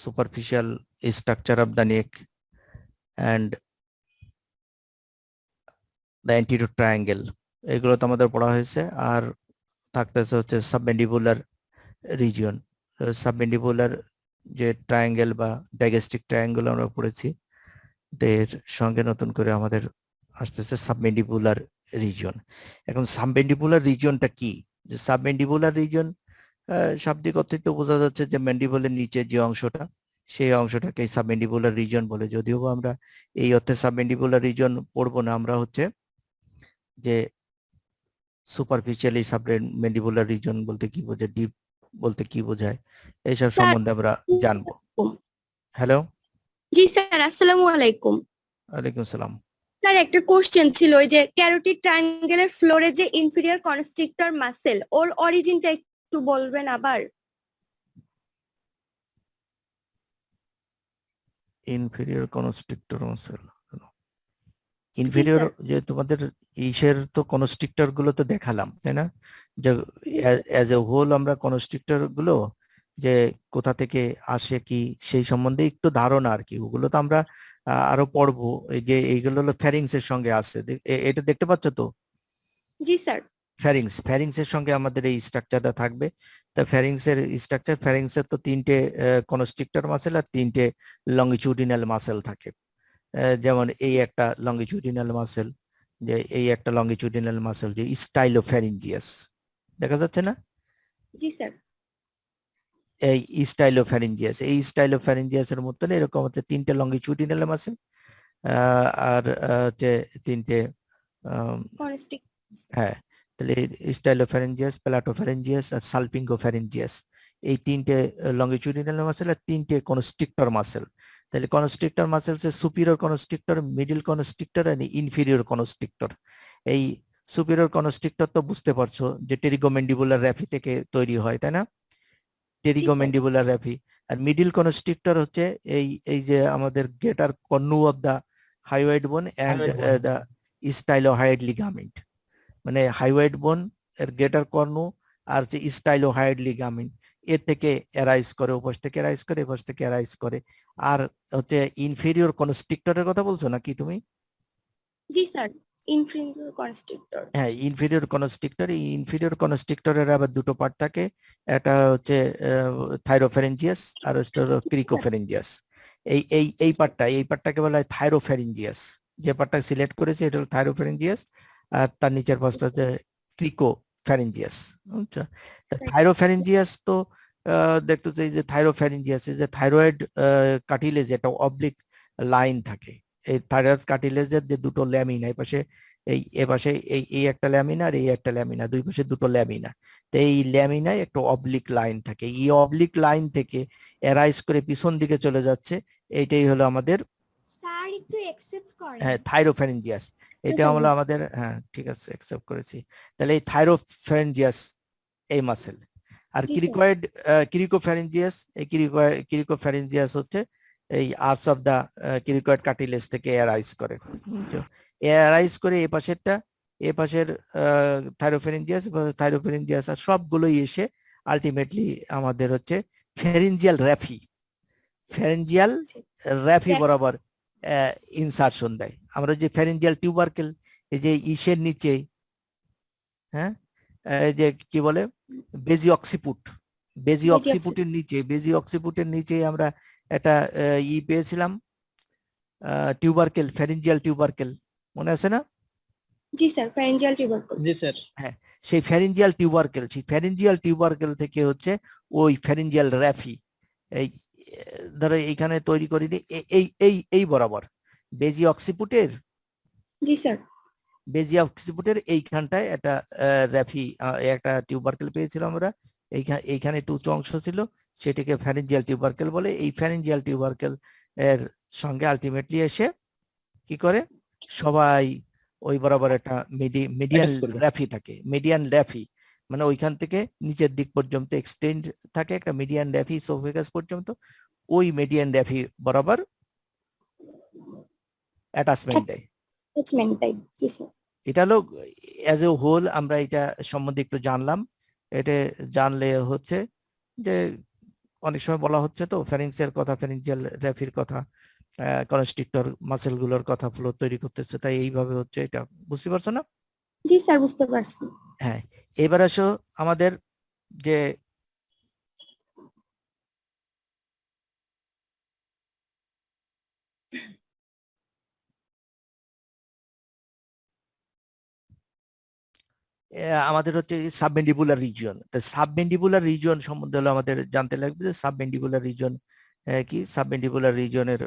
superficial structure of the neck and the anterior triangle, এগুলো তো আমাদের পড়া হয়েছে। আর থাকতেছে হচ্ছে সাবমেন্ডিবুলার রিজিয়ন, সাবমেন্ডিবুলার যে ট্রায়াঙ্গেল বা ডাইগ্যাস্ট্রিক ট্রায়াঙ্গেল আমরা পড়েছি, এর সঙ্গে নতুন করে আমাদের আসতেছে সাবমেন্ডিবুলার রিজিয়ন। এখন সাবমেন্ডিবুলার রিজিয়নটা কি? যে সাবমেন্ডিবুলার রিজিয়ন শাব্দিক অর্থে বোঝা যাচ্ছে যে ম্যান্ডিবলের নিচে যে অংশটা, সেই অংশটাকে সাবমেন্ডিবুলার রিজিয়ন বলে। যদিও আমরা এই অর্থে সাবমেন্ডিবুলার রিজিয়ন পড়বো না, আমরা হচ্ছে যে সুপারফিশিয়ালি সাবমেন্ডিবুলার রিজিয়ন বলতে কি বোঝায়, ডিপ বলতে কি বোঝায়, এইসব সম্বন্ধে আমরা জানবো। হ্যালো, জি স্যার, আসসালামু আলাইকুম। ওয়ালাইকুম সালাম। স্যার একটা কোশ্চেন ছিল, ওই যে ক্যারোটিড ট্রায়াঙ্গেলের ফ্লোরে যে ইনফিরিয়র কনস্ট্রিক্টর মাসেল, ওর অরিজিনটা একটু বলবেন আবার? ইনফেরিয়র কনস্ট্রিক্টর মাসেল, ইনফেরিয়র যে তোমাদের ইসের তো কনস্ট্রিক্টর গুলো তো দেখালাম, তাই না? যে অ্যাজ এ হোল আমরা কনস্ট্রিক্টর গুলো যে কোথা থেকে আসে কি সেই সম্বন্ধে একটু ধারণা আর কি, ওগুলো তো আমরা আরো পড়বো। এই যে এইগুলো হলো ফ্যারিংস এর সঙ্গে আসে, এটা দেখতে পাচ্ছ তো? জি স্যার। ফ্যারিংস এর সঙ্গে আমাদের এই স্ট্রাকচারটা থাকবে। তা ফ্যারিংস এর স্ট্রাকচার, ফ্যারিংস এর তো তিনটে কনস্ট্রিক্টর মাসেল আর তিনটে লংগিটিউডিনাল মাসেল থাকে। যেমন এই একটা লংগিটিউডিনাল মাসেল, যে এই একটা লংগিটিউডিনাল মাসেল যে স্টাইলোফ্যারিঞ্জিয়াস, দেখা যাচ্ছে না? জি স্যার। এই স্টাইলোফ্যারিঞ্জিয়াস, এই স্টাইলোফ্যারিঞ্জিয়াস এর মতন এরকম হচ্ছে তিনটে লংগিটিউডিনাল মাসেল আর হচ্ছে তিনটে হ্যাঁ, তাহলে স্টাইলোফ্যারিঞ্জিয়াস, প্লাটোফ্যারিঞ্জিয়াস আর সালপিঙ্গোফ্যারিঞ্জিয়াস, এই তিনটে লংগিটিউডিনাল মাসেল আর তিনটে কনস্ট্রিক্টর মাসেল। তাহলে কনস্ট্রিক্টর মাসেলস এর সুপিরিয়র কনস্ট্রিক্টর, মিডল কনস্ট্রিক্টর আর ইনফিরিয়র কনস্ট্রিক্টর। এই সুপিরিয়র কনস্ট্রিক্টর তো বুঝতে পারছো যে টেরিগোম্যান্ডিবুলার র্যাফি থেকে তৈরি হয়, তাই না? টেরিগোম্যান্ডিবুলার র্যাফি। আর মিডল কনস্ট্রিক্টর হচ্ছে এই যে আমাদের greater cornu of the হাইওয়েড bone and the স্টাইলোহাইড ligament, মানে হাইওয়েড বোন এর গ্রেটার কর্নু আর যে স্টাইলোহাইড লিগামেন্ট, এর থেকে অ্যারাইজ করে, উপাস থেকে অ্যারাইজ করে, উপাস থেকে অ্যারাইজ করে। আর হচ্ছে ইনফেরিয়র কনস্ট্রিক্টরের কথা বলছো নাকি তুমি? জি স্যার, ইনফিরিয়র কনস্ট্রিক্টর। হ্যাঁ, ইনফেরিয়র কনস্ট্রিক্টর। এই ইনফেরিয়র কনস্ট্রিক্টরের আবার দুটো পার্ট থাকে, একটা হচ্ছে থাইরোফ্যারিঞ্জিয়াস আর হচ্ছে ক্রিকোফ্যারিঞ্জিয়াস। এই পার্টটাকে বলা হয় থাইরোফ্যারিঞ্জিয়াস। যে পার্টটা সিলেক্ট করেছে এটা হলো থাইরোফ্যারিঞ্জিয়াস, আর তার নিচের পাশটা হচ্ছে ক্রিকোফ্যারিঞ্জিয়াস। আচ্ছা, থাইরোফ্যারিঞ্জিয়াস তো দেখতে চাই যে থাইরোফ্যারিঞ্জিয়াস যে থাইরয়েড কার্টিলেজ, একটা অবলিক লাইন থাকে। এই থাইরয়েড কার্টিলেজের যে দুটো ল্যামিনা, এই পাশে এপাশে এই একটা ল্যামিনা আর এই একটা ল্যামিনা, দুই পাশে দুটো ল্যামিনা। তো এই ল্যামিনায় একটা অবলিক লাইন থাকে, এই অবলিক লাইন থেকে অ্যারাইজ করে পিছন দিকে চলে যাচ্ছে। এইটাই হলো আমাদের স্যার একটু অ্যাকসেপ্ট করেন। হ্যাঁ থাইরোফ্যারিঞ্জিয়াস। এটা হলো আমাদের, হ্যাঁ ঠিক আছে অ্যাকসেপ্ট করেছি। তাহলে এই থাইরোফ্যারিঞ্জিয়াস এই মাসেল। আর ক্রিকোফ্যারিঞ্জিয়াস, এই ক্রিকোফ্যারিঞ্জিয়াস হচ্ছে এই arch of the cricoid cartilage থেকে অ্যারাইজ করে, অ্যারাইজ করে এ পাশেরটা, এ পাশের থাইরোফ্যারিঞ্জিয়াস আর সবগুলোই এসে আলটিমেটলি আমাদের হচ্ছে ফ্যারিঞ্জিয়াল র্যাফি বরাবর ইনসারশন দেয়। আমরা যে ফ্যারিঞ্জিয়াল টিউবারকেল, এই যে ইসের নিচে, হ্যাঁ এই যে কি বলে বেজি অক্সিপুটের নিচে আমরা একটা পেয়েছিলাম টিউবারকেল, ফ্যারিঞ্জিয়াল টিউবারকেল, মনে আছে না? জি স্যার, ফ্যারিঞ্জিয়াল টিউবারকেল। জি স্যার। হ্যাঁ, সেই ফ্যারিঞ্জিয়াল টিউবারকেল থেকে হচ্ছে ওই ফ্যারিঞ্জিয়াল র্যাফি এই ধরো এইখানে তৈরি করিনি, এই বরাবর বেজি অক্সিপুটের, জি স্যার, বেজি অক্সিপুটের এইখানটায় একটা র্যাফি, একটা টিউবারকেল পেয়েছিলাম আমরা। এইখানে একটু উঁচু অংশ ছিল, সেটাকে ফ্যারিঞ্জিয়াল টিউবারকেল বলে। এই ফ্যারিঞ্জিয়াল টিউবারকেল এর সঙ্গে আলটিমেটলি এসে কি করে, সবাই ওই বরাবর একটা মিডিয়ান র্যাফি থাকে, মিডিয়ান র্যাফি মানে ওইখান থেকে নিচের দিক পর্যন্ত এক্সটেন্ড থাকে একটা মিডিয়ান র্যাফি সোফেগাস পর্যন্ত, ওই মিডিয়ান র্যাফি বরাবর অ্যাটাচমেন্ট দেয়। এটা হলো অ্যাজ এ হোল আমরা এটা সম্বন্ধে একটু জানলাম। এটা জানলে হচ্ছে যে অনেক সময় বলা হচ্ছে তো ফ্যারিংসের কথা, ফ্যারিঞ্জিয়াল র্যাফির কথা, কনস্ট্রিক্টর মাসেল গুলোর কথা ফ্লো তৈরি করতেছে, তাই এইভাবে হচ্ছে এটা, বুঝতে পারছো না? জি স্যার, বুঝতে পারছি। হ্যাঁ, এবার আসো আমাদের যে আমাদের হচ্ছে সাবমেন্ডিবুলার রিজিয়ন। তো সাবমেন্ডিবুলার রিজিয়ন সম্বন্ধে হলো আমাদের জানতে লাগবে যে সাবমেন্ডিবুলার রিজিয়ন কি, সাবমেন্ডিবুলার রিজিয়নের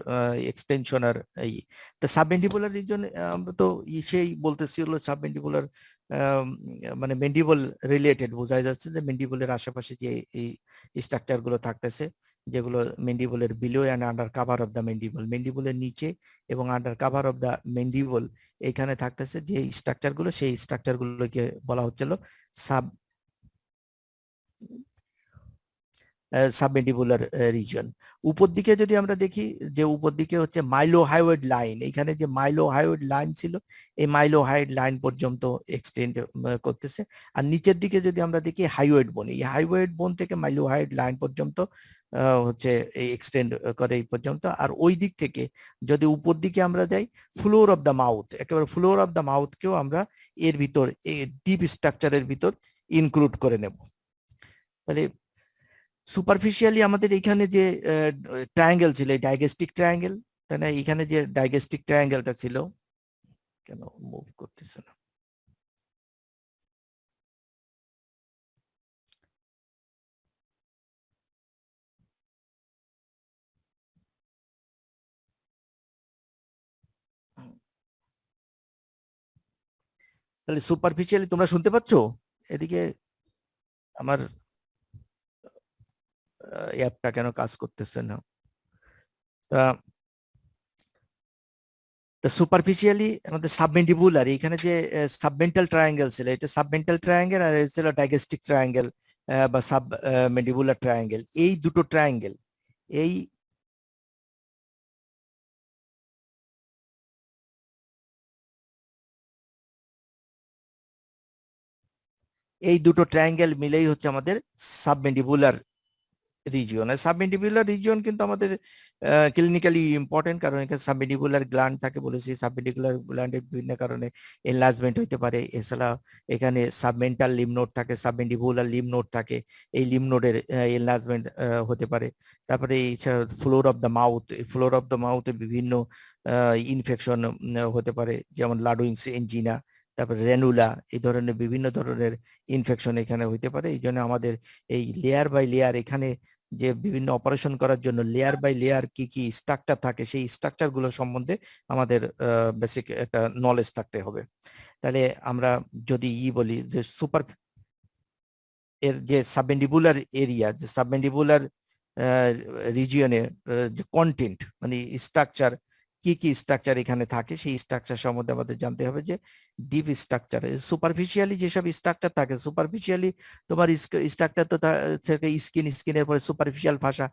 এক্সটেনশন আর এই। তো সাবমেন্ডিবুলার রিজিয়ন আমরা তো সেই বলতেছি হলো সাবমেন্ডিবুলার মানে মেন্ডিবল রিলেটেড, বোঝাই যাচ্ছে যে মেন্ডিবলের আশেপাশে যে এই স্ট্রাকচার গুলো থাকতেছে, যেগুলো মেন্ডিবলের below and under cover of the mandible, মেন্ডিবলের নিচে এবং under cover of the mandible এখানে থাকতেছে যে স্ট্রাকচার গুলো, সেই স্ট্রাকচার গুলোকে বলা হচ্ছিল সাব সাবমেন্ডিবুলার রিজিয়ন। উপর দিকে যদি আমরা দেখি, যে উপর দিকে হচ্ছে মাইলোহাইয়েড লাইন, এখানে যে মাইলোহাইয়েড লাইন ছিল এই মাইলোহাইয়েড লাইন পর্যন্ত এক্সটেন্ড করতেছে। আর নিচের দিকে যদি আমরা দেখি হাইওয়েড বোন, এই হাইওয়েড বোন থেকে মাইলোহাইয়েড লাইন পর্যন্ত হচ্ছে এক্সটেন্ড করে এই পর্যন্ত। আর ওই দিক থেকে যদি উপর দিকে আমরা যাই, ফ্লোর অফ দ্য মাউথ, একেবারে ফ্লোর অফ দ্য মাউথকেও আমরা এর ভিতর ডিপ স্ট্রাকচারের ভিতর ইনক্লুড করে নেব। তাহলে সুপারফিশিয়ালি আমাদের এখানে যে ট্রায়াঙ্গেল ছিল, এই ডাইগেস্টিক ট্রায়াঙ্গেল, তাই না? এখানে যে ডাইগেস্টিক ট্রায়াঙ্গেলটা ছিল, কেন মুভ করতেছে না? তাহলে সুপারফিশিয়ালি তোমরা শুনতে পাচ্ছ? এদিকে আমার অ্যাপটা কেন কাজ করতেছে না? সুপারফিশিয়ালি আমাদের সাবমেন্ডিবুলার, এখানে যে সাবমেন্টাল ট্রায়াঙ্গেল ছিল, এটা সাবমেন্টাল ট্রায়াঙ্গেল, আর এটা ছিল ডাইগেস্টিক ট্রায়াঙ্গেল বা সাব মেন্ডিবুলার ট্রায়াঙ্গেল। এই দুটো ট্রায়াঙ্গেল, এই এই দুটো ট্রায়াঙ্গেল মিলেই হচ্ছে আমাদের সাবমেন্ডিবুলার রিজিয়ন। সাবমেন্ডিবুলার রিজিয়ন কিন্তু আমাদের ক্লিনিক্যালি ইম্পর্টেন্ট, কারণ এখানে সাবমেন্ডিবুলার গ্ল্যান্ড থাকে বলেছি, সাবমেন্ডিবুলার গ্ল্যান্ডের বিভিন্ন কারণে এনলার্জমেন্ট হইতে পারে। এছাড়া এখানে সাবমেন্টাল লিম্ফ নোড থাকে, সাবমেন্ডিবুলার লিম্ফ নোড থাকে, এই লিম্ফ নোডের এনলার্জমেন্ট হতে পারে। তারপরে এছাড়া floor of the mouth, floor of the মাউথে বিভিন্ন ইনফেকশন হতে পারে, যেমন লাডুইংস এনজিনা, তারপরে রেনুলা, এই ধরনের বিভিন্ন ধরনের ইনফেকশন এখানে হইতে পারে। এই জন্য আমাদের এই লেয়ার বাই লেয়ার, এখানে যে বিভিন্ন অপারেশন করার জন্য লেয়ার বাই লেয়ার কি কি স্ট্রাকচার থাকে, সেই স্ট্রাকচার গুলো সম্বন্ধে আমাদের বেসিক একটা নলেজ থাকতে হবে। তাহলে আমরা যদি বলি যে সুপার এর যে সাবমেন্ডিবুলার এরিয়া, যে সাবমেন্ডিবুলার রিজিয়নে যে কন্টেন্ট মানে স্ট্রাকচার, কি কি স্ট্রাকচার এখানে থাকে, সেই স্ট্রাকচার সম্বন্ধে আমাদের জানতে হবে। যে ডিপ স্ট্রাকচার, সুপারফিশিয়ালি যেসব স্ট্রাকচার থাকে, সুপারফিশিয়ালি তোমার স্ট্রাকচার তো থেকে স্কিনের পরে সুপারফিশিয়াল ফাসা,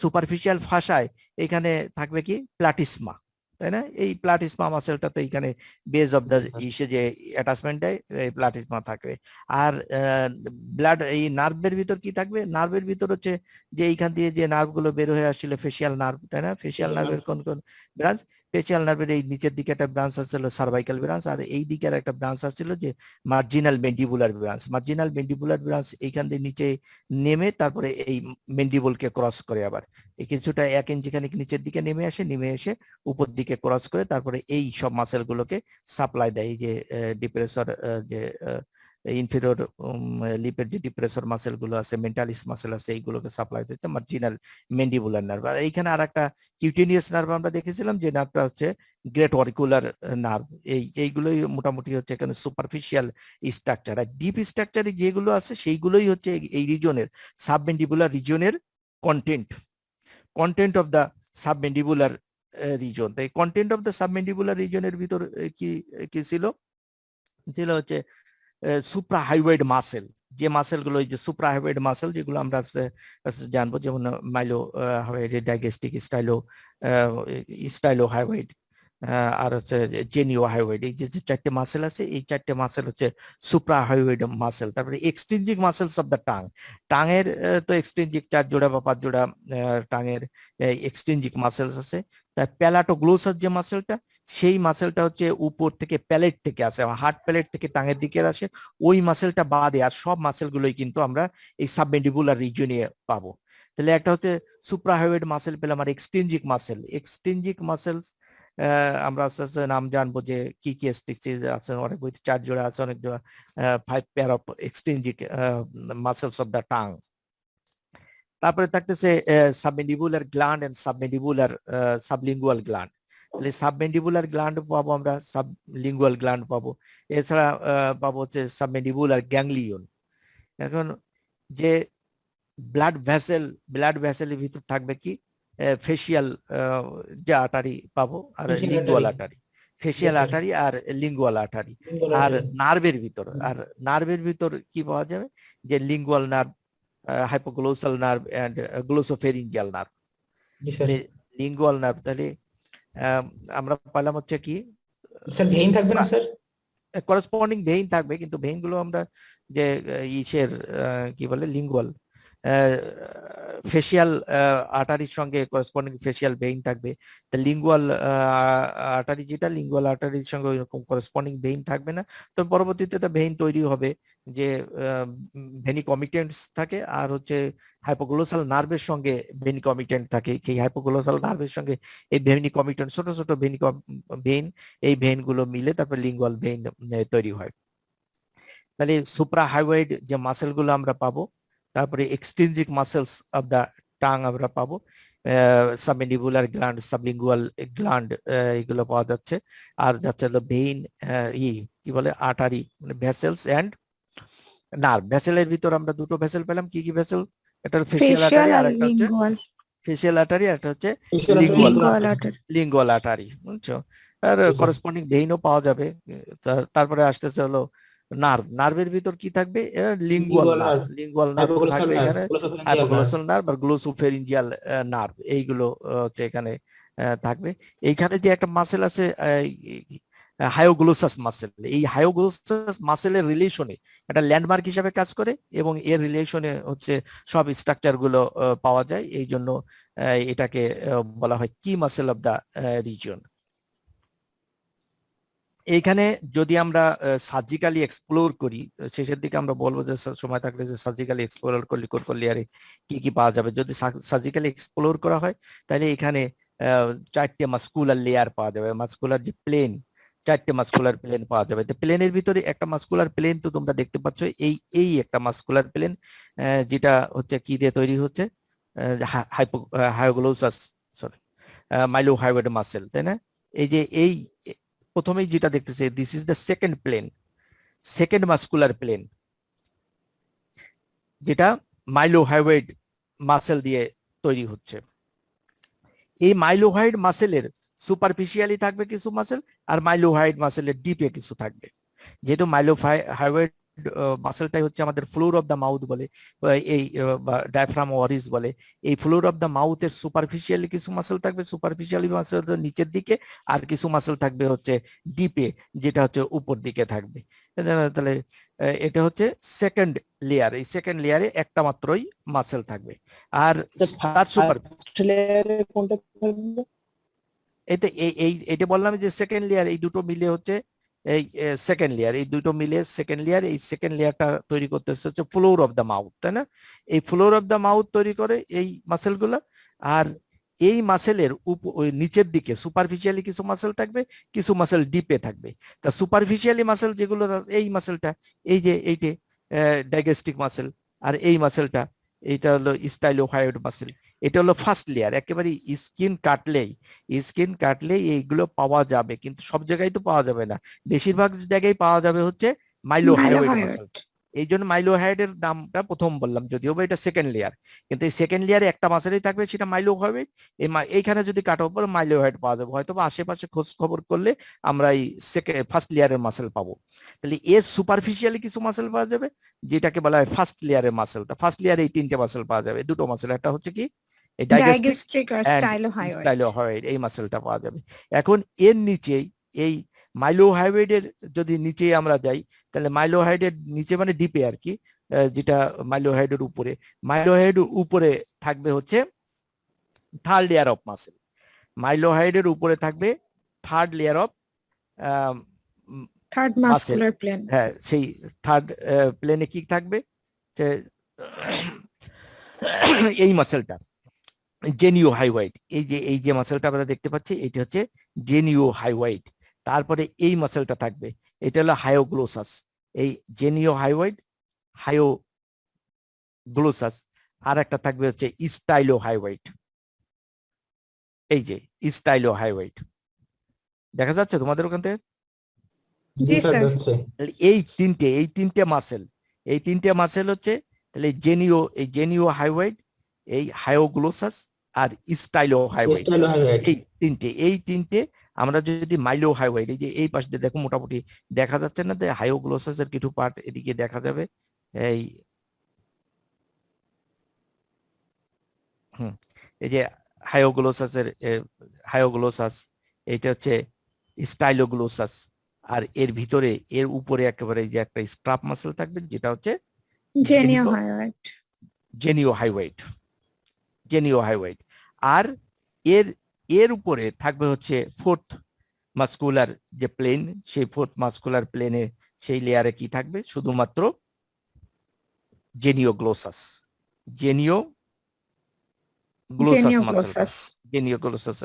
সুপারফিশিয়াল ফাসায় এখানে থাকবে কি প্লাটিসমা, তাই না? এই প্লাটিসমা মাসেলটা তো এখানে বেজ অফ দ্য ইসে যে অ্যাটাচমেন্ট দেয়, এই প্লাটিসমা থাকবে। আর ব্লাড, এই নার্ভের ভিতর কি থাকবে? নার্ভের ভিতর হচ্ছে যে এইখান দিয়ে যে নার্ভ গুলো বের হয়ে আসছিল, ফেসিয়াল নার্ভ, তাই না? ফেসিয়াল নার্ভের কোন কোন ব্রাঞ্চ? ফেসিয়াল নার্ভের এই নিচের দিকে একটা ব্রাঞ্চ আসছিল সার্ভাইকাল ব্রাঞ্চ, আর এই দিকে আর একটা ব্রাঞ্চ আসছিল যে marginal mandibular branch. Marginal mandibular branch এইখান দিয়ে নিচে নেমে তারপরে এই মেন্ডিবুলকে ক্রস করে আবার এই কিছুটা 1 ইঞ্চি খানিক নিচের দিকে নেমে আসে, নেমে এসে উপর দিকে ক্রস করে তারপরে এই সব মাসেল গুলোকে সাপ্লাই দেয়। এই যে ডিপ্রেসর, যে ইনফিরিয়র লিপের যে ডিপ্রেসর মাসেল গুলো আছে, মেন্টালিস মাসেল আছে, এইগুলোকে সাপ্লাই দিতে মার্জিনাল মেন্ডিবুলার নার্ভ। আর এইখানে আর একটা কিউটেনিয়াস নার্ভ আমরা দেখেছিলাম, যে নার্ভটা হচ্ছে গ্রেট অরিকুলার নার্ভ। এইগুলোই মোটামুটি হচ্ছে এখানে সুপারফিশিয়াল স্ট্রাকচার। আর ডিপ স্ট্রাকচারে যেগুলো আছে সেইগুলোই হচ্ছে এই রিজনের, সাবমেন্ডিবুলার রিজনের content, content of the submandibular region. তাই কন্টেন্ট অফ দ্য সাবমেন্ডিবুলার রিজনের ভিতর কি কি ছিল? ছিল হচ্ছে সুপ্রা হাইওয়েড মাসেল, যে মাসেল গুলো, এই যে সুপ্রা হাইওয়েড মাসেল, যেগুলো আমরা জানবো, যেমন মাইলো হাইওয়েড, ডাইগেস্টিক, স্টাইলো হাইওয়েড, আর হচ্ছে জেনিও হাইওয়েড, এই যে যে চারটে মাসেল আছে এই চারটে মাসেল হচ্ছে সুপ্রা হাইওয়েড মাসেল। তারপরে extrinsic muscles of the tongue, টাঙের তো এক্সটেনজিং 4 জোড়া বা 5 জোড়া টাঙের এক্সটেনজিং মাসেলস আছে। তার প্যালাটোগ্লোসাস যে মাসেলটা, সেই মাসেলটা হচ্ছে উপর থেকে প্যালেট থেকে আসে, হার্ট প্যালেট থেকে টাঙের দিকে আসে, ওই মাসেলটা বাদে আর সব মাসেলগুলোই কিন্তু আমরা এই সাবমেন্ডিবুলার রিজিয়নে পাবো। তাহলে একটা হচ্ছে সুপ্রা হাইওয়েড মাসেল পেলাম, আর এক্সটেনজিং মাসেল, এক্সটেনজিং মাসেলস আমরা আস্তে আস্তে নাম জানবো যে কি কি স্ট্রিকচিজ আছে, অনেক বইতে 4 জোড়া আছে, অনেক জোড়া 5 pair of extrinsic muscles of the tongue. তারপরে থাকতেছে submandibular gland and submandibular sublingual gland. তাহলে সাবমেন্ডিবুলার গ্ল্যান্ড পাবো আমরা, সাবলিঙ্গুয়াল গ্ল্যান্ড পাবো, এছাড়া পাবো হচ্ছে সাবমেন্ডিবুলার গ্যাংলিয়ন। এখন যে ব্লাড ভেসেলের ভিতর থাকবে কি ফেসিয়াল যে আটারি পাবো, আর Facial lingual artery. Artery, facial Yes, sir. Artery আর লিঙ্গুয়াল আটারি। Lingual আর artery. নার্ভের ভিতর, আর নার্ভের ভিতর কি পাওয়া যাবে, যে lingual nerve, hypoglossal nerve and glossopharyngeal nerve. Yes, তাহলে sir. লিঙ্গুয়াল নার্ভ, তাহলে আমরা পেলাম হচ্ছে কি স্যার ভেইন থাকবে না স্যার? করেসপন্ডিং ভেইন থাকবে, কিন্তু ভেইন গুলো আমরা যে ইসের কি বলে লিঙ্গুয়াল ফেসিয়াল আর্টারির সঙ্গে করেসপন্ডিং ফেসিয়াল ভেইন থাকবে। তা লিঙ্গুয়াল আর্টারি যেটা, লিঙ্গুয়াল আর্টারির সঙ্গে ওইরকম করেসপন্ডিং ভেইন থাকবে না। তো পরবর্তীতে একটা ভেইন তৈরি হবে যে ভেনিকমিটেন্টস থাকে, আর হচ্ছে হাইপোগ্লোসাল নার্ভের সঙ্গে ভেনিকমিটেন্ট থাকে। সেই হাইপোগ্লোসাল নার্ভের সঙ্গে এই ভেনিকমিটেন্ট, ছোট ছোট ভেইন, এই ভেইন গুলো মিলে তারপর লিঙ্গুয়াল ভেইন তৈরি হয়। তাহলে সুপ্রা হাইওয়েড যে মাসেল গুলো আমরা পাবো, তারপরে extrinsic muscles of the tongue আমরা পাবো, সাবমেন্ডিবুলার গ্ল্যান্ড, সাবলিঙ্গুয়াল গ্ল্যান্ড, এগুলো পাওয়া যাচ্ছে। আর যাচ্ছে হলো ভেইন, কি বলে আর্টারি, মানে ভেসেলস এন্ড নার্ভ। ভেসেলের ভিতর আমরা দুটো ভেসেল পেলাম, কি কি ভেসেল, একটা ফেসিয়াল ফেশিয়াল আর্টারি, আর আর একটা হচ্ছে লিঙ্গুয়াল। ফেসিয়াল আর্টারি, আর একটা হচ্ছে Facial artery, lingual lingual artery. Lingual artery, বুঝছো। আর Yes, sir. করেসপন্ডিং ভেইনও পাওয়া যাবে। তারপরে আসতেছে হলো নার্ভ, নার্ভের ভিতর কি থাকবে, lingual Lingual nerve, nerve. Lingual nerve তো Hypoglossal থাকবে nerve. এখানে, Glossopharyngeal nerve. হাইপোগ্লোসাল নার্ভ আর গ্লোসোফেরিঞ্জিয়াল নার্ভ, এইগুলো হচ্ছে এখানে থাকবে। এইখানে যে একটা মাসেল আছে হায়োগ্লোসাস মাসেল, এই হায়োগ্লোসাস মাসেলের রিলেশনে একটা ল্যান্ডমার্ক হিসাবে কাজ করে, এবং এর রিলেশনে হচ্ছে সব স্ট্রাকচার গুলো পাওয়া যায়, এই জন্য এটাকে বলা হয় কি মাসেল অফ দা রিজিয়ন। এইখানে যদি আমরা সার্জিক্যালি এক্সপ্লোর করি, শেষের দিকে আমরা বলবো যে সময় থাকলে যে সার্জিক্যালি এক্সপ্লোর করলে করলে আরে কি কি পাওয়া যাবে। যদি সার্জিক্যালি এক্সপ্লোর করা হয় তাহলে এখানে 4টে মাস্কুলার লেয়ার পাওয়া যাবে, মাস্কুলার যে প্লেন, 4টে মাস্কুলার প্লেন পাওয়া যাবে। তো প্লেনের ভিতরে একটা মাস্কুলার প্লেন তো তোমরা দেখতে পাচ্ছ, এই এই একটা মাস্কুলার প্লেন, যেটা হচ্ছে কি দিয়ে তৈরি হচ্ছে, হায়োগ্লোসাস, সরি মাইলোহাইওয়েড মাসেল, তাই না। এই যে এই প্রথমেই যেটা দেখতেছে, this is the second plane, second muscular plane, যেটা মাইলোহাইওয়েড মাসেল দিয়ে তৈরি হচ্ছে। এই মাইলোহাইড মাসেলের সুপারফিশিয়ালি থাকবে কিছু মাসেল, আর মাইলোহাইড মাসেলের ডিপে কিছু থাকবে। যেহেতু মাইলোহাইড মাসেলটাই হচ্ছে আমাদের ফ্লোর অফ দ্য মাউথ বলে, এই ডায়াফ্রাম ওয়ারিস বলে, এই ফ্লোর অফ দ্য মাউথের সুপারফিশিয়ালি কিছু মাসেল থাকবে, সুপারফিশিয়ালি মাসেল নিচের দিকে, আর কিছু মাসেল থাকবে হচ্ছে ডিপে, যেটা হচ্ছে উপর দিকে থাকবে। তাহলে এটা হচ্ছে সেকেন্ড লেয়ার, এই সেকেন্ড লেয়ারে একটা মাত্রই মাসেল থাকবে। আর তার সুপার কোনটা থাকবে? এতে এইটা বললাম যে সেকেন্ড লেয়ার, এই দুটো মিলে হচ্ছে এই সেকেন্ড লেয়ার, এই দুটো মিলে সেকেন্ড লেয়ার, এই সেকেন্ড লেয়ারটা তৈরি করতেছে হচ্ছে ফ্লোর অফ দ্য মাউথ, তাই না। এই ফ্লোর অফ দ্য মাউথ তৈরি করে এই মাসেল গুলা। আর এই মাসেলের ওই নিচের দিকে সুপারফিশিয়ালি কিছু মাসেল থাকবে, কিছু মাসেল ডিপে থাকবে। তা সুপারফিশিয়ালি মাসেল যেগুলো, এই মাসেলটা, এই যে এইটে ডাইগেস্টিক মাসেল, আর এই মাসেলটা এইটা হলো স্টাইলোহাইড মাসেল। এটা হলো ফার্স্ট লেয়ার, একেবারে স্কিন কাটলেই এইগুলো পাওয়া যাবে, কিন্তু সব জায়গায় তো পাওয়া যাবে না, বেশিরভাগ জায়গায় পাওয়া যাবে হচ্ছে মাইলোহাইড মাসেল। এই জন্য মাইলোহাইডের নামটা প্রথম বললাম, যদিও বা এটা সেকেন্ড লেয়ার, কিন্তু এই সেকেন্ড লেয়ারে একটা মাসেলই থাকবে, সেটা মাইলোহাইড। এইখানে যদি কাটার পর মাইলোহাইড পাওয়া যাবে, হয়তো বা আশেপাশে খোঁজ খবর করলে আমরা এই ফার্স্ট লেয়ারের মাসেল পাবো। তাহলে এর সুপারফিশিয়ালি কিছু মাসেল পাওয়া যাবে, যেটাকে বলা হয় ফার্স্ট লেয়ারের মাসেলটা। ফার্স্ট লেয়ারে এই 3টে মাসেল পাওয়া যাবে, দুটো মাসেল, একটা হচ্ছে কি এই ডাইগ্যাস্ট্রিক ডায়াগ্যাস্ট্রিক আর অ্যান্ড স্টাইলোহাইড। স্টাইলোহয়েড এই মাসেলটা পাওয়া যাবে। এখন এর নিচেই এই মাইলোহাইডের যদি নিচে আমরা যাই তাহলে মাইলোহাইডের নিচে মানে ডিপে আর কি, যেটা মাইলোহাইডের উপরে, মাইলোহাইডের উপরে থাকবে হচ্ছে থার্ড লেয়ার অফ মাসেল। মাইলোহাইডের উপরে থাকবে third layer of third muscle. Muscular plane. হ্যাঁ, সেই থার্ড প্লেনে কি থাকবে, এই মাসেলটা জেনিও হাইওয়াইড। এই যে মাসেলটা আমরা দেখতে পাচ্ছি এটা হচ্ছে জেনিও হাইওয়াইড। তারপরে এই মাসেলটা থাকবে, এটা হলো হায়োগ্লোসাস। এই জেনিও হাইওয়াইড, হায়োগ্লোসাস। আর একটা থাকবে হচ্ছে স্টাইলো হাইওয়াইড। এই যে স্টাইলো হাইওয়াইড দেখা যাচ্ছে তোমাদের ওখান থেকে? জি জি স্যার স্যার। যাচ্ছে। এই তিনটে মাসেল হচ্ছে তাহলে এই জেনিও হাইওয়াইড, এই হায়োগ্লোসাস আর স্টাইলো হাইওয়াইড। স্টাইলো হাইওয়েট। এই তিনটে আমরা যদি মাইলো হাইওয়াইড, এই যে এই পাশে দেখো মোটামুটি দেখা যাচ্ছে না, হায়োগ্লোসাস এর কিছু পার্ট এদিকে দেখা যাবে। এই যে হায়োগ্লোসাস, এটা হচ্ছে স্টাইলোগ্লোসাস। আর এর ভিতরে এর উপরে একেবারে যে একটা স্ট্রাপ মাসেল থাকবে যেটা হচ্ছে জেনিও হাইওয়াইড। জেনিও হাইওয়াইড। আর এর উপরে থাকবে হচ্ছে ফোর্থ মাস্কুলার যে প্লেন, সেই ফোর্থ মাস্কুলার প্লেনে সেই লেয়ারে কি থাকবে, শুধুমাত্র জেনিওগ্লোসাস মাসেল। জেনিওগ্লোসাস।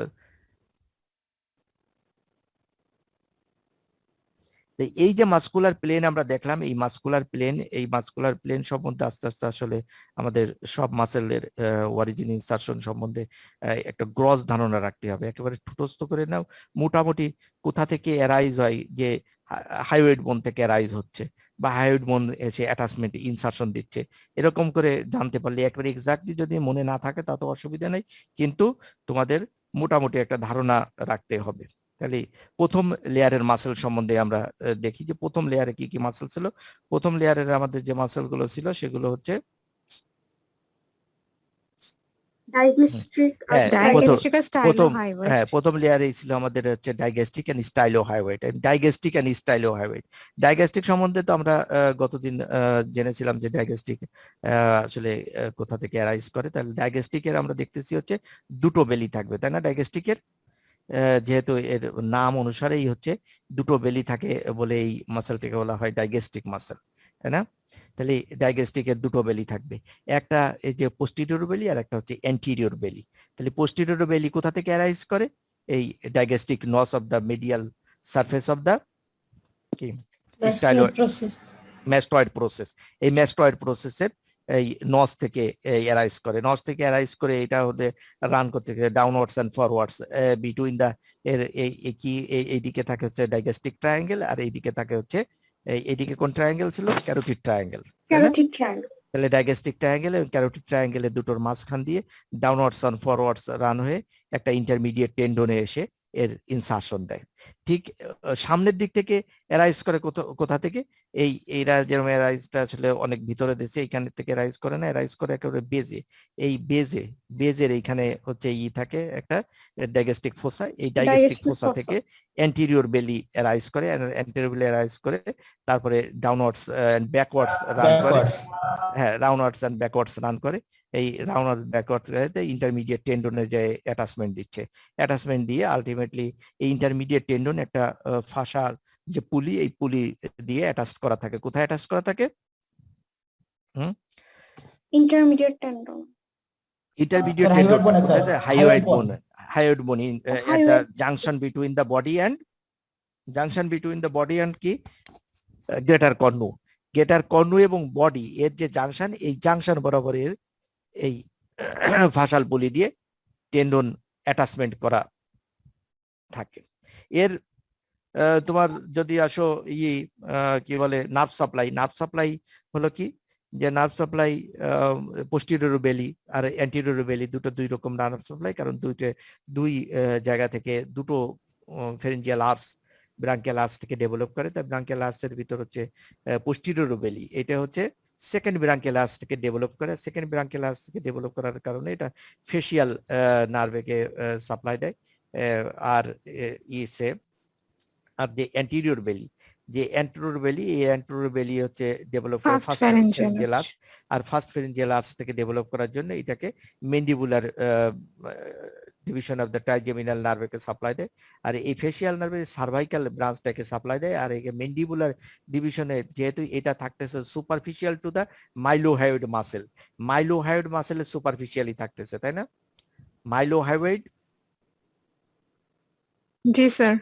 এই যে মাস্কুলার প্লেন আমরা দেখলাম, এই মাস্কুলার প্লেন সম্বন্ধে আস্তে আস্তে আসলে আমাদের সব মাসেলের অরিজিন ইনসারশন সম্বন্ধে একটা গ্রস ধারণা রাখতে হবে। একেবারে ঠুটস্থ করে নাও, মোটামুটি কোথা থেকে অ্যারাইজ হয়, যে হাইওয়েড বোন থেকে অ্যারাইজ হচ্ছে বা হাইওয়েড বোন এসে অ্যাটাচমেন্ট ইনসারশন দিচ্ছে, এরকম করে জানতে পারলে, একবারে এক্স্যাক্টলি যদি মনে না থাকে তা তো অসুবিধা নেই, কিন্তু তোমাদের মোটামুটি একটা ধারণা রাখতে হবে। তাহলে প্রথম লেয়ারের মাসেল সম্বন্ধে আমরা দেখি যে প্রথম লেয়ারে কি কি মাসেল ছিল। প্রথম লেয়ারের আমাদের যে মাসেল গুলো ছিল সেগুলো হচ্ছে প্রথম লেয়ারে ছিল আমাদের হচ্ছে ডাইগ্যাস্ট্রিক এন্ড স্টাইলোহাইওয়েড। ডাইগ্যাস্ট্রিক সম্বন্ধে তো আমরা গতদিন জেনেছিলাম যে ডাইগ্যাস্ট্রিক আসলে কোথা থেকে অ্যারাইজ করে। তাহলে ডাইগ্যাস্ট্রিকের আমরা দেখতেছি হচ্ছে দুটো বেলি থাকবে, তাই না? ডাইগ্যাস্ট্রিকের যেহেতু এর নাম অনুসারেই হচ্ছে দুটো বেলি থাকে বলে এই মাসেলটাকে বলা হয় ডাইগ্যাস্ট্রিক মাসেল, তাই না? তাহলে ডাইগ্যাস্ট্রিকের দুটো বেলি থাকবে, একটা এই যে পোস্টিরিয়র বেলি আর একটা হচ্ছে অ্যান্টিরিয়র বেলি। তাহলে পোস্টিরিয়র বেলি কোথা থেকে অ্যারাইজ করে? এই digastric notch of the medial surface of the mastoid process. এই ম্যাস্টয়েড প্রসেসের এই নস থেকে অ্যারাইজ করে, এটা হলে রান করতে downwards and forwards between the এর এইদিকে থাকে হচ্ছে ডাইগ্যাস্ট্রিক ট্রায়াঙ্গেল, আর এইদিকে থাকে হচ্ছে এইদিকে কোন ট্রায়াঙ্গেল ছিল? Carotid triangle. তাহলে ডাইগ্যাস্ট্রিক ট্রায়াঙ্গেল এবং ক্যারোটিড ট্রায়াঙ্গেলের দুটোর মাঝখান দিয়ে ডাউনওয়ার্ডস এন্ড ফরওয়ার্ডস রান হয়ে একটা ইন্টারমিডিয়েট টেন্ডনে এসে এর ইনসারশন দেয়। ঠিক সামনের দিক থেকে অ্যারাইজ করে কোথা থেকে? এইরা যেরকম অ্যারাইজটা আসলে অনেক ভিতরে দেশে, এইখান থেকে অ্যারাইজ করে না, অ্যারাইজ করে একেবারে বেজে। এই বেজের এইখানে হচ্ছে থাকে একটা ডাইগ্যাস্ট্রিক ফোসা। এই ডাইগ্যাস্ট্রিক ফোসা থেকে অ্যান্টিরিয়র বেলি অ্যারাইজ করে, তারপরে ডাউনওয়ার্ডস এন্ড ব্যাকওয়ার্ডস রান করে। হ্যাঁ, রাউন্ডওয়ার্ডস এন্ড ব্যাকওয়ার্ডস রান করে। এই রাউন্ডওয়ার্ড ব্যাকওয়ার্ডস ইন্টারমিডিয়েট টেন্ডনের যে অ্যাটাচমেন্ট দিয়ে আলটিমেটলি এই ইন্টারমিডিয়েট টেন্ডন একটা ফাসার যে পুলি, এই পুলি দিয়ে অ্যাটাচ করা থাকে। কোথায় অ্যাটাচ করা থাকে? ইন্টারমিডিয়েট টেন্ডন, হাইওয়েড বোন at the junction between the body and কি গ্রেটার কর্নু এবং বডি এর যে জাংশন, এই জাংশন বরাবর এর এই ফাসাল পুলি দিয়ে টেন্ডন অ্যাটাচমেন্ট করা থাকে। এর তোমার যদি আসো কি বলে নার্ভ সাপ্লাই হলো কি, যে নার্ভ সাপ্লাই পোস্টিরিয়র বেলি আর অ্যান্টিরিয়র বেলি দুই রকম নার্ভ সাপ্লাই, কারণ দুই জায়গা থেকে দুটো ফেরেঞ্জিয়াল আর্স ব্রাঙ্কিয়াল আর্স থেকে ডেভেলপ করে। তাই ব্রাঙ্কিয়াল আর্স এর ভিতর হচ্ছে পোস্টিরিয়র বেলি, এটা হচ্ছে সেকেন্ড ব্রাঙ্কিয়াল আর্চ থেকে ডেভেলপ করে। সেকেন্ড ব্রাঙ্কিয়াল আর্চ থেকে ডেভেলপ করার কারণে এটা ফেসিয়াল নার্ভকে সাপ্লাই দেয়। আর ইসে আর যে অ্যান্টিরিয়র বেলি, যে অ্যান্টেরিয়র বেলি, এই অ্যান্টেরিয়র বেলি হচ্ছে ডেভেলপ করে first first pharyngeal pharyngeal arch. আর ফার্স্ট ফ্যারেঞ্জিয়াল আর্চ থেকে ডেভেলপ করার জন্য এটাকে mandibular division of the trigeminal নার্ভকে সাপ্লাই দেয়। আর এই ফেসিয়াল নার্ভের সার্ভাইকাল ব্রাঞ্চটাকে সাপ্লাই দেয়। আর এই মেন্ডিবুলার ডিভিশনে যেহেতু এটা থাকতেছে superficial to the mylohyoid muscle, mylohyoid মাসেলের সুপারফিশিয়ালি থাকতেছে, তাই না? মাইলোহায়োইড, জি স্যার,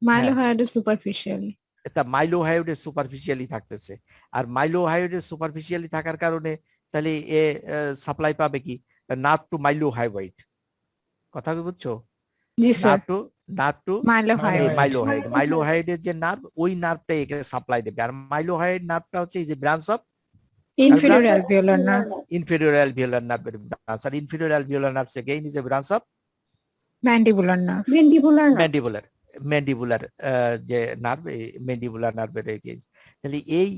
মাইলোহায়োইড সুপারফিশিয়ালি। এটা মাইলোহায়োইডের সুপারফিশিয়ালি থাকতেছে। আর মাইলোহায়োইডের সুপারফিশিয়ালি থাকার কারণে তাহলে এ সাপ্লাই পাবে কি? Nerve to mylohyoid. কথা কি বুঝছো? জি sir, nerve to mylohyoid. Mylohyoid, মাইলোহায়োইডের যে নার্ভ, ওই নার্ভটা একে সাপ্লাই দেবে। আর মাইলোহায়োইড নার্ভটা হচ্ছে এই যে branch of inferior alveolar nerve, inferior alveolar nerve branch. আর inferior alveolar nerve again is a branch of mandibular nerve. Mandibular যে নার্ভ, এই ম্যান্ডিবুলার নার্ভের এগেইন। তাহলে এই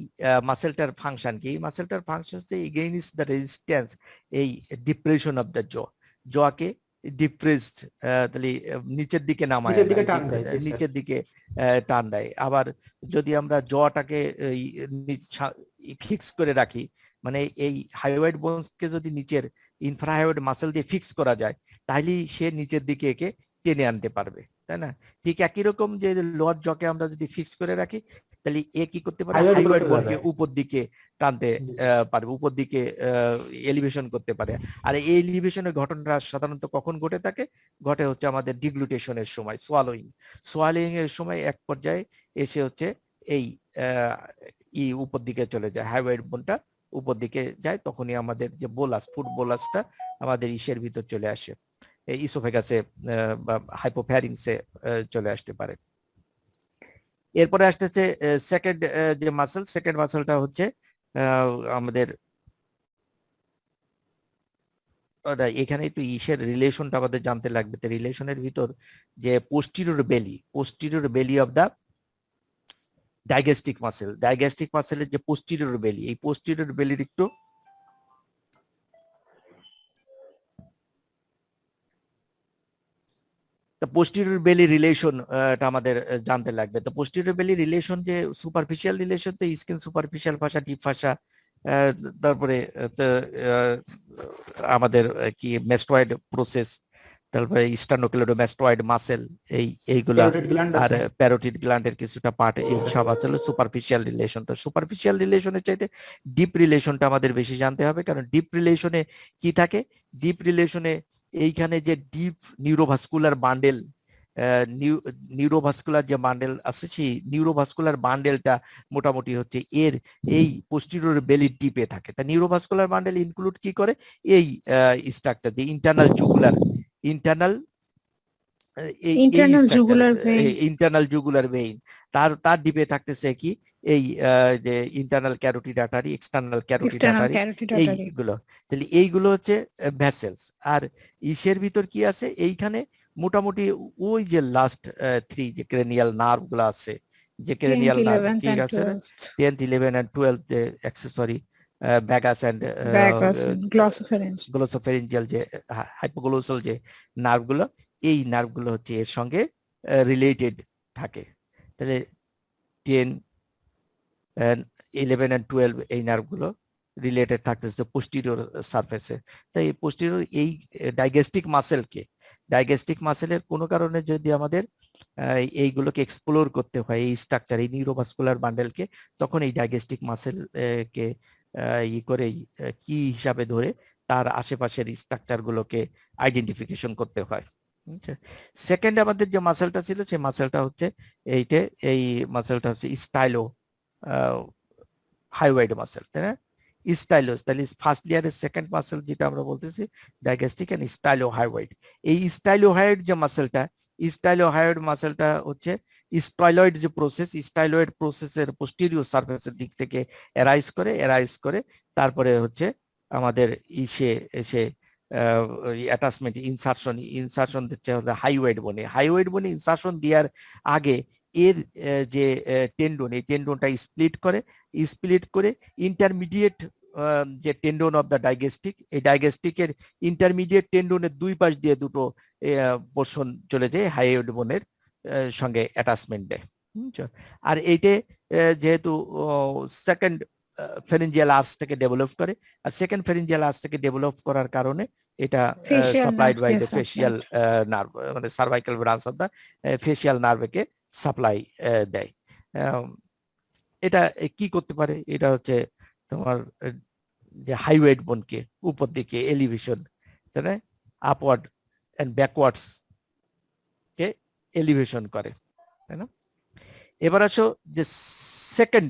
মাসেলটার ফাংশন কি? এই মাসেলটার ফাংশন হচ্ছে এগেইন ইজ দ্য রেজিস্ট্যান্স, এই ডিপ্রেশন অফ দ্য জকে ডিপ্রেসড, তাহলে নিচের দিকে নামায়, নিচের দিকে টান দেয়, জি স্যার। নিচের দিকে টান দেয়। আবার যদি আমরা জটাকে ফিক্স করে রাখি, মানে এই হাইওয়েড বোনসকে যদি নিচের ইনফ্রাহাইওয়েড মাসেল দিয়ে ফিক্স করা যায়, তাহলেই সে নিচের দিকে একে টেনে আনতে পারবে, তাই না? ঠিক একই রকম যে লোয়ার জকে আমরা যদি ফিক্স করে রাখি, তাহলে এ কি করতে পারে? Hyoid হাইওয়েড উপরে বোনকে যাবে। উপর দিকে টানতে পারবে, উপর দিকে এলিভেশন করতে পারে। আর এই এলিভেশনের ঘটনাটা সাধারণত কখন ঘটে থাকে? ঘটে হচ্ছে আমাদের ডিগ্লুটেশনের সময়, সোয়ালোইং এর সময় এক পর্যায়ে এসে হচ্ছে এই উপর দিকে চলে যায়, হাইওয়েড বোনটা উপর দিকে যায়, তখনই আমাদের যে বোলাস, ফুড বোলাসটা আমাদের ইসের ভিতর চলে আসে, ইসোফেগাসে বা হাইপোফ্যারিংসে চলে আসতে পারে। এরপরে আসতেছে সেকেন্ড যে মাসেল, সেকেন্ড মাসেলটা হচ্ছে আমাদের এখানে একটু ইসের রিলেশনটা আমাদের জানতে লাগবে। তো রিলেশনের ভিতর যে পোস্টিরিয়র বেলি অফ দা ডাইগ্যাস্ট্রিক মাসেলের যে পোস্টিরিয়র বেলি, এই পোস্টিরিয়র বেলির একটু পোস্টিরিয়র বেলি রিলেশন আমাদের জানতে লাগবে। তো পোস্টিরিয়র বেলি রিলেশন যে সুপারফিশিয়াল রিলেশন, তো স্কিন সুপারফিশিয়াল ফাসা, ডিপ ফাসা, তারপরে আমাদের কি ম্যাস্টয়েড প্রসেস, তারপরে স্টার্নোক্লেডোম্যাস্টয়েড মাসেল, এইগুলা, Parotid gland আর আছে। প্যারোটিড গ্ল্যান্ডের কিছুটা পার্ট, এই সব আসলে সুপারফিশিয়াল রিলেশন। তো সুপারফিশিয়াল রিলেশনের চাইতে ডিপ রিলেশনটা আমাদের বেশি জানতে হবে, কারণ ডিপ রিলেশনে কি থাকে? ডিপ রিলেশনে এইখানে যে ডিপ নিউরোভাস্কুলার বান্ডেল, নিউরোভাস্কুলার যে বান্ডেল আছে, সেই নিউরোভাস্কুলার বান্ডেলটা মোটামুটি হচ্ছে এর এই পোস্টিরিয়র বেলির ডিপে থাকে। তা নিউরোভাস্কুলার বান্ডেল ইনক্লুড কি করে? এই স্ট্রাকচার, যে ইন্টারনাল জুগুলার ভেইন, তার ডিপে থাকতেছে কি? এই যে internal carotid artery, external carotid artery, এইগুলো। তাহলে এইগুলো হচ্ছে ভেসেলস। আর ইসের ভিতর কি আছে? এইখানে মোটামুটি ওই যে লাস্ট 3 যে ক্রেনিয়াল নার্ভ গুলো আছে, যে ক্রেনিয়াল নার্ভ কি আছে, 10th 11 and 12 যে অ্যাক্সেসরি ভ্যাগাস এন্ড গ্লোসোফেরিঞ্জিয়াল যে হাইপোগ্লোসাল যে নার্ভগুলো, এই নার্ভগুলো হচ্ছে এর সঙ্গে রিলেটেড থাকে। তাহলে 10, 11 and 12 এই নার্ভগুলো রিলেটেড থাকতেছে পোস্টিরিয়র সারফেসে। তাই এই পোস্টিরিয়র এই ডাইগ্যাস্ট্রিক মাসেলের কোনো কারণে যদি আমাদের এইগুলোকে এক্সপ্লোর করতে হয়, এই স্ট্রাকচার, এই নিউরোভাস্কুলার বান্ডেলকে, তখন এই ডাইগ্যাস্ট্রিক মাসেল কে করেই কি হিসাবে ধরে তার আশেপাশের স্ট্রাকচার গুলোকে আইডেন্টিফিকেশন করতে হয়। সেকেন্ড আমাদের যে মাসেলটা ছিল, সেই মাসেলটা হচ্ছে এই মাসেলটা হচ্ছে স্টাইলো হাইওয়েড মাসেল, তাই না? স্টাইলোস, তাহলে ফার্স্ট লেয়ারের সেকেন্ড মাসেল যেটা আমরা বলতেছি ডাইগ্যাস্ট্রিক এন্ড স্টাইলো হাইওয়েড। এই স্টাইলো হাইওয়েড যে মাসেলটা হচ্ছে স্টাইলয়েড যে প্রসেস, স্টাইলয়েড প্রসেসের পোস্টেরিয়র সারফেসের দিক থেকে এরাইজ করে তারপরে হচ্ছে আমাদের এসে অ্যাটাচমেন্ট ইনসারশন দিচ্ছে হাইওয়েড বনে ইনসারশন দেওয়ার আগে এর যে টেন্ডন, এই টেন্ডনটা স্প্লিট করে ইন্টারমিডিয়েট যে টেন্ডন অফ দ্য ডাইগেস্টিক, এই ডাইগেস্টিকের ইন্টারমিডিয়েট টেন্ডনের দুই পাশ দিয়ে দুটো পোর্শন চলে যায় হাইওয়েড বোনের সঙ্গে অ্যাটাচমেন্ট দেয়। আর এইটে যেহেতু সেকেন্ড ফেরেঞ্জিয়াল আর্চ থেকে ডেভেলপ করে, আর সেকেন্ড ফেরেঞ্জিয়াল আর্চ থেকে ডেভেলপ করার কারণে এটা Facial সাপ্লাইড nerve বাই দিয়ে দ্য ফেসিয়াল নার্ভ, মানে cervical branch of the facial নার্ভকে সাপ্লাই দেয়। এটা কি করতে পারে, এটা হচ্ছে তোমার যে হাইওয়েড বোনকে উপর দিকে এলিভেশন, তাই না, আপওয়ার্ড এন্ড ব্যাকওয়ার্ডস কে এলিভেশন করে, তাই না। এবার আসো যে সেকেন্ড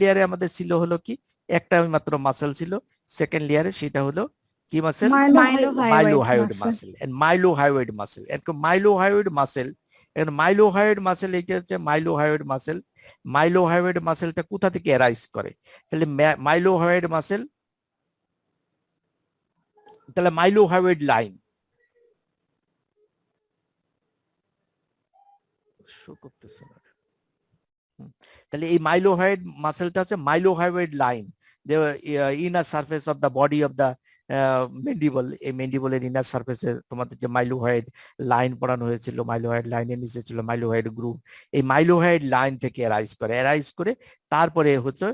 লেয়ারে আমাদের ছিল হলো কি, একটা মাত্র মাসেল ছিল সেকেন্ড লেয়ারে, সেটা হলো কি muscle, mylohyoid muscle and mylohyoid muscle and mylohyoid muscle and mylohyoid muscle, এইটা হচ্ছে মাইলোহাইড মাসেল। মাইলোহাইড মাসেলটা কোথা থেকে অ্যারাইজ করে, তাহলে মাইলোহাইড মাসেল, তাহলে মাইলোহাইড লাইন শো করতেছে না, তাহলে এই মাইলোহাইড মাসেলটা হচ্ছে mylohyoid line, the inner surface of the body of the mandible, এই মেন্ডিবলের ইনার সারফেসে তোমাদের যে মাইলোহাইড লাইন পড়ানো হয়েছিল, মাইলোহাইড লাইনের নিচে ছিল মাইলোহাইড গ্রুপ, এই মাইলোহাইড লাইন থেকে অ্যারাইজ করে তারপরে হচ্ছে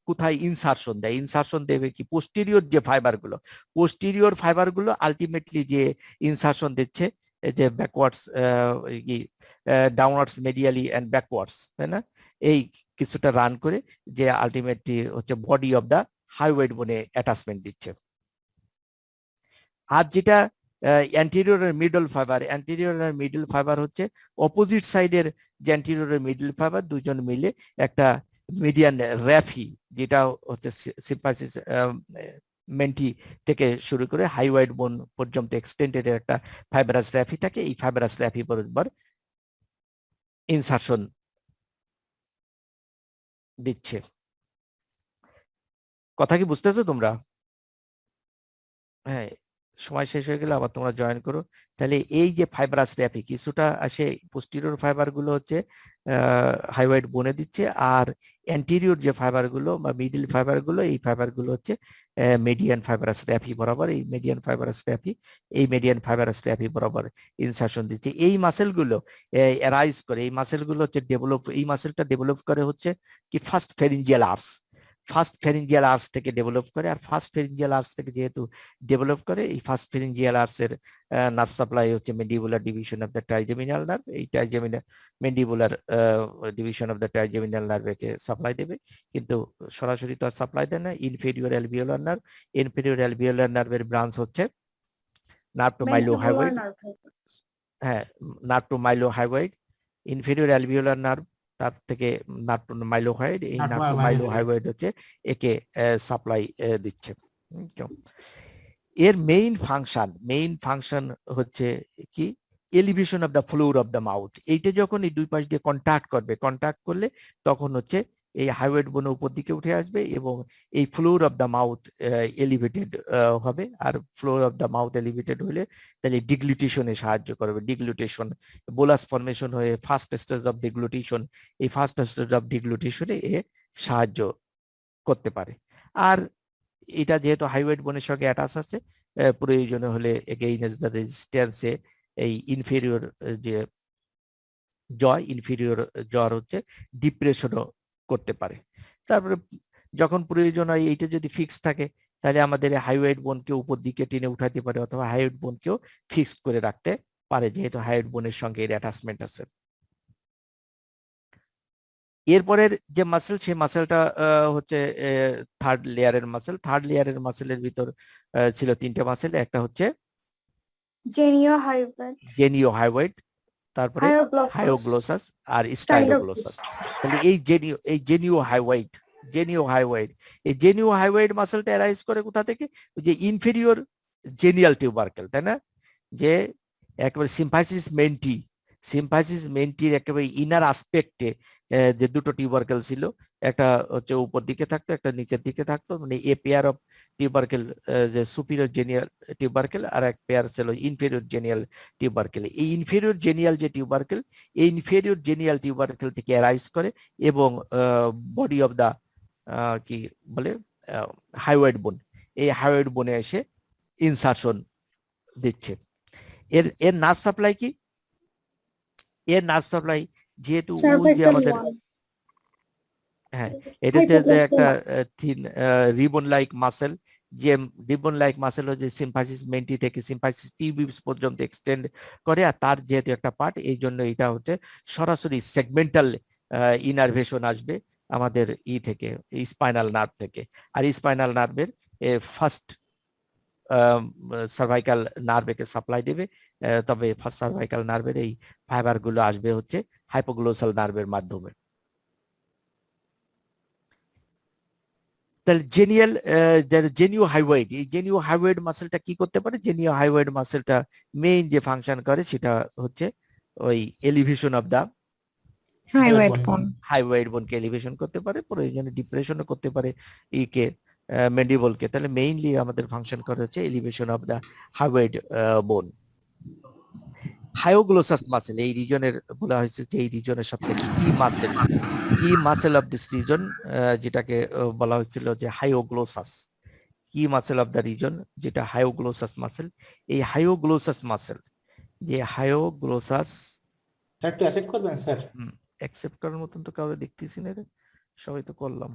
কোথায় ইনসারশন দেয়, ইনসারশন দেবে কি পোস্টেরিয়র যে ফাইবারগুলো, পোস্টেরিয়র ফাইবারগুলো আলটিমেটলি যে ইনসারশন দিচ্ছে যে ব্যাকওয়ার্ডস, ডাউনওয়ার্ডস মেডিয়ালি অ্যান্ড ব্যাকওয়ার্ডস, তাই না, এই কিছুটা রান করে যে আলটিমেটলি হচ্ছে বডি অফ দা হাইওয়েড বোনে অ্যাটাচমেন্ট দিচ্ছে। আর যেটা অ্যান্টেরিয়র আর মিডল ফাইবার, অ্যান্টেরিয়র আর মিডল ফাইবার হচ্ছে অপোজিট সাইডের যে অ্যান্টেরিয়র আর মিডল ফাইবার, দুজন মিলে একটা মিডিয়ান র্যাফি, যেটা হচ্ছে সিম্পাইসিস মেন্টি থেকে শুরু করে হাইওয়েড বোন পর্যন্ত এক্সটেন্ডেড একটা ফাইবারাস র্যাফি থাকে, এই ফাইবারাস র্যাফি বরাবর ইনসারশন দিচ্ছে। কথা কি বুঝতেছো তোমরা? হ্যাঁ, সময় শেষ হয়ে গেলে আবার তোমরা জয়েন করো। তাহলে এই যে ফাইবারাস র্যাফি কিছুটা আসে, পোস্টেরিয়র ফাইবার গুলো হচ্ছে হাইওয়েড বোনে দিচ্ছে, আর অ্যান্টেরিয়র যে ফাইবার গুলো বা মিডল ফাইবার গুলো, এই ফাইবার গুলো হচ্ছে মিডিয়ান ফাইবারাস র্যাফি বরাবর, এই মিডিয়ান ফাইবারাস র্যাফি বরাবর ইনসারশন দিচ্ছে। এই মাসেল গুলো অ্যারাইজ করে, এই মাসেল গুলো হচ্ছে এই মাসেলটা ডেভেলপ করে হচ্ছে কি ফার্স্ট ফেরিঞ্জিয়াল আর্চ থেকে ডেভেলপ করে, আর ফার্স্ট ফেরিঞ্জিয়াল আর্চ থেকে যেহেতু ডেভেলপ করে, এই ফার্স্ট ফেরিঞ্জিয়াল আর্চ এর নার্ভ সাপ্লাই হচ্ছে mandibular division of the trigeminal nerve, এই mandibular division of the trigeminal নার্ভকে সাপ্লাই দেবে, কিন্তু সরাসরি তো আর সাপ্লাই দেয় না। ইনফেরিয়র অ্যালভিওলার নার্ভের ব্রাঞ্চ হচ্ছে নার্ভ টু মাইলোহাইড, হ্যাঁ, nerve to mylohyoid, inferior alveolar nerve, তার থেকে নার্ভ টু মাইলোহাইড, এই নার্ভ টু মাইলোহাইড হচ্ছে একে সাপ্লাই দিচ্ছে। এর মেইন ফাংশন হচ্ছে কি elevation of the floor of the mouth. এইটা যখন এই দুই পাশ দিয়ে কন্ট্যাক্ট করলে তখন হচ্ছে এই হাইওয়েড বোন উপর দিকে উঠে আসবে এবং এই floor of the mouth elevated হবে, আর floor of the mouth elevated হলে তাহলে ডিগ্লুটেশনে সাহায্য করবে, ডিগ্লুটেশন বোলাস ফর্মেশন হয়ে ফার্স্ট স্টেজ অফ ডিগ্লুটেশন, এই ফার্স্ট স্টেজ অফ ডিগ্লুটেশনে এ সাহায্য করতে পারে। আর এটা যেহেতু হাইওয়েড বোনের সঙ্গে অ্যাটাচ আছে, প্রয়োজনে হলে এগেইনস্ট দ্য রেজিস্ট্যান্সে এই ইনফেরিয়র যে জ্বর হচ্ছে ডিপ্রেশনও করতে পারে। তারপরে যখন প্রয়োজন হয় এইটা যদি ফিক্স থাকে তাহলে আমাদের হাইওয়েড বোনকে উপর দিকে টেনে উঠাতে পারে, অথবা হাইওয়েড বোনকেও ফিক্স করে রাখতে পারে, যেহেতু হাইওয়েড বোনের সঙ্গে এর অ্যাটাচমেন্ট আছে। এরপরের যে মাসেল, সেই মাসেলটা হচ্ছে থার্ড লেয়ারের মাসেলের ভিতর ছিল তিনটে মাসেল, একটা হচ্ছে জেনিও হাইওয়েড, তারপরে হায়োগ্লোসাস আর স্টাইলোগ্লোসাস। তাহলে এই জেনিও হাইওয়েড মাসেলটা অ্যারাইজ করে কোথা থেকে, যে ইনফেরিয়র জেনিয়াল টিউবারকেল, তাই না, যে একেবারে সিম্পাইসিস মেন্টির একেবারে ইনার আসপেক্টে যে দুটো টিউবারকেল ছিল, একটা হচ্ছে উপর দিকে থাকতো, একটা নিচের দিকে থাকতো, মানে এ পেয়ার অফ টিউবারকেল, যে সুপিরিয়র জেনিয়াল টিউবারকেল, আর এক পেয়ার ছিল ইনফেরিয়র জেনিয়াল টিউবারকেল। এই ইনফেরিয়র জেনিয়াল টিউবারকেল থেকে অ্যারাইজ করে এবং বডি অফ দা কি বলে হাইওয়েড বোন, এই হাইওয়েড বোনে এসে ইনসারশন দিচ্ছে। এর এর নার্ভ সাপ্লাই কি? এর নার্ভ সাপ্লাই যেহেতু ওই যে আমাদের, হ্যাঁ, এটা যে একটা থিন রিবন লাইক মাসেল, যে রিবন লাইক মাসেল হচ্ছে সিম্পাইসিস মেন্টি থেকে সিম্পাইসিস পিউবিস পর্যন্ত এক্সটেন্ড করে, আর তার যেহেতু একটা পার্ট, এই জন্য এটা হচ্ছে সরাসরি সেগমেন্টাল ইনারভেশন আসবে আমাদের থেকে স্পাইনাল নার্ভ থেকে। আর স্পাইনাল নার্ভের ফার্স্ট সার্ভাইকাল নার্ভকে সাপ্লাই দেবে, তবে ফার্স্ট সার্ভাইকাল নার্ভের এই ফাইবার গুলো আসবে হচ্ছে হাইপোগ্লোসাল নার্ভের মাধ্যমে। তাহলে জেনিও হাইওয়েড, এই জেনিও হাইওয়েড মাসেলটা কি করতে পারে? জেনিও হাইওয়েড মাসেলটা মেইন যে ফাংশন করে সেটা হচ্ছে ওই এলিভেশন অফ দা হাইওয়েড বোন। হাইওয়েড বোনকে এলিভেশন করতে পারে, প্রয়োজনে ডিপ্রেশনও করতে পারে ইকে মেন্ডিবলকে। তাহলে মেইনলি আমাদের ফাংশন করে হচ্ছে এলিভেশন অফ দা হাইওয়েড বোন। হায়োগ্লোসাস মাসেল এই রিজনের বলা হয়েছে যে এই রিজনের সবথেকে কি মাসেল অফ দিস রিজন, যেটাকে বলা হয়েছিল যে হায়োগ্লোসাস, কি মাসেল অফ দ্য রিজন, যেটা হায়োগ্লোসাস মাসেল। এই হায়োগ্লোসাস মাসেল, যে হায়োগ্লোসাস, স্যার একটু অ্যাকসেপ্ট করবেন স্যার? অ্যাকসেপ্ট করার মতন তো কাউকে দেখতেছি না রে, সবাই তো করলাম।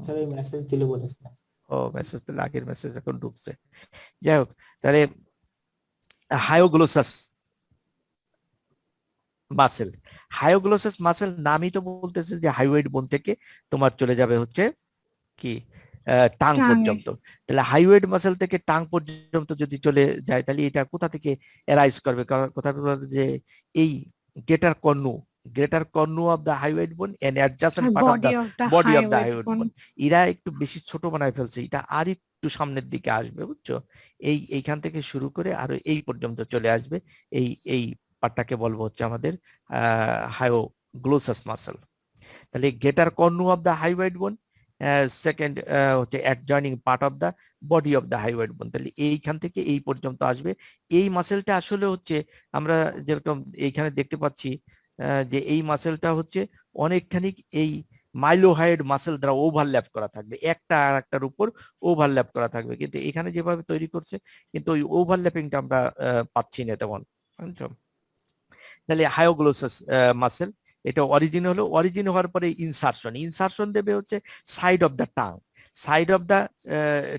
স্যার এই মেসেজ দিল বলেছে। ও মেসেজ তো আগের মেসেজ এখন ঢুকছে। যাই হোক, তাহলে হায়োগ্লোসাস মাসেল, হায়োগ্লোসাস মাসেল নামই তো বলতেছে যে হাইওয়েড বোন থেকে তোমার চলে যাবে হচ্ছে কি টাং পর্যন্ত। তাহলে হাইওয়েড মাসেল থেকে টাং পর্যন্ত যদি চলে যায়, তাহলে এটা কোথা থেকে অ্যারাইজ করবে? কোথা যে এই greater cornu of the hyoid bone and adjacent part of the body of the hyoid bone. এরা একটু বেশি ছোট বানায় ফেলছে, এটা আর একটু সামনের দিকে আসবে, বুঝছো? এইখান থেকে শুরু করে আরো এই পর্যন্ত চলে আসবে। এই পার্টটাকে বলবো হচ্ছে আমাদের হায়োগ্লোসাস মাসেল। তাহলে greater cornu of the hyoid bone, second হচ্ছে adjoining part of the body of the hyoid bone. তাহলে এইখান থেকে এই পর্যন্ত আসবে। এই মাসেলটা আসলে হচ্ছে আমরা যেরকম এইখানে দেখতে পাচ্ছি যে এই মাসেলটা হচ্ছে অনেকখানি এই মাইলোহাইড মাসেল দ্বারা ওভারল্যাপ করা থাকবে, একটা আর একটার উপর ওভারল্যাপ করা থাকবে, কিন্তু এখানে যেভাবে তৈরি করছে কিন্তু ওই ওভারল্যাপিংটা আমরা পাচ্ছি না তেমন, বুঝছো? তাহলে হায়োগ্লোসাস মাসেল, এটা অরিজিন হওয়ার পরে ইনসারশন দেবে হচ্ছে সাইড অফ দ্য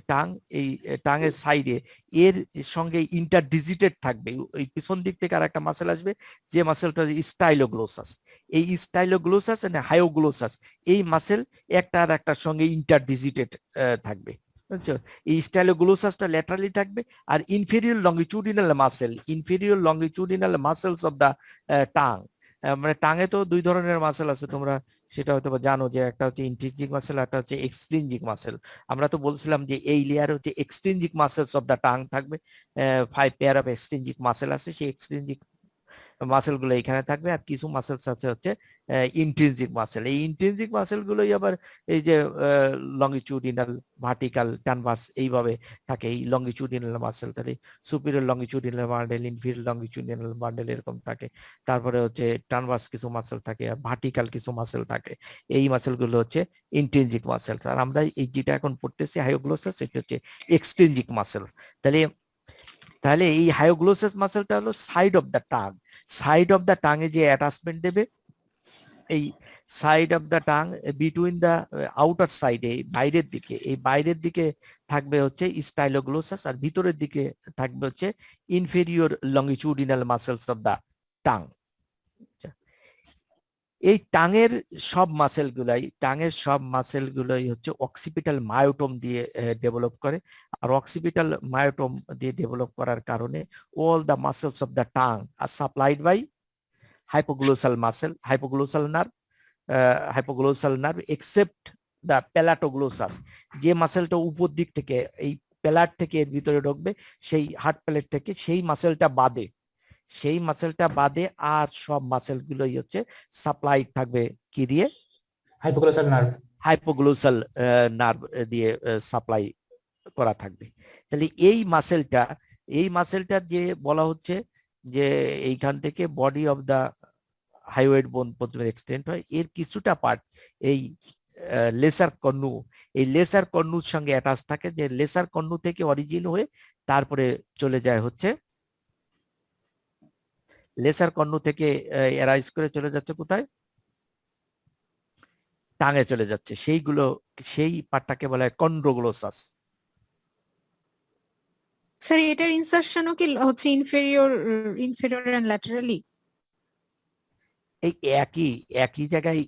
টাং, এই টাঙের সাইডে এর সঙ্গে ইন্টারডিজিটেড থাকবে। ওই পিছন দিক থেকে আর একটা মাসেল আসবে, যে মাসেলটা স্টাইলোগ্লোসাস। এই স্টাইলোগ্লোসাস এন্ড হায়োগ্লোসাস এই মাসেল একটা আর একটার সঙ্গে ইন্টারডিজিটেড থাকবে, বুঝছো? এই স্টাইলোগ্লোসাসটা ল্যাটারালি থাকবে, আর inferior longitudinal muscles of the tongue, মানে টাঙে তো দুই ধরনের মাসেল আছে, তোমরা সেটা হয়তো জানো, যে একটা হচ্ছে ইন্ট্রিনজিক মাসেল, একটা হচ্ছে এক্সট্রিনজিক মাসেল। আমরা তো বলছিলাম যে এই লেয়ারে হচ্ছে extrinsic muscles of the tongue থাকবে, 5 পেয়ার অফ এক্সট্রিনজিক মাসেল আছে, সেই এক্সট্রিনজিক মাসেল গুলো এখানে থাকবে, আর কিছু মাসেলস আছে হচ্ছে ইন্ট্রিনজিক মাসেল। এই ইন্ট্রিনজিক মাসেল গুলোই আবার এই যে লঙ্গিটিউডিনাল, ভার্টিক্যাল, ট্রানভার্স এইভাবে থাকে এই লঙ্গিটিউডিনাল মাসেল। তাহলে superior longitudinal bundle, inferior longitudinal bundle এরকম থাকে। তারপরে হচ্ছে ট্রানভার্স কিছু মাসেল থাকে, আর ভার্টিক্যাল কিছু মাসেল থাকে। এই মাসেল গুলো হচ্ছে ইন্ট্রিনজিক মাসেল। আর আমরা এই যেটা এখন পড়তেছি হায়োগ্লোসাস, এটা হচ্ছে এক্সট্রিনজিক মাসেল। তাহলে এই হায়োগ্লোসাস মাসেলটা হলো সাইড অফ দ্য টাং এ যে অ্যাটাচমেন্ট দেবে, এই side of the tongue between the outer সাইডে, বাইরের দিকে থাকবে হচ্ছে স্টাইলোগ্লোসাস, আর ভিতরের দিকে থাকবে হচ্ছে inferior longitudinal muscles of the tongue. এই টাঙের সব মাসেলগুলাই হচ্ছে অক্সিপিটাল মায়োটোম দিয়ে ডেভেলপ করে, আর অক্সিপিটাল মায়োটোম দিয়ে ডেভেলপ করার কারণে all the muscles of the tongue are supplied by hypoglossal nerve except the palatoglossus. যে মাসেলটা উপর দিক থেকে এই প্যালাট থেকে এর ভিতরে ঢুকবে, সেই হার্ট প্যালেট থেকে, সেই মাসেলটা বাদে আর সব মাসেল গুলোই হচ্ছে সাপ্লাই থাকবে কি দিয়ে? হাইপোগ্লোসাল নার্ভ দিয়ে সাপ্লাই করা থাকবে। তাহলে এই মাসেলটা যে বলা হচ্ছে যে এইখান থেকে বডি অফ দা হাইওয়েড বোন প্রথমে এক্সটেন্ড হয়, এর কিছুটা পার্ট এই লেসার কর্নু, এই লেসার কর্নুর সঙ্গে অ্যাটাচ থাকে, যে লেসার কর্নু থেকে অরিজিন হয়ে তারপরে চলে যায় হচ্ছে লেসার কর্নু থেকে এরাইজ করে চলে যাচ্ছে কোথায়, টাঙে চলে যাচ্ছে, সেইগুলো সেই পার্টটাকে বলা হয় কন্ড্রোগ্লোসাস। স্যার এটার ইনসারশনও কি হচ্ছে ইনফেরিয়র এন্ড ল্যাটারালি? এই একই একই জায়গায়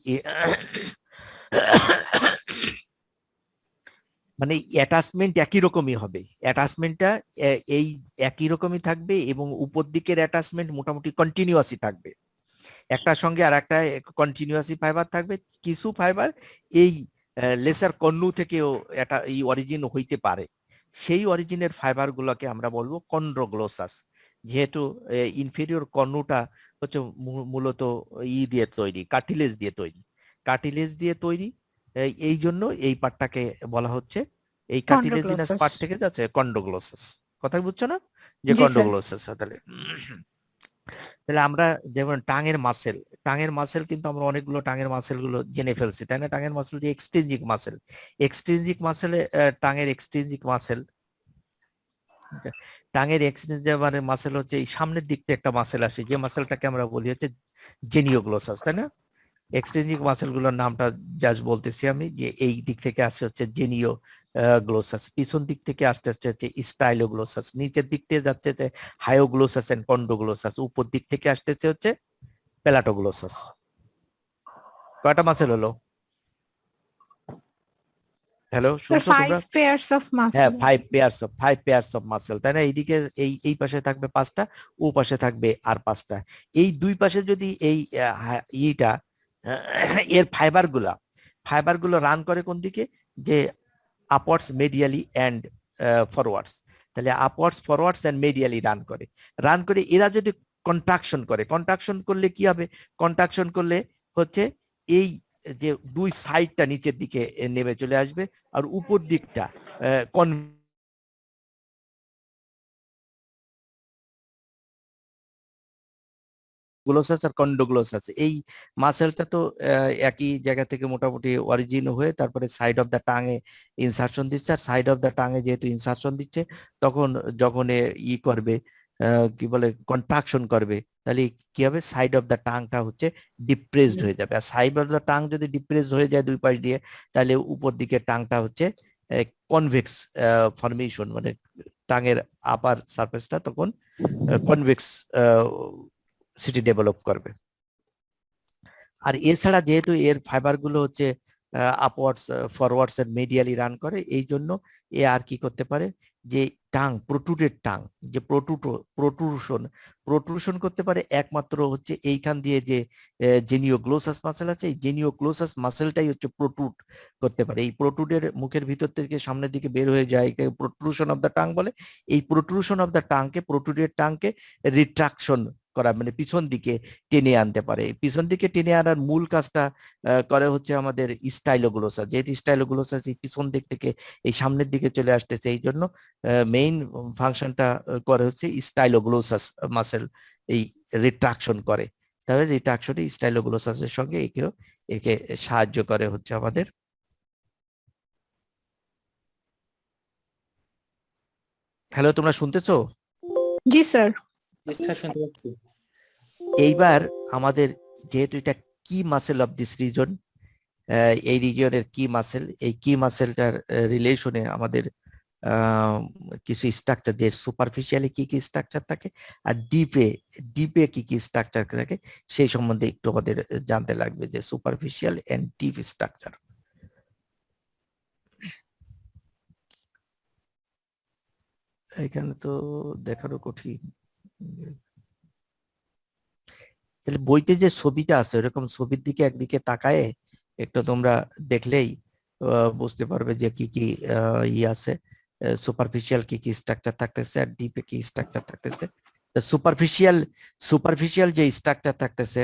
মানে অ্যাটাচমেন্ট একই রকমই হবে, অ্যাটাচমেন্টটা এই একই রকমই থাকবে এবং উপর দিকের অ্যাটাচমেন্ট মোটামুটি কন্টিনিউয়াসই থাকবে, একটার সঙ্গে আর একটা কন্টিনিউয়াসই ফাইবার থাকবে। কিছু ফাইবার এই লেসার কর্নু থেকেও এটা এই অরিজিন হইতে পারে, সেই অরিজিনের ফাইবার গুলোকে আমরা বলবো কন্ড্রোগ্লোসাস। যেহেতু ইনফেরিয়র কর্নুটা হচ্ছে মূলত দিয়ে তৈরি, কার্টিলেজ দিয়ে তৈরি, কার্টিলেজ দিয়ে তৈরি, এই জন্য এই পার্টটাকে বলা হচ্ছে, এই কার্টিলেজিনাস Chondroglossous. পার্ট থেকে যাচ্ছে কন্ড্রোগ্লোসাস। কথা বুঝছো না, যে জি, স্যার। কন্ড্রোগ্লোসাস। তাহলে তাহলে আমরা যেমন টাঙের মাসেল, টাঙের মাসেল কিন্তু আমরা অনেকগুলো টাঙের মাসেল গুলো জেনে ফেলছি, তাই না? টাঙের মাসেল যে extrinsic muscle, extrinsic মাসেলে টাঙের extrinsic muscle, টাঙের extrinsic muscle হচ্ছে এই সামনের দিকটা একটা মাসেল আসে, যে মাসেলটাকে আমরা বলি হচ্ছে জেনিওগ্লোসাস, তাই না? এক্সট্রিনজিক মাসেল গুলোর নামটা জাস্ট বলতেছি আমি, যে এই দিক থেকে আসছে হচ্ছে জেনিও গ্লোসাস, পিছন দিক থেকে আসতে আসছে হচ্ছে স্টাইলোগ্লোসাস, নিচের দিক থেকে যাচ্ছে হচ্ছে হায়োগ্লোসাস এন্ড কন্ডোগ্লোসাস, উপর দিক থেকে আসতেছে হচ্ছে প্যালাটোগ্লোসাস। কয়টা মাসেল হলো? হ্যালো, স্যার শুনছো তোমরা? 5 pairs of হ্যাঁ, muscle. Five pairs of muscle, তাই না? এইদিকে এই পাশে থাকবে 5টা, ও পাশে থাকবে আর 5টা। এই দুই পাশে যদি এই ইটা এর ফাইবার গুলো রান করে কোন দিকে, যে আপওয়ার্ডস, মেডিয়ালি অ্যান্ড ফরওয়ার্ডস। তাহলে আপওয়ার্ডস, ফরওয়ার্ডস অ্যান্ড মেডিয়ালি রান করে এরা যদি কন্ট্রাকশন করে, কন্ট্রাকশন করলে কি হবে? কন্ট্রাকশন করলে হচ্ছে এই যে দুই সাইডটা নিচের দিকে নেমে চলে আসবে, আর উপর দিকটা গ্লোসাস আর কন্ডোগ্লোসাস, এই মাসেলটা তো একই জায়গা থেকে মোটামুটি অরিজিন হয়ে তারপরে সাইড অফ দ্য টাঙে ইনসার্শন দিচ্ছে, আর সাইড অফ দ্য টাঙে যেহেতু ইনসার্শন দিচ্ছে, তখন যখন ই করবে, কি বলে, কন্ট্রাকশন করবে, তাহলে কি হবে? সাইড অফ দ্য টাংটা হচ্ছে ডিপ্রেসড হয়ে যাবে, আর সাইড অফ দ্য টাং যদি ডিপ্রেসড হয়ে যায় দুই পাশ দিয়ে, তাহলে উপর দিকে টাংটা হচ্ছে কনভেক্স ফরমেশন, মানে টাঙের আপার সারফেসটা তখন কনভেক্স সিটি ডেভেলপ করবে। আর এছাড়া যেহেতু এর ফাইবার গুলো হচ্ছে আপওয়ার্ডস, ফরওয়ার্ডস এর মিডিয়ালি রান করে, এই জন্য এ আর কি করতে পারে, যে টাং, প্রোট্রুডেড টাং, যে প্রোট্রুশন করতে পারে একমাত্র হচ্ছে এইখান দিয়ে, যে জেনিওগ্লোসাস মাসেল আছে, এই জেনিওগ্লোসাস মাসেলটাই হচ্ছে প্রোট্রুড করতে পারে। এই প্রোট্রুডের মুখের ভিতর থেকে সামনের দিকে বের হয়ে যায়, এটাকে প্রোট্রুশন অফ দ্য টাং বলে। এই প্রোট্রুশন অফ দ্য টাংকে, প্রোট্রুডেড টাংকে রিট্রাকশন করা, মানে পিছন দিকে টেনে আনতে পারে। পিছন দিকে টেনে আনার মূল কাজটা করে হচ্ছে আমাদের স্টাইলোগ্লোসাস, যেহেতু স্টাইলোগ্লোসাস এই পিছন দিক থেকে এই সামনের দিকে চলে আসতেছে, এই জন্য মেইন ফাংশনটা করে হচ্ছে স্টাইলোগ্লোসাস মাসেল, এই রিট্রাকশন করে। তবে রিট্রাকশনে স্টাইলোগ্লোসাসের সঙ্গে একে সাহায্য করে হচ্ছে আমাদের। হ্যালো, তোমরা শুনতেছো? জি স্যার। জি স্যার, শুনতে পাচ্ছি। এইবার আমাদের যেহেতু এটা কি মাসেল অফ দিস রিজন, এই রিজিয়নের কি মাসেল, এই কি মাসেলটার রিলেশনে আমাদের কিছু স্ট্রাকচার, যে সুপারফিশিয়ালি কি কি স্ট্রাকচার থাকে আর ডিপে কি কি স্ট্রাকচার থাকে, সেই সম্বন্ধে একটু আমাদের জানতে লাগবে, যে সুপারফিশিয়াল এন্ড ডিপ স্ট্রাকচার। এখানে তো দেখারও কঠিন, তাহলে বইতে যে ছবিটা আছে ওরকম ছবির দিকে একদিকে তাকায় একটু তোমরা দেখলেই বুঝতে পারবে যে কি কি ই আছে, সুপারফিশিয়াল কি কি স্ট্রাকচার থাকতেছে আর ডিপে কি স্ট্রাকচার থাকতেছে। সুপারফিশিয়াল যে স্ট্রাকচার থাকতেছে,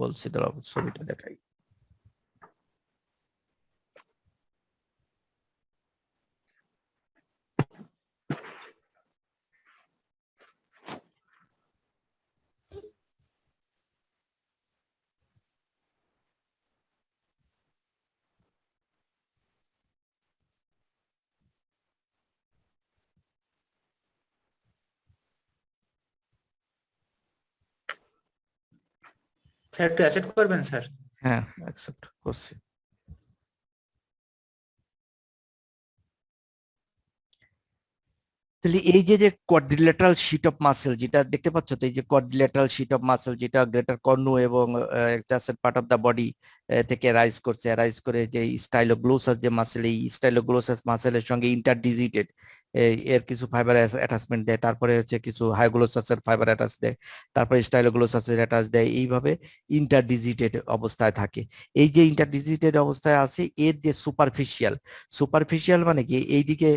বলছি দাঁড়াও ছবিটা দেখাই। স্যার একটু অ্যাসেপ্ট করবেন স্যার? হ্যাঁ, অ্যাকসেপ্ট করছি। তাহলে এই যে যে কোয়াড্রিল্যাটারাল শিট অফ মাসেল যেটা দেখতে পাচ্ছ, তো এই যে কোয়াড্রিল্যাটারাল শিট অফ মাসেল যেটা গ্রেটার কর্নু এবং just part of the body থেকে রাইজ করছে, রাইজ করে যে স্টাইলোগ্লোসাস যে মাসেল, এই স্টাইলোগ্লোসাস মাসেলের সঙ্গে ইন্টারডিজিটেড এর কিছু ফাইবার অ্যাটাচমেন্ট দেয়, তারপরে হচ্ছে কিছু হাইগ্লোসাসের ফাইবার অ্যাটাচ দেয়, তারপরে স্টাইলোগ্লোসাসের অ্যাটাচ দেয়, এইভাবে ইন্টারডিজিটেড অবস্থায় থাকে। এই যে ইন্টারডিজিটেড অবস্থায় আছে, এর যে সুপারফিশিয়াল মানে কি, এইদিকে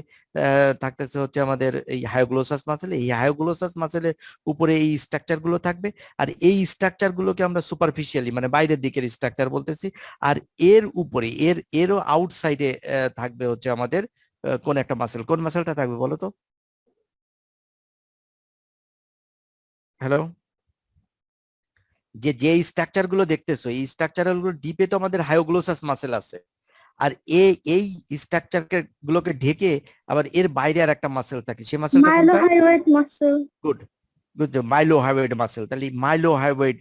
থাকতেছে হচ্ছে আমাদের এই হায়োগ্লোসাস মাসেল, এই হায়োগ্লোসাস মাসেলের উপরে এই স্ট্রাকচার গুলো থাকবে, আর এই স্ট্রাকচার গুলোকে আমরা সুপারফিশিয়ালি মানে বাইরের দিকের স্ট্রাকচার বলতেছি। আর এর উপরে এরও আউটসাইডে থাকবে হচ্ছে আমাদের কোন একটা মাসেল, কোন মাসেলটা থাকবে বলো তো? হ্যালো, যে যে স্ট্রাকচার গুলো দেখতেছো, এই স্ট্রাকচার গুলো ডিপে তো আমাদের হায়োগ্লোসাস মাসেল আছে, আর এই স্ট্রাকচার গুলোকে ঢেকে আবার এর বাইরে আর একটা মাসেল থাকে, সেই মাসেলটা কোনটা? Mylohyoid muscle. Good, good, mylohyoid muscle. তাহলে মাইলোহাইওয়েড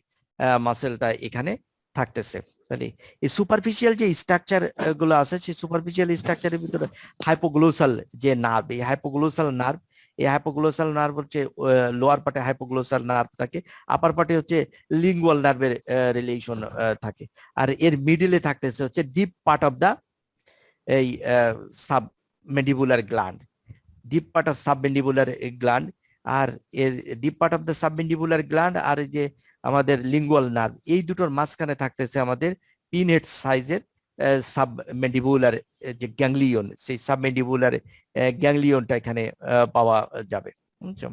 মাসেলটা এখানে থাকতেছে। তাহলে এই সুপারফিশিয়াল যে স্ট্রাকচার গুলো আছে, সেই সুপারফিশিয়াল স্ট্রাকচারের ভিতরে হাইপোগ্লোসাল যে নার্ভ, এই হাইপোগ্লোসাল নার্ভ, এই হাইপোগ্লোসাল নার্ভ হচ্ছে লোয়ার পার্টে হাইপোগ্লোসাল নার্ভ থাকে, আপার পার্টে হচ্ছে লিঙ্গুয়াল নার্ভের রিলেশন থাকে, আর এর মিডিলে থাকতেছে হচ্ছে ডিপ পার্ট অফ দা এই submandibular gland, deep part of submandibular gland, আর এর deep part of the submandibular gland আর এই যে আমাদের লিঙ্গুয়াল নার্ভ, এই দুটোর মাঝখানে থাকতেছে আমাদের পিনহেড সাইজের সাবমেন্ডিবুলার যে গ্যাংলিয়ন, সেই সাবমেন্ডিবুলার গ্যাংলিয়নটা এখানে পাওয়া যাবে। বুঝছো?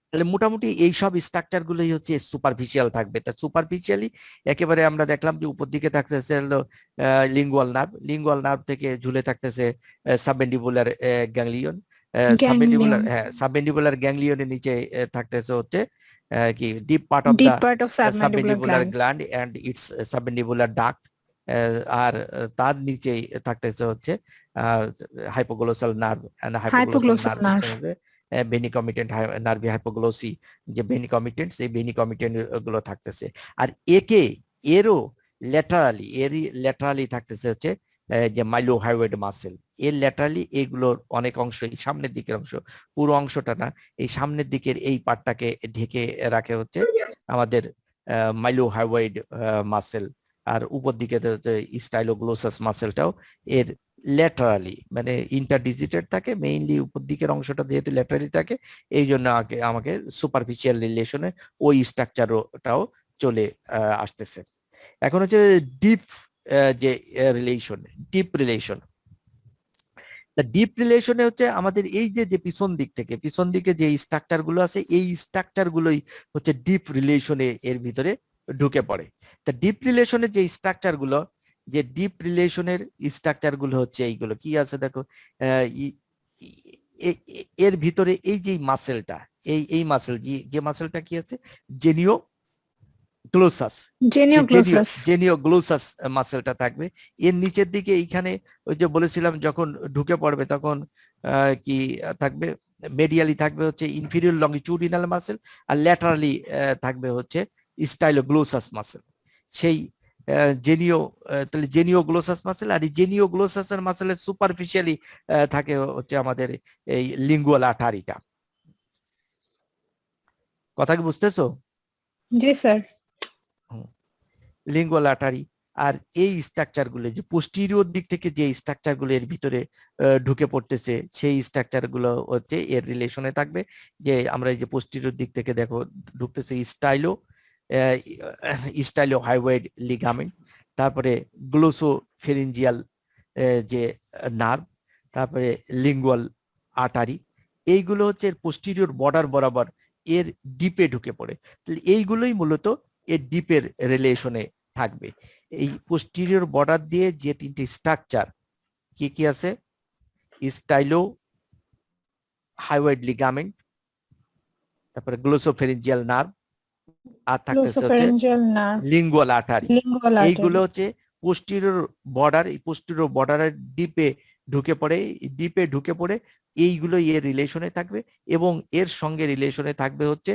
তাহলে মোটামুটি এই সব স্ট্রাকচার গুলোই হচ্ছে সুপারফিশিয়াল থাকবে। তা সুপারফিশিয়ালি একেবারে আমরা দেখলাম যে উপর দিকে থাকতেছে লিঙ্গুয়াল নার্ভ থেকে ঝুলে থাকতেছে সাবমেন্ডিবুলার গ্যাংলিয়ন, সাবমেন্ডিবুলার গ্যাংলিয়নের নিচে থাকতেছে হচ্ছে কি deep part of deep the part of submandibular gland. Gland and its submandibular duct, আর তার নিচেই থাকতেছে হচ্ছে hypoglossal nerve and hypoglossal nerve, vena comitans nervi hypoglossi, যে বেনিকমিটেন্টস, এই বেনিকমিটেন্ট গুলো থাকতেছে। আর এরও ল্যাটারালি থাকতেছে হচ্ছে যে মাইলোহাইওয়েড মাসেল, এর ল্যাটারালি এগুলোর অনেক অংশ, এই সামনের দিকের অংশ, পুরো অংশটা না, এই সামনের দিকের এই পার্টটাকে ঢেকে রাখে হচ্ছে আমাদের মাইলোহাইওয়েড মাসেল, আর উপর দিকে স্টাইলোগ্লোসাস মাসেলটাও এর ল্যাটারালি মানে ইন্টারডিজিটেড থাকে, মেইনলি উপর দিকের অংশটা যেহেতু ল্যাটারালি থাকে, এই জন্য আমাকে সুপারফিশিয়াল রিলেশনে ওই স্ট্রাকচারটাও চলে আসতেছে। এখন হচ্ছে ডিপ যে ডিপ রিলেশনে হচ্ছে আমাদের এই যে পিছন দিকে যে স্ট্রাকচার গুলো আছে, এই স্ট্রাকচার গুলোই হচ্ছে ডিপ রিলেশনে এর ভিতরে ঢুকে পড়ে। তা ডিপ রিলেশনের যে স্ট্রাকচার গুলো, হচ্ছে এইগুলো কি আছে দেখো, এর ভিতরে এই যে মাসেলটা, এই মাসেল, যে মাসেলটা কি আছে, জেনিওগ্লোসাস মাসেলটা থাকবে। এর নিচের দিকে এইখানে ওই যে বলেছিলাম যখন ঢুকে পড়বে তখন কি থাকবে, মেডিয়ালি থাকবে হচ্ছে ইনফিরিয়র লংজিটিউডিনাল মাসেল, আর ল্যাটারালি থাকবে হচ্ছে স্টাইলোগ্লোসাস মাসেল। সেই তাহলে জেনিওগ্লোসাস মাসেল, আর এই জেনিওগ্লোসাসের মাসেলের সুপারফিশিয়ালি থাকে হচ্ছে আমাদের এই লিঙ্গুয়াল আর্টারিটা। কথা কি বুঝতেছো? জি স্যার। লিঙ্গুয়াল আর্টারি, আর এই স্ট্রাকচার গুলো যে পোস্টিরিয়র দিক থেকে যে স্ট্রাকচার গুলো এর ভিতরে ঢুকে পড়তেছে, সেই স্ট্রাকচার গুলো হচ্ছে এর রিলেশনে থাকবে। যে আমরা এই যে পোস্টিরিয়র দিক থেকে দেখো ঢুকতেছে স্টাইলোহাইওয়েড লিগামেন্ট, তারপরে গ্লোসোফেরিঞ্জিয়াল যে নার্ভ, তারপরে লিঙ্গুয়াল আর্টারি, এইগুলো হচ্ছে এর পোস্টিরিয়র বর্ডার বরাবর এর ডিপে ঢুকে পড়ে। তাহলে এইগুলোই মূলত এর ডিপের রিলেশনে থাকবে। এই পোস্টিরিয়র বর্ডার দিয়ে যে তিনটি স্ট্রাকচার কি আছে, স্টাইলোহাইওয়েড লিগামেন্ট, তারপরে গ্লোসোফেরিঞ্জিয়াল নার্ভ, আর থাকতেছে হচ্ছে লিঙ্গুয়াল আর্টারি। এইগুলো হচ্ছে পোস্টিরিয়র বর্ডার, এই পোস্টিরিয়র বর্ডারের ডিপে ঢুকে পড়ে এইগুলো এর রিলেশনে থাকবে, এবং এর সঙ্গে রিলেশনে থাকবে হচ্ছে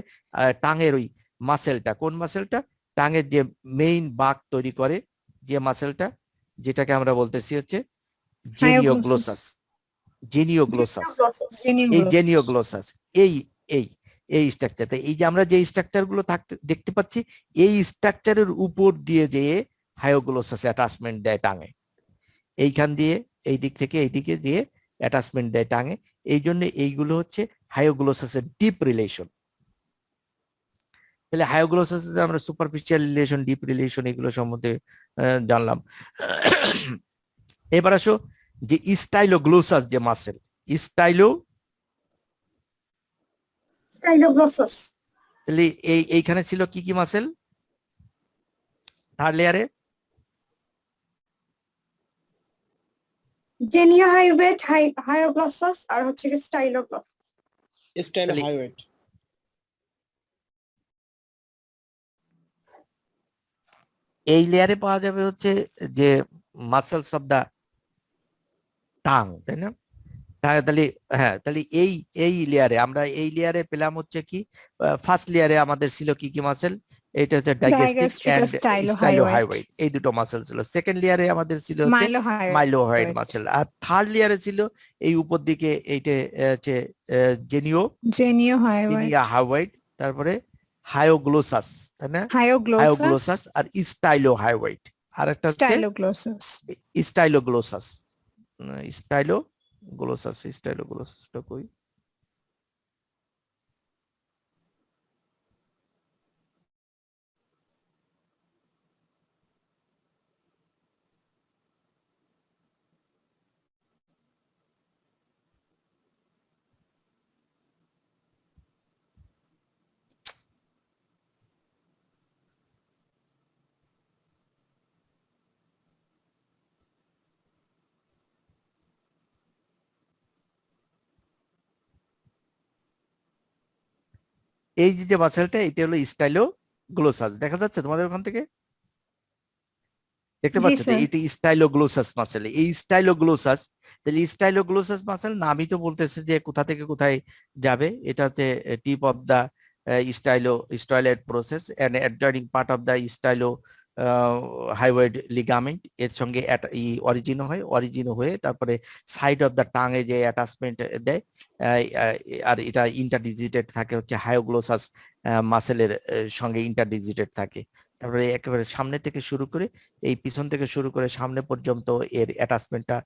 টাঙের ওই মাসেলটা, কোন মাসেলটা, টাঙের যে মেইন বাঁক তৈরি করে যে মাসেলটা, যেটাকে আমরা বলতেছি হচ্ছে জেনিওগ্লোসাস। জেনিওগ্লোসাস, এই জেনিওগ্লোসাস, এই এই এই স্ট্রাকচারটা, এই যে আমরা যে স্ট্রাকচার গুলো দেখতে পাচ্ছি, এই স্ট্রাকচারের উপর দিয়ে যে হায়োগ্লোসাস অ্যাটাচমেন্ট দেয় টাঙে, এইখান দিয়ে এই দিক থেকে এই দিকে দিয়ে অ্যাটাচমেন্ট দেয় টাঙে। এই জন্য এইগুলো হচ্ছে হায়োগ্লোসাসের ডিপ রিলেশন। তাহলে হায়োগ্লোসাস আমরা সুপারফিশিয়াল রিলেশন, ডিপ রিলেশন এগুলো সম্বন্ধে জানলাম। এবার আসো যে স্টাইলোগ্লোসাস যে মাসেল, স্টাইলোগ্লোসাস। তাহলে এইখানে ছিল কি কি মাসেল থার্ড লেয়ারে? জেনিও হাইওয়েট, হায়োগ্লোসাস আর হচ্ছে কি স্টাইলোগ্লোসাস। স্টাইলোহাইওয়েট। এই লেয়ারে পাওয়া যাবে হচ্ছে যে মাসেলস অফ দা টাং, তাই না? তাহলে হ্যাঁ, তাহলে এই লেয়ারে আমরা এই লেয়ারে পেলাম হচ্ছে কি, ফার্স্ট লেয়ারে আমাদের ছিল কি কি মাসেল? এটা হচ্ছে ডাইগ্যাস্ট্রিক এন্ড স্টাইলোহাইওয়েট, এই দুটো মাসেল ছিল। সেকেন্ড লেয়ারে আমাদের ছিল হচ্ছে মাইলোহাইড মাসেল। আর থার্ড লেয়ারে ছিল এই উপর দিকে এইটা হচ্ছে জেনিওহাইওয়েট, তারপরে হায়োগ্লোসাস, তাই না? হায়োগ্লোসাস আর স্টাইলোহাইওয়েট, আর একটা হচ্ছে স্টাইলোগ্লোসাস। স্টাইলোগ্লোসাসটা কই? এই যে মাসেলটা, এটা হলো স্টাইলোগ্লোসাস। দেখা যাচ্ছে তোমাদের ওখান থেকে? দেখতে পাচ্ছ? এটা স্টাইলোগ্লোসাস মাসেল। এই স্টাইলোগ্লোসাস, তাহলে স্টাইলোগ্লোসাস মাসেল নামই তো বলতেছে যে কোথা থেকে কোথায় যাবে। এটা হচ্ছে tip of the styloid process and adjoining part of the hyoid ligament, এর সঙ্গে অরিজিন হয়, অরিজিন হয়ে তারপরে সাইড অফ দা টাঙে যে অ্যাটাচমেন্ট দেয়, আর এটা ইন্টারডিজিটেড থাকে হচ্ছে হায়োগ্লোসাস মাসেলের সঙ্গে ইন্টারডিজিটেড থাকে। তারপরে একেবারে সামনে থেকে শুরু করে, এই পিছন থেকে শুরু করে সামনে পর্যন্ত এর অ্যাটাচমেন্টটা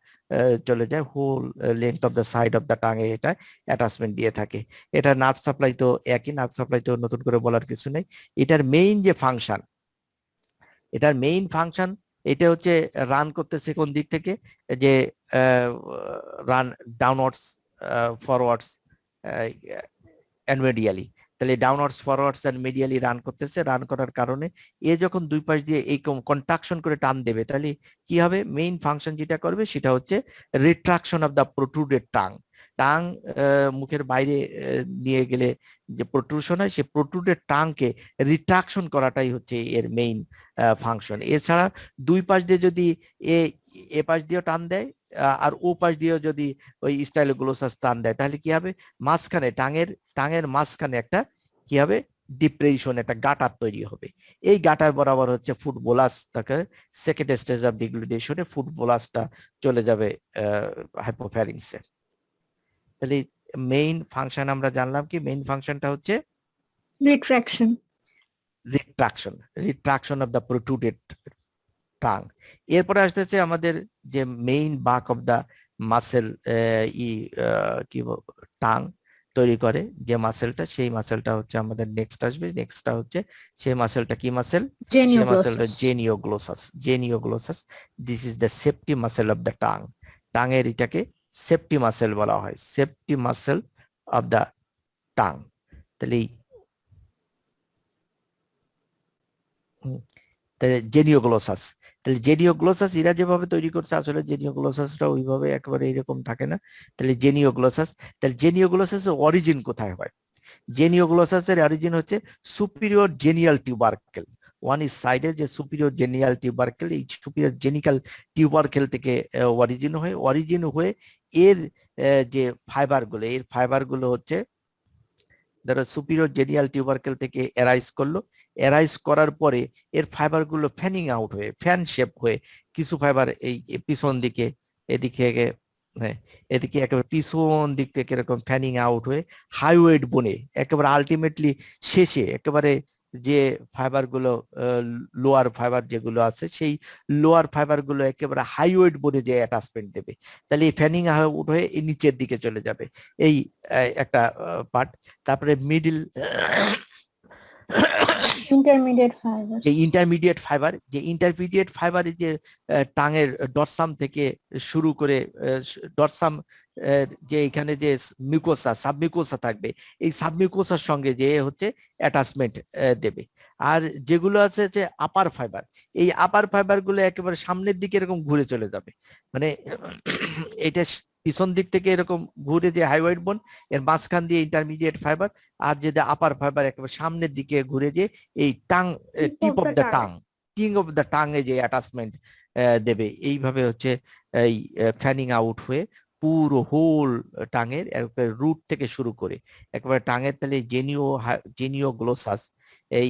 চলে যায়। Whole length of the side of the টাঙে এটা অ্যাটাচমেন্ট দিয়ে থাকে। এটা নার্ভ সাপ্লাই তো একই, নার্ভ সাপ্লাই তো নতুন করে বলার কিছু নেই। এটার মেইন যে ফাংশন, এটা হচ্ছে রান করতেছে কোন দিক থেকে, যে run downwards, forwards and medially. তাহলে downwards, forwards and medially run করতেছে। রান করার কারণে এ যখন দুই পাশ দিয়ে এই কন্ট্রাকশন করে টান দেবে, তাহলে কি হবে? মেইন ফাংশন যেটা করবে সেটা হচ্ছে retraction of the protruded tongue. Tongue মুখের বাইরে নিয়ে গেলে যে প্রোট্রুশন হয়, সে প্রোট্রুডেড টাংকে রিট্রাকশন করাটাই হচ্ছে এর মেইন ফাংশন। এছাড়া দুই পাশ দিয়ে যদি এ পাশ দিয়েও টান দেয় আর ও পাশ দিয়েও যদি ওই স্টাইলোগ্লোসাস টান দেয়, তাহলে কি হবে? মাঝখানে টাঙের মাঝখানে একটা কি হবে? ডিপ্রেশন, একটা গাটার তৈরি হবে। এই গাটার বরাবর হচ্ছে ফুটবোলাস, তাকে সেকেন্ড স্টেজ অফ ডিগ্রেডেশনে ফুটবোলাসটা চলে যাবে হাইপোফ্যারিংসে। তাহলে মেইন ফাংশন আমরা জানলাম কি? মেইন ফাংশনটা হচ্ছে রিট্রাকশন অফ দ্য প্রোট্রুডেড টাং। এরপরে আসতেছে আমাদের যে মেইন বাক অফ দা মাসেল, কি টাং তৈরি করে যে মাসেলটা, সেই মাসেলটা হচ্ছে আমাদের নেক্সট আসবে। নেক্সটটা হচ্ছে সেই মাসেলটা কি muscle? Genioglossus. This is the safety muscle of the tongue. টাঙের এটাকে সেফটি মাসেল বলা হয়, safety muscle of the tongue. তাহলে জেনিওগ্লোসাস, তাহলে জেনিওগ্লোসাস এরা যেভাবে তৈরি করছে, আসলে জেনিওগ্লোসাসটা ওইভাবে একেবারে এরকম থাকে না। তাহলে জেনিওগ্লোসাস, তাহলে জেনিওগ্লোসাসের অরিজিন কোথায় হয়? জেনিওগ্লোসাসের অরিজিন হচ্ছে সুপিরিয়র জেনিয়াল টিউবারকেল। ওয়ান ইজ সাইডে যে সুপিরিয়র জেনিয়াল টিউবারকেল, এই সুপিরিয়র জেনিক্যাল টিউবারকেল থেকে অরিজিন হয়ে এর যে ফাইবারগুলো, এর ফাইবারগুলো হচ্ছে ধরো সুপিরিয়র জেনিয়াল টিউবারকেল থেকে অ্যারাইজ করলো, অ্যারাইজ করার পরে এর ফাইবার গুলো ফ্যানিং আউট হয়ে ফ্যান শেপ হয়ে কিছু ফাইবার এই পিছন দিকে এদিকে হ্যাঁ এদিকে একেবারে পিছন দিক থেকে এরকম ফ্যানিং আউট হয়ে হাইওয়েড বনে একেবারে আলটিমেটলি শেষে একেবারে যে ফাইবার গুলো লোয়ার ফাইবার যেগুলো আছে সেই লোয়ার ফাইবার গুলো একেবারে হাইওয়েড বনে যে অ্যাটাচমেন্ট দেবে, তাহলে এই ফ্যানিং আউট হয়ে এই নিচের দিকে চলে যাবে এই একটা পার্ট। তারপরে মিডিল ইন্টারমিডিয়েট ফাইবার। যে ইন্টারমিডিয়েট ফাইবার যে টাঙের ডরসাম থেকে শুরু করে ডরসাম যে এখানে যে মিউকোসা সাবমিউকোসা থাকবে এই সাবমিউকোসার সঙ্গে যে হচ্ছে অ্যাটাচমেন্ট দেবে। আর যেগুলো আছে যে আপার ফাইবার, এই আপার ফাইবার গুলো একেবারে সামনের দিকে এরকম ঘুরে চলে যাবে, মানে এটা পিছন দিক থেকে এরকম ঘুরে যে হাইওয়েড বোন এর মাঝখান দিয়ে ইন্টারমিডিয়েট ফাইবার, আর যে আপার ফাইবার একেবারে সামনের দিকে ঘুরে যে এই টিপ অফ দ্য টাং এ যে অ্যাটাচমেন্ট দেবে। এইভাবে হচ্ছে এই ফ্যানিং আউট হয়ে পুরো হোল টাঙের রুট থেকে শুরু করে একেবারে টাঙের তাহলে জেনিও গ্লোসাস, এই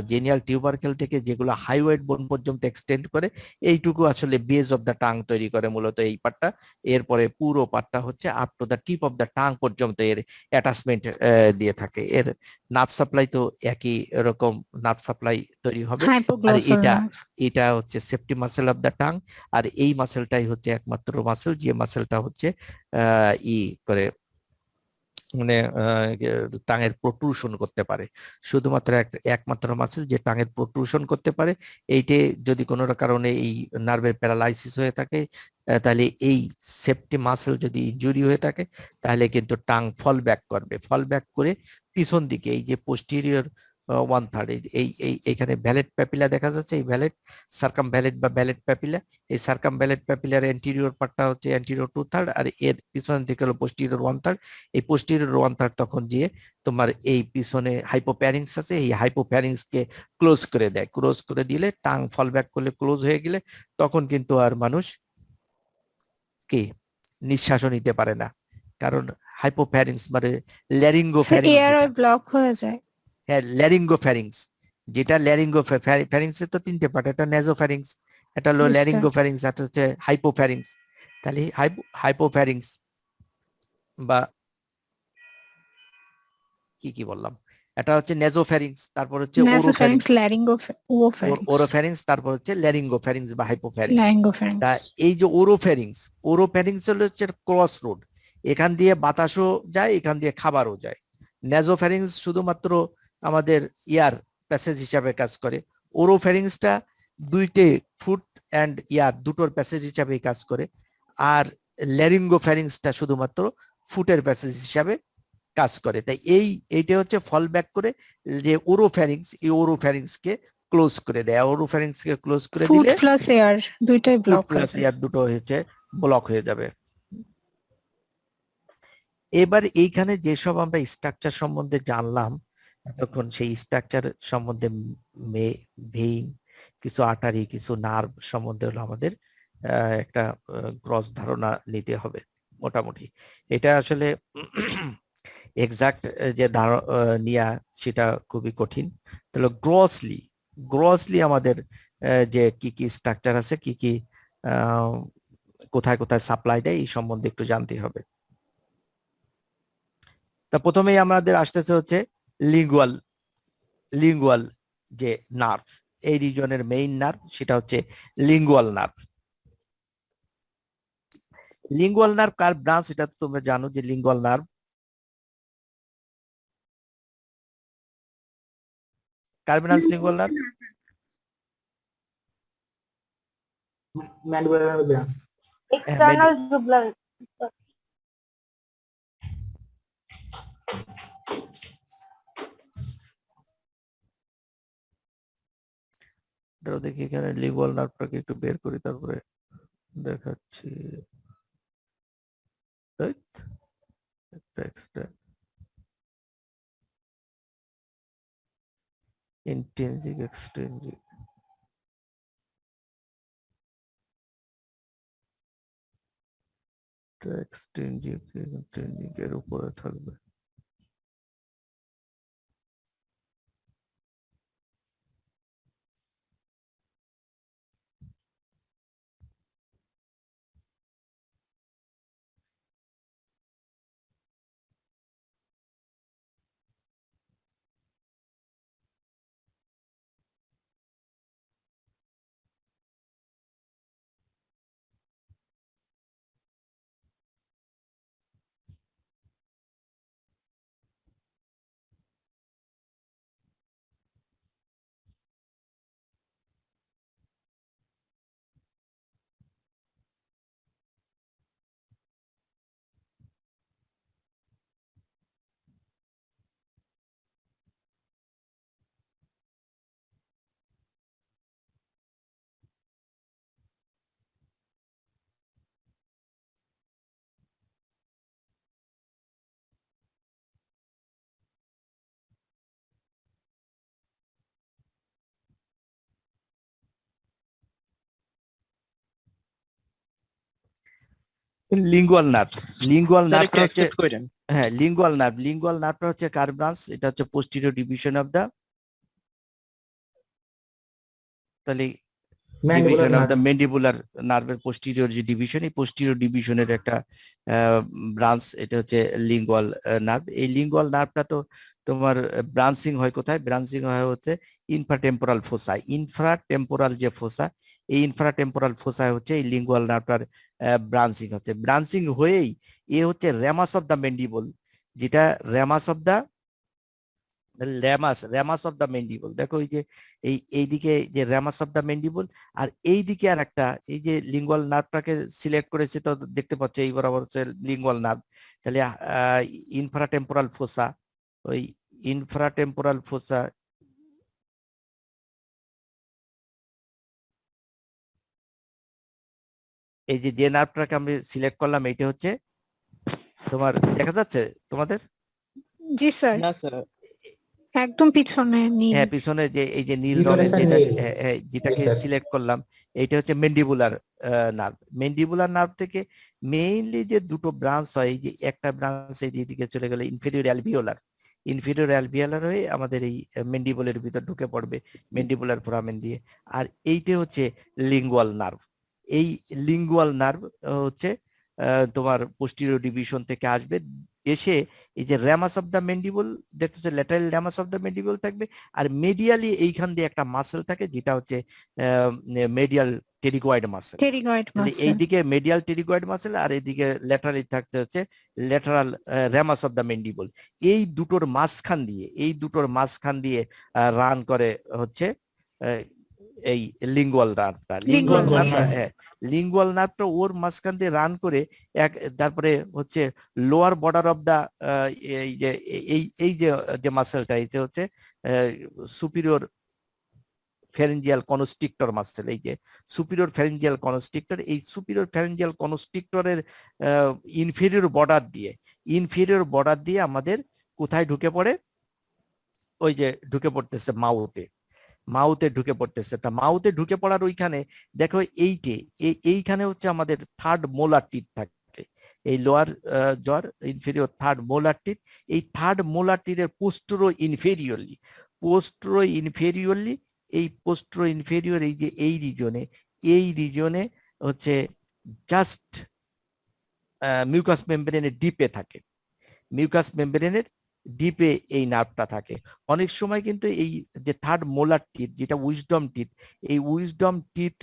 জেনিয়াল টিউবারকেল থেকে যেগুলো হাইওয়েড বোন পর্যন্ত এক্সটেন্ড করে এইটুকু আসলে বেজ অফ দ্য টাং তৈরি করে মূলত এই পার্টটা। এরপরে পুরো পার্টটা হচ্ছে up to the tip of the tongue পর্যন্ত এর অ্যাটাচমেন্ট দিয়ে থাকে। এর নার্ভ সাপ্লাই তো একই রকম নার্ভ সাপ্লাই তৈরি হবে। আর এটা হচ্ছে safety muscle of the tongue. আর এই মাসেলটাই হচ্ছে একমাত্র মাসেল যে মাসেলটা হচ্ছে করে মানে টাঙের প্রোট্রুশন করতে পারে, শুধুমাত্র একমাত্র মাসেল যে টাঙের প্রোট্রুশন করতে পারে। এইটে যদি কোনো কারণে এই নার্ভের প্যারালাইসিস হয়ে থাকে তাহলে এই সেফটি মাসেল যদি ইনজুরি হয়ে থাকে তাহলে কিন্তু টাং ফল ব্যাক করবে, ফল ব্যাক করে পিছন দিকে এই যে পোস্টেরিয়র 1/3 এইখানে ভ্যালেট প্যাপিলা দেখা যাচ্ছে, এই ভ্যালেট সার্কাম ভ্যালেট বা ভ্যালেট প্যাপিলা, এই সার্কাম ভ্যালেট প্যাপিলার এন্টিরিয়র পার্টটা হচ্ছে এন্টিরিয়র 2/3 আর এর পিছন দিকে হলো পোস্টেরিয়র 1/3। এই পোস্টেরিয়র 1/3 তখন গিয়ে তোমার এই পিছনে হাইপোপ্যারিংস আছে, এই হাইপোপ্যারিংস কে ক্লোজ করে দেয়, ক্লোজ করে দিলে টাং ফল ব্যাক করলে ক্লোজ হয়ে গেলে তখন কিন্তু আর মানুষ কি নিঃশ্বাসও নিতে পারে না, কারণ হাইপোফ্যারিংস মানে ল্যারিঙ্গোফ্যারিংস এয়ারওয়ে ব্লক হয়ে যায়। হ্যাঁ ল্যারিঙ্গোফ্যারিংস, যেটা ল্যারিঙ্গোফ্যারিংস এর তো তিনটে পার্ট, একটা নেজোফ্যারিংস, এটা হলো ল্যারিঙ্গোফ্যারিংস, একটা হচ্ছে হাইপোফ্যারিংস। তাহলে হাইপোফ্যারিংস বা কি বললাম, এটা হচ্ছে নেজোফ্যারিংস, তারপর হচ্ছে ওরোফ্যারিংস, তারপর হচ্ছে ল্যারিঙ্গোফ্যারিংস বা হাইপোফ্যারিংস। তা এই যে ওরোফ্যারিংস হচ্ছে ক্রস রোড, এখান দিয়ে বাতাসও যায় এখান দিয়ে খাবারও যায়। নেজোফ্যারিংস শুধুমাত্র আমাদের ইয়ার প্যাসেজ হিসাবে কাজ করে, ওরোফ্যারিংসটা দুইটে ফুট অ্যান্ড ইয়ার দুটোর প্যাসেজ হিসাবে কাজ করে, আর ল্যারিঙ্গোফ্যারিংসটা শুধুমাত্র ফুটের প্যাসেজ হিসাবে কাজ করে। তাই এইটা হচ্ছে ফল ব্যাক করে যে ওরোফ্যারিংস, এই ওরোফ্যারিংস কে ক্লোজ করে দেয়, ওরোফ্যারিংস কে ক্লোজ করে দিলে ফুট প্লাস এয়ার দুইটাই ব্লক হয়ে যায়, এয়ার দুটো হচ্ছে ব্লক হয়ে যাবে। এবার এইখানে যেসব আমরা স্ট্রাকচার সম্বন্ধে জানলাম তখন সেই স্ট্রাকচার সম্বন্ধে ভেইন, কিছু আর্টারি, কিছু নার্ভ সম্বন্ধে হলো আমাদের একটা গ্রস ধারণা নিতে হবে মোটামুটি। এটা আসলে এক্সাক্ট যে নিয়া সেটা খুবই কঠিন। তাহলে গ্রসলি আমাদের যে কি স্ট্রাকচার আছে, কি কোথায় কোথায় সাপ্লাই দেয় এই সম্বন্ধে একটু জানতে হবে। তা প্রথমেই আমাদের আসতেছে হচ্ছে লিঙ্গুয়াল যে নার্ভ, এই রিজনের মেইন নার্ভ সেটা হচ্ছে লিঙ্গুয়াল নার্ভ কার ব্রাঞ্চ এটা তো তোমরা জানো যে লিঙ্গুয়াল নার্ভ কার branch, lingual nerve mandibular branch. External jugular. দেখি এখানে লিঙ্গুয়াল নার্ভটাকে একটু বের করি তারপরে দেখাচ্ছি। ইন্টেনজিক এক্সটেনজিক, এক্সটেনজিক এর উপরে থাকবে। Lingual nerve. লিঙ্গুয়াল স্যার একটু নার্ভটা হচ্ছে, অ্যাকসেপ্ট করেন। হ্যাঁ লিঙ্গুয়াল নার্ভ, লিঙ্গুয়াল নার্ভটা হচ্ছে কার ব্রাঞ্চ? এটা হচ্ছে পোস্টিরিয়র ডিভিশন অফ দা, তাহলে ডিভিশন অফ দা ম্যান্ডিবুলার নার্ভের পোস্টিরিয়র যে ডিভিশন, এই পোস্টিরিয়র ডিভিশনের একটা ব্রাঞ্চ, এটা হচ্ছে লিঙ্গুয়াল নার্ভ। এই লিঙ্গুয়াল নার্ভটা তো তোমার ব্রাঞ্চিং হয় কোথায়? ব্রাঞ্চিং হয় হচ্ছে ইনফ্রাটেম্পোরাল ফোসা। ইনফ্রাটেম্পোরাল যে ফোসা, এই ইনফ্রাটেম্পোরাল ফোসায় হচ্ছে এই লিঙ্গুয়াল নার্ভটার ব্রাঞ্চিং হচ্ছে। ব্রাঞ্চিং হয়েই এ হচ্ছে র্যামাস অফ দা ম্যান্ডিবল, যেটা ramus of the ramus of the mandible. দেখো এই যে এইদিকে যে র্যামাস অফ দা ম্যান্ডিবল, আর এইদিকে আর একটা, এই যে লিঙ্গুয়াল নার্ভটাকে সিলেক্ট করেছে তো দেখতে পাচ্ছ এই বরাবর হচ্ছে লিঙ্গুয়াল নার্ভ। তাহলে ইনফ্রাটেম্পোরাল ফোসা, ওই ইনফ্রাটেম্পোরাল ফোসা এই যে নার্ভটাকে আমি সিলেক্ট করলাম, এইটা হচ্ছে তোমার দেখা যাচ্ছে তোমাদের? জি স্যার, না স্যার, একদম পিছনে নীল। হ্যাঁ পিছনে যে এই যে নীল ভিতরে রঙের স্যার যেটা, নীল। যেটাকে Yes, sir. সিলেক্ট করলাম, এইটা হচ্ছে ম্যান্ডিবুলার নার্ভ। ম্যান্ডিবুলার নার্ভ থেকে মেইনলি যে দুটো ব্রাঞ্চ হয়, এই যে একটা ব্রাঞ্চ এই দিকে চলে গেলে ইনফেরিয়র অ্যালভিওলার, ইনফেরিয়র অ্যালভিওলার হয়ে আমাদের এই ম্যান্ডিবুলের ভিতর ঢুকে পড়বে ম্যান্ডিবুলার ফোরামেন দিয়ে। আর এইটা হচ্ছে লিঙ্গুয়াল নার্ভ। এই লিঙ্গুয়াল নার্ভ হচ্ছে তোমার পোস্টিরিয়র ডিভিশন থেকে আসবে, এসে এই যে র্যামাস অফ দ্য ম্যান্ডিবল দেখতেছে, lateral ramus of the mandible থাকবে, আর মেডিয়ালি এইখান দিয়ে একটা মাসেল থাকে যেটা হচ্ছে মেডিয়াল টেরিগয়েড মাসেল। টেরিগয়েড তাহলে মাসেল। এইদিকে মেডিয়াল টেরিগয়েড মাসেল আর এইদিকে ল্যাটারালি থাকতে হচ্ছে lateral ramus of the mandible. এই দুটোর মাঝখান দিয়ে রান করে হচ্ছে এই লিঙ্গুয়াল নার্ভটা। লিঙ্গুয়াল Lingual নার্ভটা, nerve। হ্যাঁ লিঙ্গুয়াল নার্ভটা ওর মাঝখান দিয়ে রান করে তারপরে হচ্ছে লোয়ার বর্ডার অফ দা, এই যে যে মাসেলটা, এটা হচ্ছে সুপিরিয়র ফ্যারেঞ্জিয়াল কনস্ট্রিক্টর মাসেল। এই যে সুপিরিয়র ফ্যারেঞ্জিয়াল কনস্ট্রিক্টর, এই সুপিরিয়র ফ্যারেঞ্জিয়াল কনস্ট্রিক্টরের ইনফেরিয়র বর্ডার দিয়ে আমাদের কোথায় ঢুকে পড়ে? ওই যে ঢুকে পড়তেছে মাউথে ঢুকে পড়তেছে। তা মাউথে ঢুকে পড়ার ওইখানে দেখো এইখানে হচ্ছে আমাদের থার্ড মোলার টিথ থাকে, এই lower jaw inferior third molar teeth. এই থার্ড মোলার টিথের পোস্টেরো ইনফেরিয়রলি এই পোস্টেরো ইনফেরিয়র এই যে এই রিজনে হচ্ছে জাস্ট মিউকাস মেমব্রেনের ডিপে থাকে, মিউকাস মেমব্রেনের ডিপে এই নার্ভটা থাকে। অনেক সময় কিন্তু এই যে থার্ড মোলার টিথ যেটা উইজডম টিথ, এই উইজডম টিথ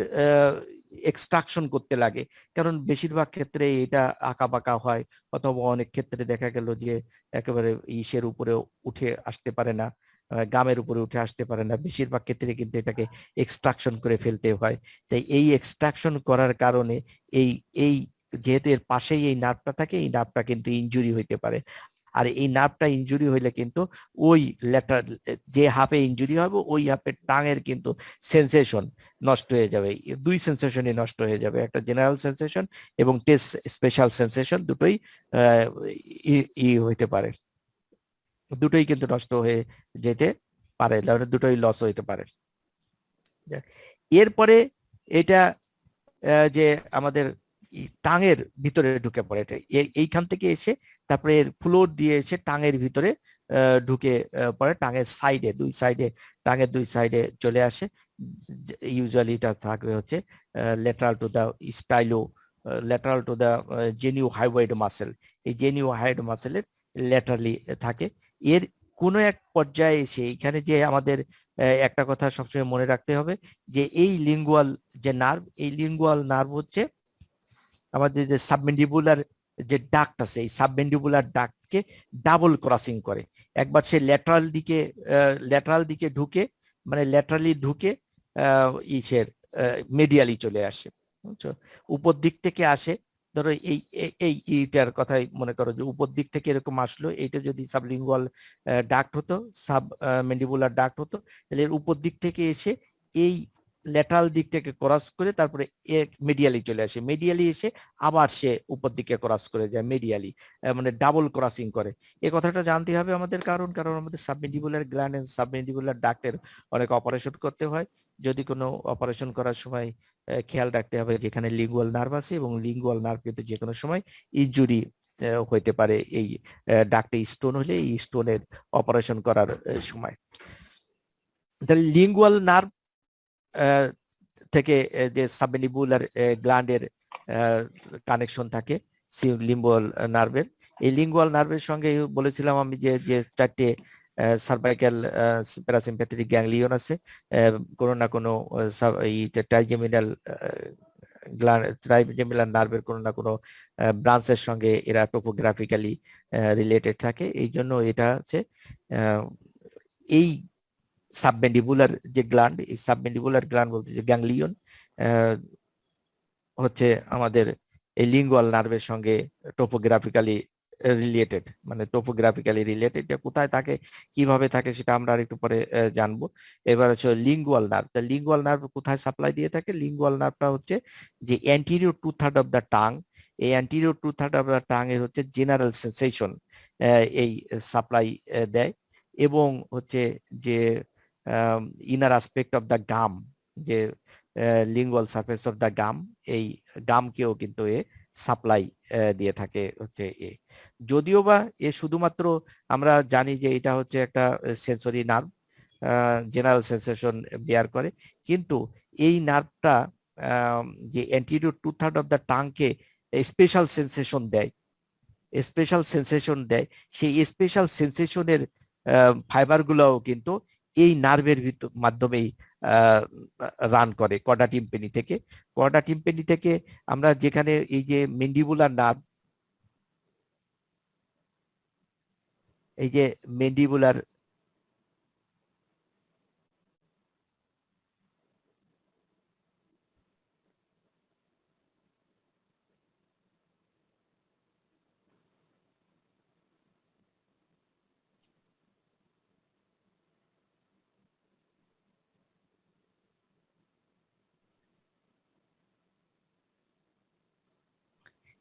এক্সট্রাকশন করতে লাগে, কারণ বেশিরভাগ ক্ষেত্রে এটা আঁকা বাঁকা হয়, অথবা অনেক ক্ষেত্রে দেখা গেল যে একেবারে ইসের উপরে উঠে আসতে পারে না, গামের উপরে উঠে আসতে পারে না, বেশিরভাগ ক্ষেত্রে কিন্তু এটাকে এক্সট্রাকশন করে ফেলতে হয়। তাই এই এক্সট্রাকশন করার কারণে এই এই যেহেতু এর পাশেই এই নার্ভটা থাকে, এই নার্ভটা কিন্তু ইনজুরি হইতে পারে। আর এই নার্ভটা ইনজুরি হইলে কিন্তু ওই ল্যাটার যে হাফে ইনজুরি হবে ওই হাফের টাঙের কিন্তু সেন্সেশন নষ্ট হয়ে যাবে। দুই সেন্সেশনই নষ্ট হয়ে যাবে, একটা জেনারেল সেন্সেশন এবং টেস্ট স্পেশাল সেন্সেশন, দুটোই হইতে পারে, দুটোই কিন্তু নষ্ট হয়ে যেতে পারে, দুটোই লস হইতে পারে। এরপরে এটা যে আমাদের টাঙের ভিতরে ঢুকে পড়ে, এটা এইখান থেকে এসে তারপরে এর ফ্লোর দিয়ে এসে টাঙের ভিতরে ঢুকে পড়ে, টাঙের সাইডে টাঙের দুই সাইডে চলে আসে। ইউজুয়ালি এটা থাকবে হচ্ছে lateral to the lateral to the geniohyoid muscle. এই জেনিও হাইওয়েড মাসেলের ল্যাটারালি থাকে। এর কোনো এক পর্যায়ে এসে এখানে যে আমাদের একটা কথা সবসময় মনে রাখতে হবে যে এই লিঙ্গুয়াল যে নার্ভ, এই লিঙ্গুয়াল নার্ভ হচ্ছে আমাদের যে সাবমেন্ডিবুলার যে ডাক্ট আছে, এই সাবমেন্ডিবুলার ডাক্টকে ডাবল ক্রসিং করে। একবার সে ল্যাটারাল দিকে ঢুকে, মানে ল্যাটারালি ঢুকে ইসের মেডিয়ালি চলে আসে, বুঝছো? উপর দিক থেকে আসে, ধরো এইটার কথাই মনে করো যে উপর দিক থেকে এরকম আসলো, এইটা যদি সাবলিঙ্গুয়াল ডাক্ট হতো, সাবমেন্ডিবুলার ডাক্ট হতো, তাহলে এর উপর দিক থেকে এসে এই ল্যাটারাল দিক থেকে ক্রস করে তারপরে মেডিয়ালি চলে আসে, মেডিয়ালি এসে আবার সে উপর দিকে ক্রস করে যায় মেডিয়ালি, মানে ডাবল ক্রসিং করে। এই কথাটা জানতে হবে আমাদের, কারণ আমাদের সাবমেন্ডিবুলার গ্ল্যান্ড এন্ড সাবমেন্ডিবুলার ডাক্টের অনেক অপারেশন করতে হয়। যদি কোনো অপারেশন করার সময় খেয়াল রাখতে হবে যেখানে লিঙ্গুয়াল নার্ভ আছে, এবং লিঙ্গুয়াল নার্ভ কিন্তু যে কোনো সময় ইনজুরি হইতে পারে এই ডাক্টে স্টোন হলে এই স্টোনের অপারেশন করার সময়। তাহলে লিঙ্গুয়াল নার্ভ থেকে যে সাবমেন্ডিবুলার গ্ল্যান্ডের কানেকশন থাকে লিঙ্গুয়াল নার্ভের, এই লিঙ্গুয়াল নার্ভের সঙ্গে বলেছিলাম আমি যে চারটে সার্ভাইকাল প্যারাসিম্প্যাথেটিক গ্যাংলিয়ন আছে, কোনো না কোনো এই ট্রাইজেমিনাল ট্রাইজেমিনাল নার্ভের কোনো না কোনো ব্রাঞ্চের সঙ্গে এরা টোপোগ্রাফিক্যালি রিলেটেড থাকে। এই জন্য এটা হচ্ছে এই সাবমেন্ডিবুলার যে গ্ল্যান্ড, এই সাবমেন্ডিবুলার গ্ল্যান্ড বলতে যে গ্যাংলিয়ন হচ্ছে আমাদের এই লিঙ্গুয়াল নার্ভের সঙ্গে টোপোগ্রাফিক্যালি রিলেটেড, মানে টোপোগ্রাফিক্যালি রিলেটেড। কোথায় থাকে, কিভাবে থাকে, সেটা আমরা আরেকটু পরে জানবো। এবার হচ্ছে লিঙ্গুয়াল নার্ভ। লিঙ্গুয়াল নার্ভ কোথায় সাপ্লাই দিয়ে থাকে? লিঙ্গুয়াল নার্ভটা হচ্ছে যে অ্যান্টিরিয়র 2/3 অফ দ্য টাং, এই অ্যান্টিরিয়র 2/3 অফ দ্য টাং এর হচ্ছে জেনারেল সেন্সেশন এই সাপ্লাই দেয়, এবং হচ্ছে যে ইনার অ্যাসপেক্ট অফ দ্য গাম, যে লিঙ্গুয়াল সারফেস অফ দ্য গাম, এই গামকেও কিন্তু এ সাপ্লাই দিয়ে থাকে হচ্ছে এ। যদিও বা এ শুধুমাত্র আমরা জানি যে এটা হচ্ছে একটা sensory nerve, general sensation bear করে, কিন্তু এই নার্ভটা যে অ্যান্টিরিয়র 2/3 অফ দ্য টাংকে স্পেশাল সেন্সেশন দেয়, স্পেশাল সেন্সেশন দেয়, সেই স্পেশাল সেন্সেশনের ফাইবার গুলাও কিন্তু এই নার্ভের মাধ্যমেই রান করে কর্ডা টিম্পানি থেকে। কর্ডা টিম্পানি থেকে আমরা যেখানে এই যে মেন্ডিবুলার নার্ভ, এই যে মেন্ডিবুলার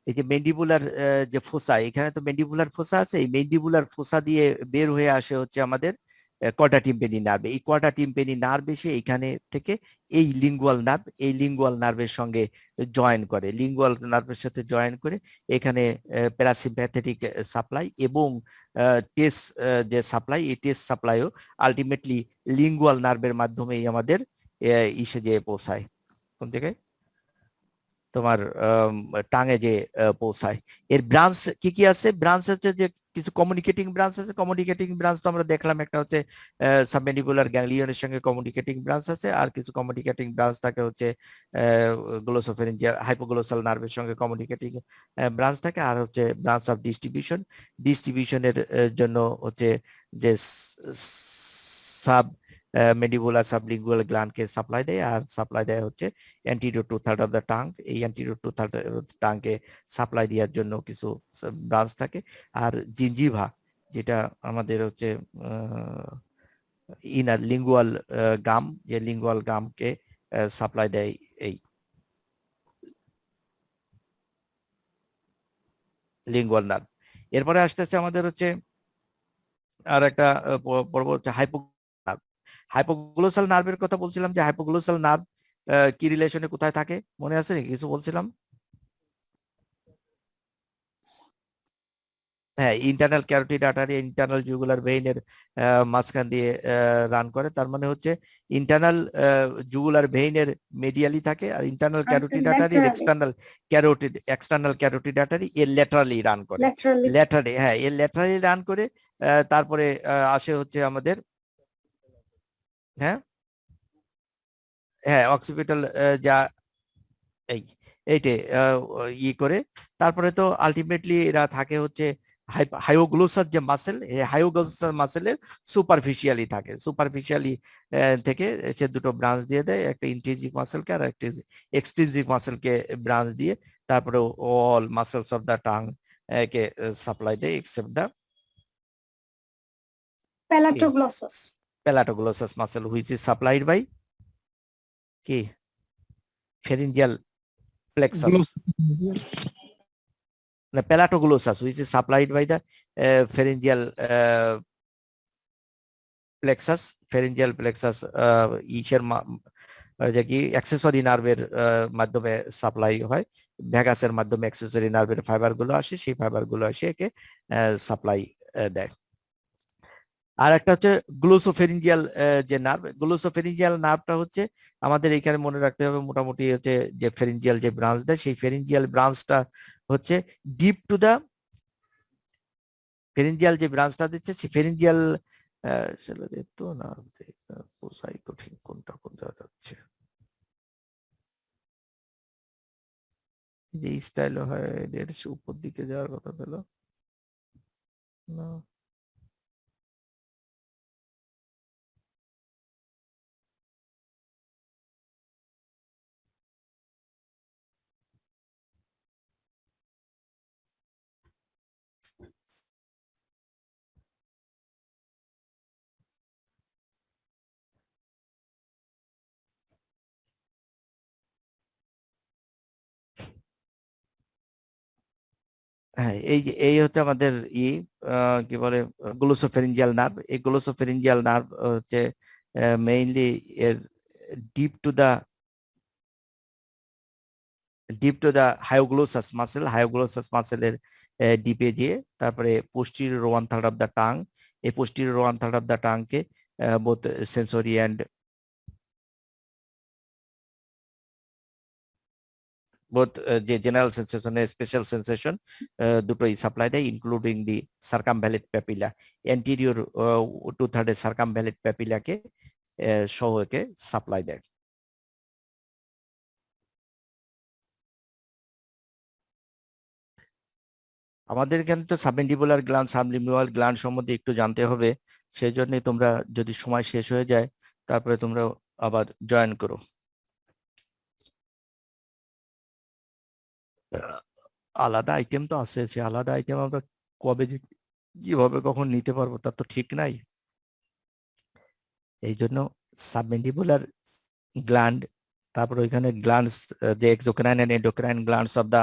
এই যে মেন্ডিবুলার যে ফোসা, এখানে তো মেন্ডিবুলার ফোসা আছে, এই মেন্ডিবুলার ফোসা দিয়ে বের হয়ে আসে হচ্ছে আমাদের কর্ডা টিম্পানি নার্ভ। এই কর্ডা টিম্পানি নার্ভ এসে এখানে থেকে এই লিঙ্গুয়াল নার্ভ, এই লিঙ্গুয়াল নার্ভের সঙ্গে জয়েন করে, লিঙ্গুয়াল নার্ভের সাথে জয়েন করে এখানে প্যারাসিম্প্যাথেটিক সাপ্লাই এবং টেস্ট যে সাপ্লাই, এই টেস্ট সাপ্লাইও আলটিমেটলি লিঙ্গুয়াল নার্ভের মাধ্যমেই আমাদের ইসে যে পৌঁছায়, কোন জায়গায় তোমার টাঙে যে পৌঁছায়। এর ব্রাঞ্চ কি কি আছে? ব্রাঞ্চ হচ্ছে যে কিছু কমিউনিকেটিং ব্রাঞ্চ আছে। কমিউনিকেটিং ব্রাঞ্চ তো আমরা দেখলাম, একটা হচ্ছে সাবমেন্ডিবুলার গ্যাংলিয়নের সঙ্গে কমিউনিকেটিং ব্রাঞ্চ আছে, আর কিছু কমিউনিকেটিং ব্রাঞ্চ থাকে হচ্ছে গ্লোসোফেরিঞ্জিয়াল হাইপোগ্লোসাল নার্ভের সঙ্গে কমিউনিকেটিং ব্রাঞ্চ থাকে, আর হচ্ছে ব্রাঞ্চ অফ ডিস্ট্রিবিউশন। ডিস্ট্রিবিউশনের জন্য হচ্ছে যে সাব মেন্ডিবুলার সাবলিঙ্গুয়াল গ্ল্যান্ডকে সাপ্লাই দেয়, আর সাপ্লাই দেয় হচ্ছে অ্যান্টিরিয়র 2/3 অফ দ্য টাং। এই অ্যান্টিরিয়র 2/3 টাংকে সাপ্লাই দেওয়ার জন্য কিছু ব্রাঞ্চ থাকে। আর জিঞ্জিভা, যেটা আমাদের হচ্ছে ইনার লিঙ্গুয়াল গাম, যে লিঙ্গুয়াল গামকে সাপ্লাই দেয় এই লিঙ্গুয়াল নার্ভ। এরপরে আসতেছে আমাদের হচ্ছে আর একটা পর্ব হচ্ছে হাইপোগ্লোসাল নার্ভের কথা বলছিলাম, যে হাইপোগ্লোসাল নার্ভ কি রিলেশনে কোথায় থাকে, মনে আছে নাকি? কিছু বলছিলাম, হ্যাঁ, internal carotid artery internal jugular ভেইনের মাঝখান দিয়ে রান করে। তার মানে হচ্ছে ইন্টারনাল জুগুলার ভেইনের মেডিয়ালি থাকে, আর internal carotid artery external carotid artery এর ল্যাটারালি রান করে, ল্যাটারালি, হ্যাঁ, এর ল্যাটারালি রান করে। তারপরে আসে হচ্ছে আমাদের, হ্যাঁ হ্যাঁ অক্সিপিটাল, যা এইটে ই করে। তারপরে তো আলটিমেটলি এরা থাকে হচ্ছে হাইওগ্লোসাস যে মাসেল, এই হাইওগ্লোসাস মাসেলের সুপারফিশিয়ালি থাকে, সুপারফিশিয়ালি থেকে সে দুটো ব্রাঞ্চ দিয়ে দেয়, একটা ইন্ট্রিনসিক মাসেলকে আর একটা এক্সট্রিনসিক মাসেলকে ব্রাঞ্চ দিয়ে, তারপরে all muscles of the tongue কে সাপ্লাই দেয় except the palatoglossus muscle which is supplied by কি pharyngeal plexus, pelatoglossus, which is supplied by the pharyngeal plexus, ইসের ওই যে কি অ্যাক্সেসরি নার্ভের মাধ্যমে সাপ্লাই হয়, ভ্যাগাসের মাধ্যমে অ্যাক্সেসরি নার্ভের ফাইবার গুলো আসে, সেই ফাইবার গুলো এসে একে সাপ্লাই দেয়। আর একটা হচ্ছে গ্লোসোফেরিঞ্জিয়াল যে নার্ভ, গ্লোসোফেরিঞ্জিয়াল নার্ভটা হচ্ছে আমাদের এখানে মনে রাখতে হবে মোটামুটি হচ্ছে যে ফেরিঞ্জিয়াল যে ব্রাঞ্চ দেয়, সেই ফেরিঞ্জিয়াল ব্রাঞ্চটা হচ্ছে ডিপ টু দা, ফেরিঞ্জিয়াল যে ব্রাঞ্চটা দিচ্ছে সেই ফেরিঞ্জিয়াল তো নার্ভ বোঝাই কঠিন কোনটা কোন জায়গা হচ্ছে, যে স্টাইল হয় এর উপর দিকে যাওয়ার কথা পেল না। হ্যাঁ, এই হচ্ছে আমাদের কি বলে গ্লোসোফেরিঞ্জিয়াল নার্ভ। এই গ্লোসোফেরিঞ্জিয়াল নার্ভ হচ্ছে মেইনলি এর deep to the hyoglossus muscle, hyoglossus মাসেলের ডিপে গিয়ে তারপরে পোস্টিরিয়র 1/3 অফ দা টাং, এই পোস্টিরিয়র 1/3 অফ দা টাংকে বোথ সেন্সরি অ্যান্ড both যে জেনারেল সেন্সেশন স্পেশাল সেন্সেশন দুটোই সাপ্লাই দেয়, including the circumvallate papilla, anterior 2/3 circumvallate প্যাপিলাকে সহ একে সাপ্লাই দেয়। আমাদের এখানে তো সাবমেন্ডিবুলার গ্ল্যান্ড, সাবলিঙ্গুয়াল গ্ল্যান্ড সম্বন্ধে একটু জানতে হবে, সেই জন্য তোমরা যদি সময় শেষ হয়ে যায় তারপরে তোমরা আবার জয়েন করো। আলাদা আইটেম তো আছে, সে আলাদা আইটেম আমরা কবে যে কিভাবে কখন নিতে পারবো তার তো ঠিক নাই। এই জন্য সাবমেন্ডিবুলার গ্ল্যান্ড, তারপর ওইখানে গ্ল্যান্ডস, যে exocrine and endocrine glands of the,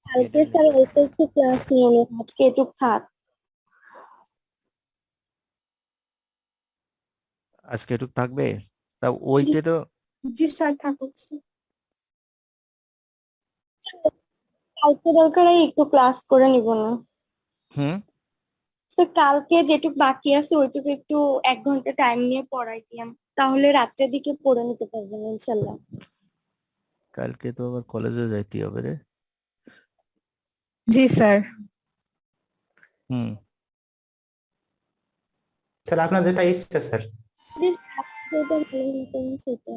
কালকে স্যার এসএসসি ক্লাস নিয়ে নিন, আজকে এটুক থাক। আজকে এটুক থাকবে। তা ওইটা তো জি স্যার থাকুক। কালকে দরকার হয় একটু ক্লাস করে নিব না স্যার, কালকে যেটুক বাকি আছে ওইটুকু একটু 1 ঘন্টা টাইম নিয়ে পড়াই দিয়াম, তাহলে রাত্রের দিকে পড়ে নিতে পারবেন ইনশাল্লাহ। কালকে তো আবার কলেজে যাইতে হবে রে। জি স্যার। হুম, স্যার আপনার যেটা ইচ্ছা স্যার। জি স্যার, যেটা ভালো মতন সেটা।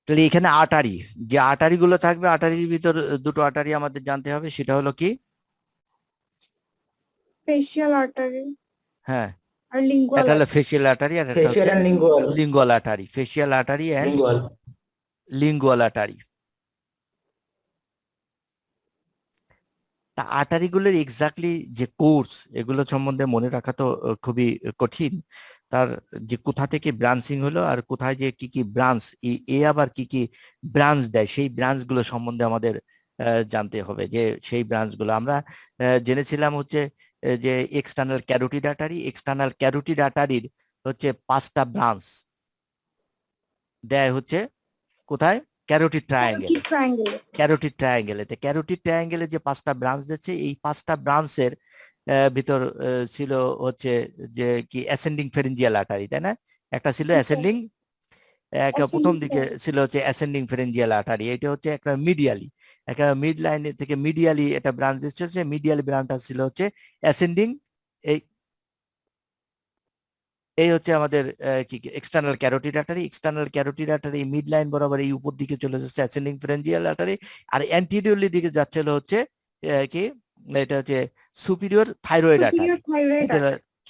তাহলে এখানে আটারি, যে আটারি গুলো থাকবে, আটারির ভিতর দুটো আটারি আমাদের জানতে হবে, সেটা হলো কি? ফেশিয়াল আর্টারি হ্যাঁ, আর লিঙ্গুয়াল। একটা হলো ফেসিয়াল আটারি আর একটা ফেশিয়াল হচ্ছে and lingual. Lingual artery. Facial artery and lingual. Lingual artery. তা আটারিগুলোর এক্স্যাক্টলি যে কোর্স, এগুলো সম্বন্ধে মনে রাখা তো খুবই কঠিন। তার যে কোথা থেকে ব্রাঞ্চিং হলো আর কোথায় যে কি কি ব্রাঞ্চ, এ আবার কি কি ব্রাঞ্চ দেয়, সেই ব্রাঞ্চ গুলো সম্বন্ধে আমাদের জানতে হবে। যে সেই ব্রাঞ্চ গুলো আমরা জেনেছিলাম হচ্ছে যে external carotid artery, external carotid আটারির হচ্ছে 5টা ব্রাঞ্চ দেয় হচ্ছে কোথায়? ক্যারোটিড ট্রায়াঙ্গেল, ক্যারোটিড ট্রায়াঙ্গেলে। ক্যারোটিড ট্রায়াঙ্গেলে যে 5টা ব্রাঞ্চ দিচ্ছে, এই 5টা ব্রাঞ্চের ভিতর ছিল হচ্ছে যে কি অ্যাসেন্ডিং ফেরেঞ্জিয়াল আর্টারি, তাই না? একটা ছিল অ্যাসেন্ডিং, প্রথম দিকে ছিল হচ্ছে অ্যাসেন্ডিং ফেরেঞ্জিয়াল আর্টারি, এটা হচ্ছে একটা মিডিয়ালি, একটা মিড লাইন থেকে মিডিয়ালি একটা ব্রাঞ্চ দিচ্ছে, হচ্ছে মিডিয়ালি ব্রাঞ্চটা ছিল হচ্ছে অ্যাসেন্ডিং। এই এই হচ্ছে আমাদের কি external carotid artery. External carotid artery mid line বরাবর এই উপর দিকে চলে যাচ্ছে অ্যাসেন্ডিং ফেরেঞ্জিয়াল আর্টারি, আর অ্যান্টিরিয়রলি দিকে যাচ্ছিল হচ্ছে কি, এটা হচ্ছে superior thyroid artery,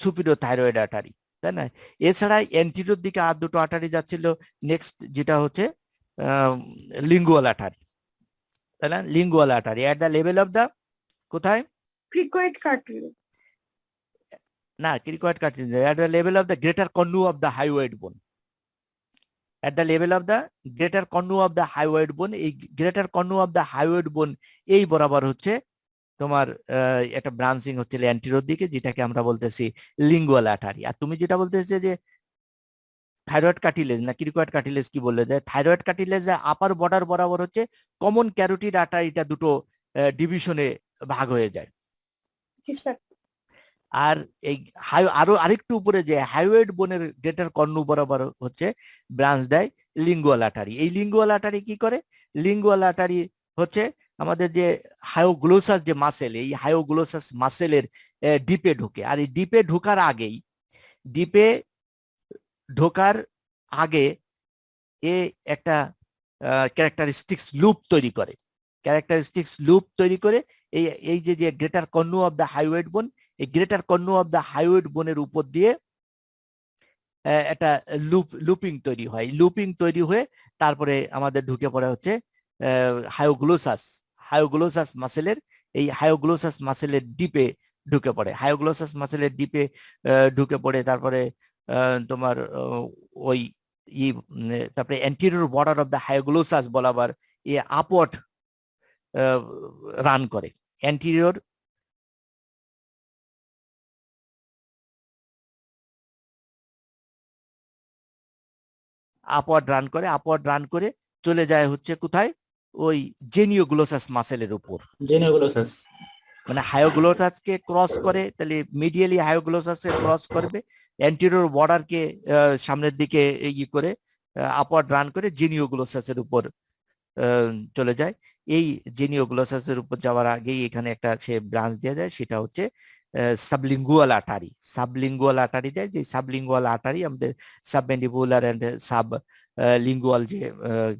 superior thyroid artery, তাই না? এছাড়া অ্যান্টিরিয়র দিকে আর দুটো আর্টারি যাচ্ছিল, নেক্সট যেটা হচ্ছে লিঙ্গুয়াল আর্টারি, তাই না? Lingual artery at the level of the, কোথায়? ক্রিকয়েড কার্টিলেজ না, cricoid cartilage at the level of the greater connu of the hyoid bone, at the level of the greater connu of the hyoid bone। এই greater connu of the hyoid bone এই বরাবর হচ্ছে তোমার একটা branching হচ্ছে anterior দিকে, যেটাকে আমরা বলতেছি লিঙ্গুয়াল আর্টারি। আর তুমি যেটা বলতেছে যে থাইরয়েড কার্টিলেজ না ক্রিকয়েড কার্টিলেজ কি বললে যে থাইরয়েড কার্টিলেজ আপার বর্ডার বরাবর হচ্ছে কমন ক্যারোটিড আর্টারিটা দুটো ডিভিশনে ভাগ হয়ে যায়। জি স্যার। আর এই আরো আরেকটু উপরে যে হাইওয়েড বোনের গ্রেটার কর্নু বরাবর হচ্ছে ব্রাঞ্চ দেয় লিঙ্গুয়াল আর্টারি। এই লিঙ্গুয়াল আর্টারি কি করে? লিঙ্গুয়াল আর্টারি হচ্ছে আমাদের যে হায়োগ্লোসাস যে মাসেল, এই হায়োগ্লোসাস মাসেলের ডিপে ঢুকে। আর এই ডিপে ঢোকার আগে এ একটা ক্যারেক্টারিস্টিক্স লুপ তৈরি করে। এই এই যে greater cornu of the hyoid বোন, এই গ্রেটার কর্নু অফ দ্য হাইওয়েড বোনের উপর দিয়ে একটা লুপিং তৈরি হয়। লুপিং তৈরি হয়ে তারপরে আমাদের ঢুকে পড়ে হচ্ছে হায়োগ্লোসাস মাসেলের, এই হায়োগ্লোসাস মাসেলের ডিপে ঢুকে পড়ে। হায়োগ্লোসাস মাসেলের ডিপে ঢুকে পড়ে তারপরে তোমার ওই তারপরে অ্যান্টেরিয়র বর্ডার অফ দ্য হায়োগ্লোসাস বরাবর এ আপওয়ার্ড রান করে। অ্যান্টেরিয়র আপওয়ার্ড রান করে চলে যায় হচ্ছে কোথায়? ওই জেনিওগ্লোসাস মাসেলের উপর। জেনিওগ্লোসাস মানে হায়োগ্লোসাসকে ক্রস করে, তাহলে মিডিয়ালি হায়োগ্লোসাসকে ক্রস করবে, অ্যান্টেরিয়র বর্ডারকে সামনের দিকে করে আপওয়ার্ড রান করে জেনিওগ্লোসাসের উপর চলে যায়। এই জেনিওগ্লোসাসের উপর যাওয়ার আগেই এখানে একটা সে ব্রাঞ্চ দেওয়া যায়, সেটা হচ্ছে সাবলিঙ্গুয়াল আর্টারি দেয়। যে সাবলিঙ্গুয়াল আর্টারি আমাদের সাবমেন্ডিবুলার এন্ড সাব লিঙ্গুয়াল যে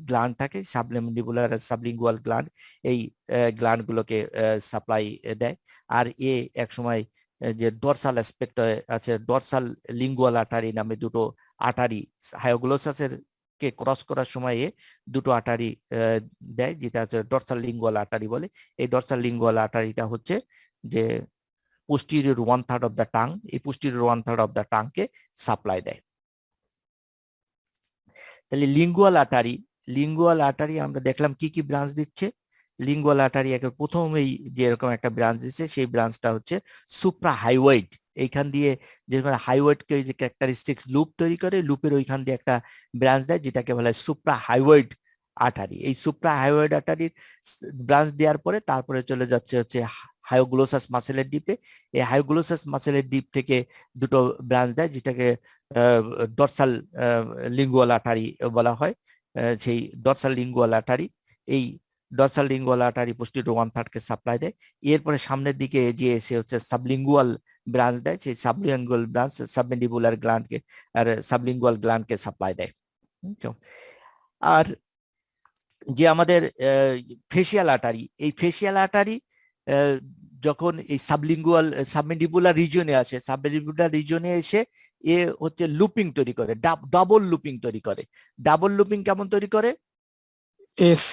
গ্ল্যান্ড থাকে, সাবমেন্ডিবুলার সাবলিঙ্গুয়াল গ্ল্যান্ড, এই গ্ল্যান্ড গুলোকে সাপ্লাই দেয়। আর এ এক সময় যে ডরসাল অ্যাসপেক্ট আছে, ডরসাল লিঙ্গুয়াল আর্টারি নামে দুটো আর্টারি হায়োগ্লোসাসের কে ক্রস করার সময় দুটো আর্টারি দেয়, যেটা হচ্ছে ডরসাল লিঙ্গুয়াল আর্টারি বলে। এই ডরসাল লিঙ্গুয়াল আর্টারিটা হচ্ছে যে posterior 1/3 of the tongue, এই posterior 1/3 of the tongue K supply দেয়। তাহলে লিঙ্গুয়াল আর্টারি আমরা দেখলাম কি কি ব্রাঞ্চ দিচ্ছে। লিঙ্গুয়াল আর্টারি একের প্রথমেই যে এরকম একটা ব্রাঞ্চ দিচ্ছে, সেই ব্রাঞ্চটা হচ্ছে সুপ্রা হাইওয়েড। এইখান দিয়ে যে হাইওয়েডকে যে ক্যারেক্টারিস্টিক্স লুপ তৈরি করে, লুপের ওইখান দিয়ে একটা ব্রাঞ্চ দেয় যেটাকে বলা হয় সুপ্রা হাইওয়েড আর্টারি। এই সুপ্রা হাইওয়েড আর্টারির ব্রাঞ্চ দেওয়ার পরে তারপরে চলে যাচ্ছে হচ্ছে হায়োগ্লোসাস মাসেলের ডিপে। এই হায়োগ্লোসাস মাসেলের ডিপ থেকে দুটো ব্রাঞ্চ দেয়, যেটাকে ডরসাল লিঙ্গুয়াল আর্টারি বলা হয়। সেই ডরসাল লিঙ্গুয়াল আর্টারি, এই ডরসাল লিঙ্গুয়াল আর্টারি পোস্টেরিয়র 1/3 কে সাপ্লাই দেয়। এরপরে সামনের দিকে যে এসে হচ্ছে সাবলিঙ্গুয়াল ব্রাঞ্চ দেয়, সেই সাবলিঙ্গুয়াল ব্রাঞ্চ সাবমেন্ডিবুলার গ্ল্যান্ডকে আর সাবলিঙ্গুয়াল গ্ল্যান্ডকে সাপ্লাই দেয়। আর যে আমাদের ফেসিয়াল আর্টারি, এই ফেসিয়াল আর্টারি যখন এই সাবমেন্ডিবুলার রিজিয়নে আসে, সাবমেন্ডিবুলার রিজিয়নে এসে এ হচ্ছে লুপিং তৈরি করে, ডাবল লুপিং তৈরি করে। ডাবল লুপিং কেমন তৈরি করে? এস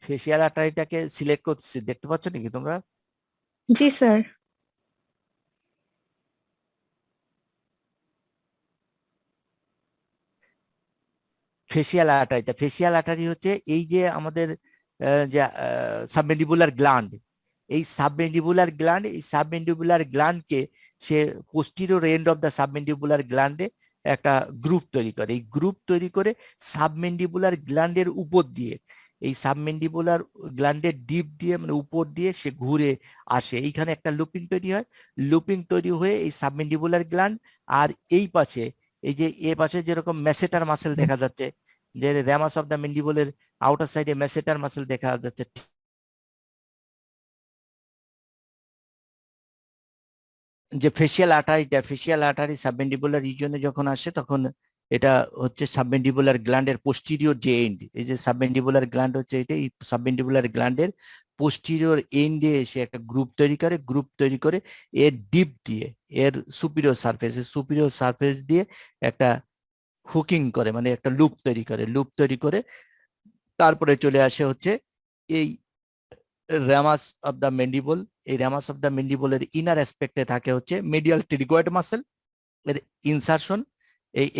ফেসিয়াল আর্টারিটাকে সিলেক্ট করছি, দেখতে পাচ্ছ নাকি তোমরা? জি স্যার। ফেসিয়াল আর্টারি হচ্ছে এই যে আমাদের যে সাবমেন্ডিবুলার গ্ল্যান্ড, এই সাবমেন্ডিবুলার গ্ল্যান্ডকে সে posterior end of the submandibular গ্ল্যান্ডে একটা গ্রুপ তৈরি করে। এই গ্রুপ তৈরি করে সাবমেন্ডিবুলার গ্ল্যান্ডের উপর দিয়ে, এই সাবমেন্ডিবুলার গ্ল্যান্ডের ডিপ দিয়ে মানে উপর দিয়ে সে ঘুরে আসে। এইখানে একটা লুপিং তৈরি হয়, লুপিং তৈরি হয়ে এই সাবমেন্ডিবুলার গ্ল্যান্ড আর এই পাশে, এই যে এ পাশে যেরকম মেসেটার মাসেল দেখা যাচ্ছে, যে র্যামাস অফ দ্য মেন্ডিবুলের আউটার সাইডে মেসেটার মাসেল দেখা যাচ্ছে, যে ফেসিয়াল আর্টারি সাবমেন্ডিবুলার রিজিয়নে যখন আসে তখন এটা হচ্ছে সাবমেন্ডিবুলার গ্ল্যান্ডের পোস্টিরিয়র যে এন্ড, এই যে সাবমেন্ডিবুলার গ্ল্যান্ড হচ্ছে এটা, এই সাবমেন্ডিবুলার গ্ল্যান্ডের পোস্টিরিয়র এন্ডে এসে একটা গ্রুপ তৈরি করে এর ডিপ দিয়ে, এর সুপিরিয়র সারফেস দিয়ে একটা হুকিং করে, মানে একটা লুপ তৈরি করে তারপরে চলে আসে হচ্ছে এই র্যামাস অফ দ্য মেন্ডিবল। এই র্যামাস অফ দ্য মেন্ডিবলের ইনার অ্যাসপেক্টে থাকে হচ্ছে মিডিয়াল টিরিগয়েড মাসেল এর ইনসারশন।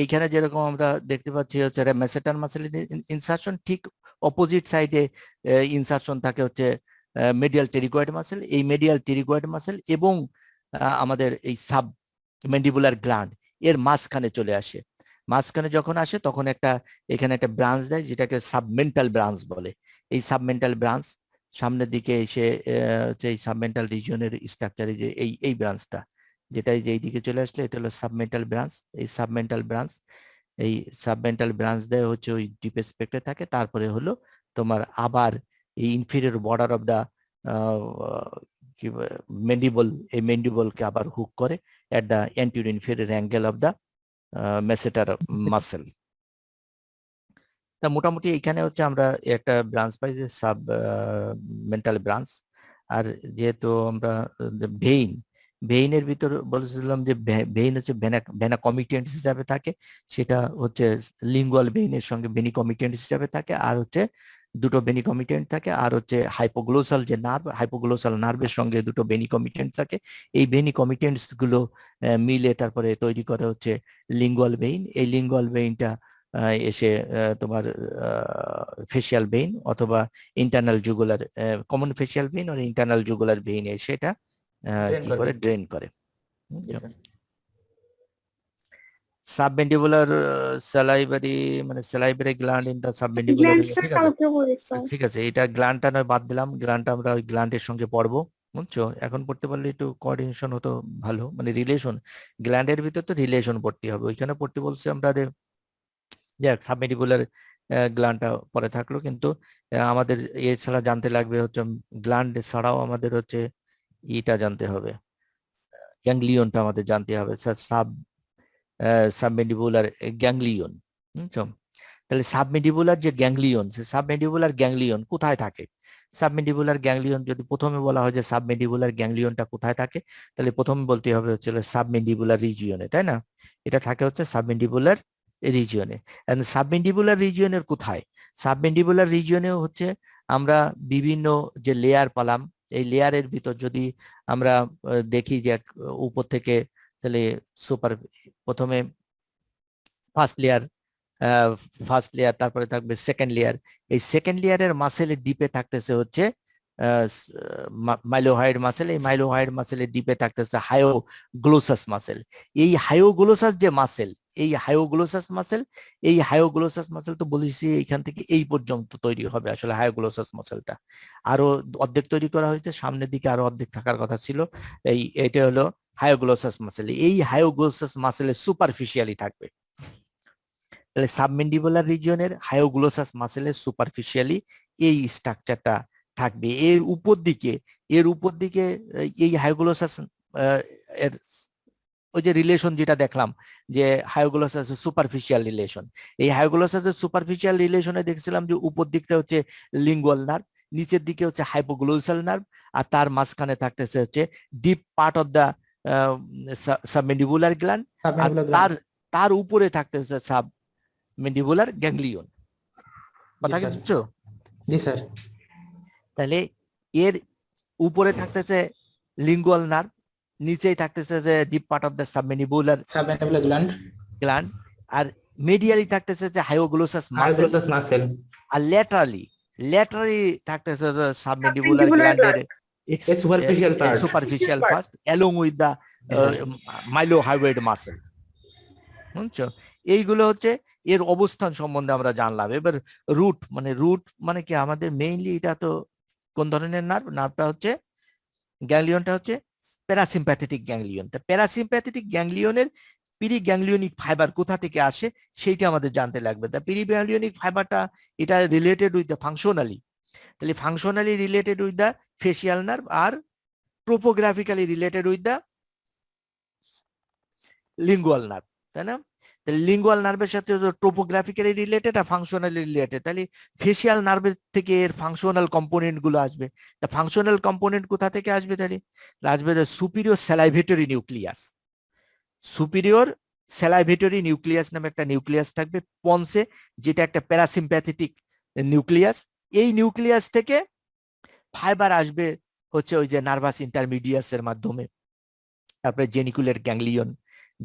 এইখানে যেরকম আমরা দেখতে পাচ্ছি হচ্ছে মেসেটার মাসেলের ইনসারশন, ঠিক অপোজিট সাইডে ইনসারশন থাকে হচ্ছে মিডিয়াল টেরিগয়েড মাসেল। এই মিডিয়াল টেরিগয়েড মাসেল এবং আমাদের এই সাব ম্যান্ডিবুলার গ্ল্যান্ড এর মাঝখানে চলে আসে। মাঝখানে যখন আসে তখন এখানে একটা ব্রাঞ্চ দেয় যেটাকে সাবমেন্টাল ব্রাঞ্চ বলে। এই সাবমেন্টাল ব্রাঞ্চ সামনের দিকে এসে হচ্ছে এই সাবমেন্টাল রিজিয়নের স্ট্রাকচারে যে এই ব্রাঞ্চটা, যেটা এই যে এইদিকে চলে আসলে এটা হলো সাবমেন্টাল ব্রাঞ্চ। এই সাবমেন্টাল ব্রাঞ্চ দেয় হচ্ছে ওই ডিপ স্পেক্টে থাকে। তারপরে হলো তোমার আবার এই inferior border of the mandible, এই মেন্ডিবলকে আবার হুক করে at the anterior inferior angle of the masseter muscle. তা মোটামুটি এইখানে হচ্ছে আমরা একটা ব্রাঞ্চ পাই যে সাব মেন্টাল ব্রাঞ্চ। আর যেহেতু আমরা ভেইনের ভিতর বলেছিলাম যে ভেইন হচ্ছে ভেনা কমিটেন্ট হিসাবে থাকে, সেটা হচ্ছে লিঙ্গুয়াল ভেইনের সঙ্গে ভেনি কমিটেন্ট হিসাবে থাকে, আর হচ্ছে দুটো বেনি কমিটেন্ট থাকে, আর হচ্ছে হাইপোগ্লোসাল যে নার্ভ, হাইপোগ্লোসাল নার্ভের সঙ্গে দুটো বেনি কমিটেন্ট থাকে। এই বেনি কমিটেন্টস গুলো মিলে তারপরে তৈরি করে হচ্ছে লিঙ্গুয়াল ভেইন। এই লিঙ্গুয়াল ভেইনটা এসে তোমার ফেশিয়াল ভেইন অথবা internal jugular, common facial vein আর ইন্টারনাল জুগুলার ভেইন এসে এটা কি করে ড্রেন করে। সাবমেন্ডিবুলার স্যালাইভারি মানে salivary gland in the submandibular, ঠিক আছে এটা গ্ল্যান্ডটা নয় বাদ দিলাম, গ্ল্যান্ডটা আমরা ওই গ্ল্যান্ডের সঙ্গে পড়বো, বুঝছো? এখন পড়তে পারলে একটু কোঅর্ডিনেশন হতো ভালো, মানে রিলেশন, গ্ল্যান্ডের ভিতর তো রিলেশন পড়তে হবে, ওইখানে পড়তে বলছে আমরা যাক সাবমেন্ডিবুলার গ্ল্যান্ডটা পরে থাকলো, কিন্তু আমাদের এছাড়া জানতে লাগবে হচ্ছে গ্ল্যান্ড ছাড়াও আমাদের হচ্ছে ইটা জানতে হবে, গ্যাংলিয়নটা আমাদের জানতে হবে, সাবমেন্ডিবুলার গ্যাংলিয়ন। বুঝছো? তাহলে সাবমেন্ডিবুলার যে গ্যাংলিয়ন, সে সাবমেন্ডিবুলার গ্যাংলিয়ন কোথায় থাকে? সাবমেন্ডিবুলার গ্যাংলিয়ন যদি প্রথমে বলা হয় যে সাবমেন্ডিবুলার গ্যাংলিয়নটা কোথায় থাকে, তাহলে প্রথমে বলতে হবে হচ্ছে সাবমেন্ডিবুলার রিজিয়নে, তাই না? এটা থাকে হচ্ছে সাবমেন্ডিবুলার রিজিয়নে। সাবমেন্ডিবুলার রিজিয়নের কোথায়? সাবমেন্ডিবুলার রিজিয়নেও হচ্ছে আমরা বিভিন্ন যে লেয়ার পালাম, এই লেয়ারের ভিতর যদি আমরা দেখি যে উপর থেকে, তাহলে প্রথমে ফার্স্ট লেয়ার, তারপরে থাকবে সেকেন্ড লেয়ার। এই সেকেন্ড লেয়ারের মাসেলের ডিপে থাকতেছে হচ্ছে মাইলোহাইড মাসেল। এই মাইলোহাইড মাসেলের ডিপে থাকতেছে হায়োগ্লোসাস মাসেল। এই হায়োগ্লোসাস যে মাসেল, এই হায়োগ্লোসাস মাসেল তো বলেছি এইখান থেকে এই পর্যন্ত তৈরি হবে আসলে হায়োগ্লোসাস মাসেলটা। আরো অর্ধেক তৈরি করা হয়েছে, সামনের দিকে আরো অর্ধেক থাকার কথা ছিল। এটা হলো হায়োগ্লোসাস মাসেল। এই হায়োগ্লোসাস মাসেলের সুপারফিশিয়ালি থাকবে। তাহলে সাবমেন্ডিবুলার রিজিয়নের হায়োগ্লোসাস মাসেলের সুপারফিশিয়ালি এই স্ট্রাকচারটা থাকবে। এর উপর দিকে এই হায়োগ্লোসাস এর ওই যে রিলেশন যেটা দেখলাম যে হায়োগ্লোসাস সুপারফিশিয়াল রিলেশন, এই হায়োগ্লোসাসের সুপারফিশিয়াল রিলেশনে দেখছিলাম যে উপর দিকটা হচ্ছে লিঙ্গুয়াল নার্ভ, নিচের দিকে হচ্ছে হাইপোগ্লোসাল নার্ভ, আর তার মাঝখানে থাকতেছে হচ্ছে deep part of the submandibular gland, আর তার উপরে থাকতেছে সাবমেন্ডিবুলার গ্যাংলিয়ন। কথা কি বুঝছো? জি স্যার। তাহলে এর উপরে থাকতেছে লিঙ্গুয়াল নার্ভ, নিচেই থাকতেছে যে deep part of the submandibular gland, আর মিডিয়ালি থাকতেছে যে হায়োগ্লোসাস মাসেল, আর ল্যাটারালি থাকতেছে যে সাবমেন্ডিবুলার গ্ল্যান্ডের superficial first along with the mylohyoid muscle. বুঝছো? এইগুলো হচ্ছে এর অবস্থান সম্বন্ধে আমরা জানলাম। এবার রুট মানে কি আমাদের মেইনলি এটা তো কোন ধরনের নার্ভটা হচ্ছে গ্যাংলিয়নটা হচ্ছে প্যারাসিম্প্যাথেটিক গ্যাংলিয়ন। তা প্যারাসিম্প্যাথেটিক গ্যাংলিয়নের পিরিগ্যাংলিয়নিক ফাইবার কোথা থেকে আসে সেইটা আমাদের জানতে লাগবে। তা পিরিগ্যাংলিয়নিক ফাইবারটা এটা রিলেটেড উইথ দ্য ফাংশনালি, তাহলে functionally related with the facial nerve আর topographically related with the lingual nerve, তাই না? তাহলে লিঙ্গুয়াল নার্ভের সাথে টোপোগ্রাফিক্যালি রিলেটেড আর ফাংশনালি রিলেটেড, তাহলে ফেসিয়াল নার্ভের থেকে এর ফাংশনাল কম্পোনেন্ট গুলো আসবে। তা ফাংশনাল কম্পোনেন্ট কোথা থেকে আসবে? তাহলে আসবে সুপিরিয়র স্যালাইভেটরি নিউক্লিয়াস। সুপিরিয়র স্যালাইভেটরি নিউক্লিয়াস নামে একটা নিউক্লিয়াস থাকবে পন্সে, যেটা একটা প্যারাসিম্প্যাথেটিক নিউক্লিয়াস। এই নিউক্লিয়াস থেকে ফাইবার আসবে হচ্ছে ওই যে নার্ভাস ইন্টারমিডিয়াসের মাধ্যমে, তারপরে জেনিকুলেট গ্যাংলিয়ন,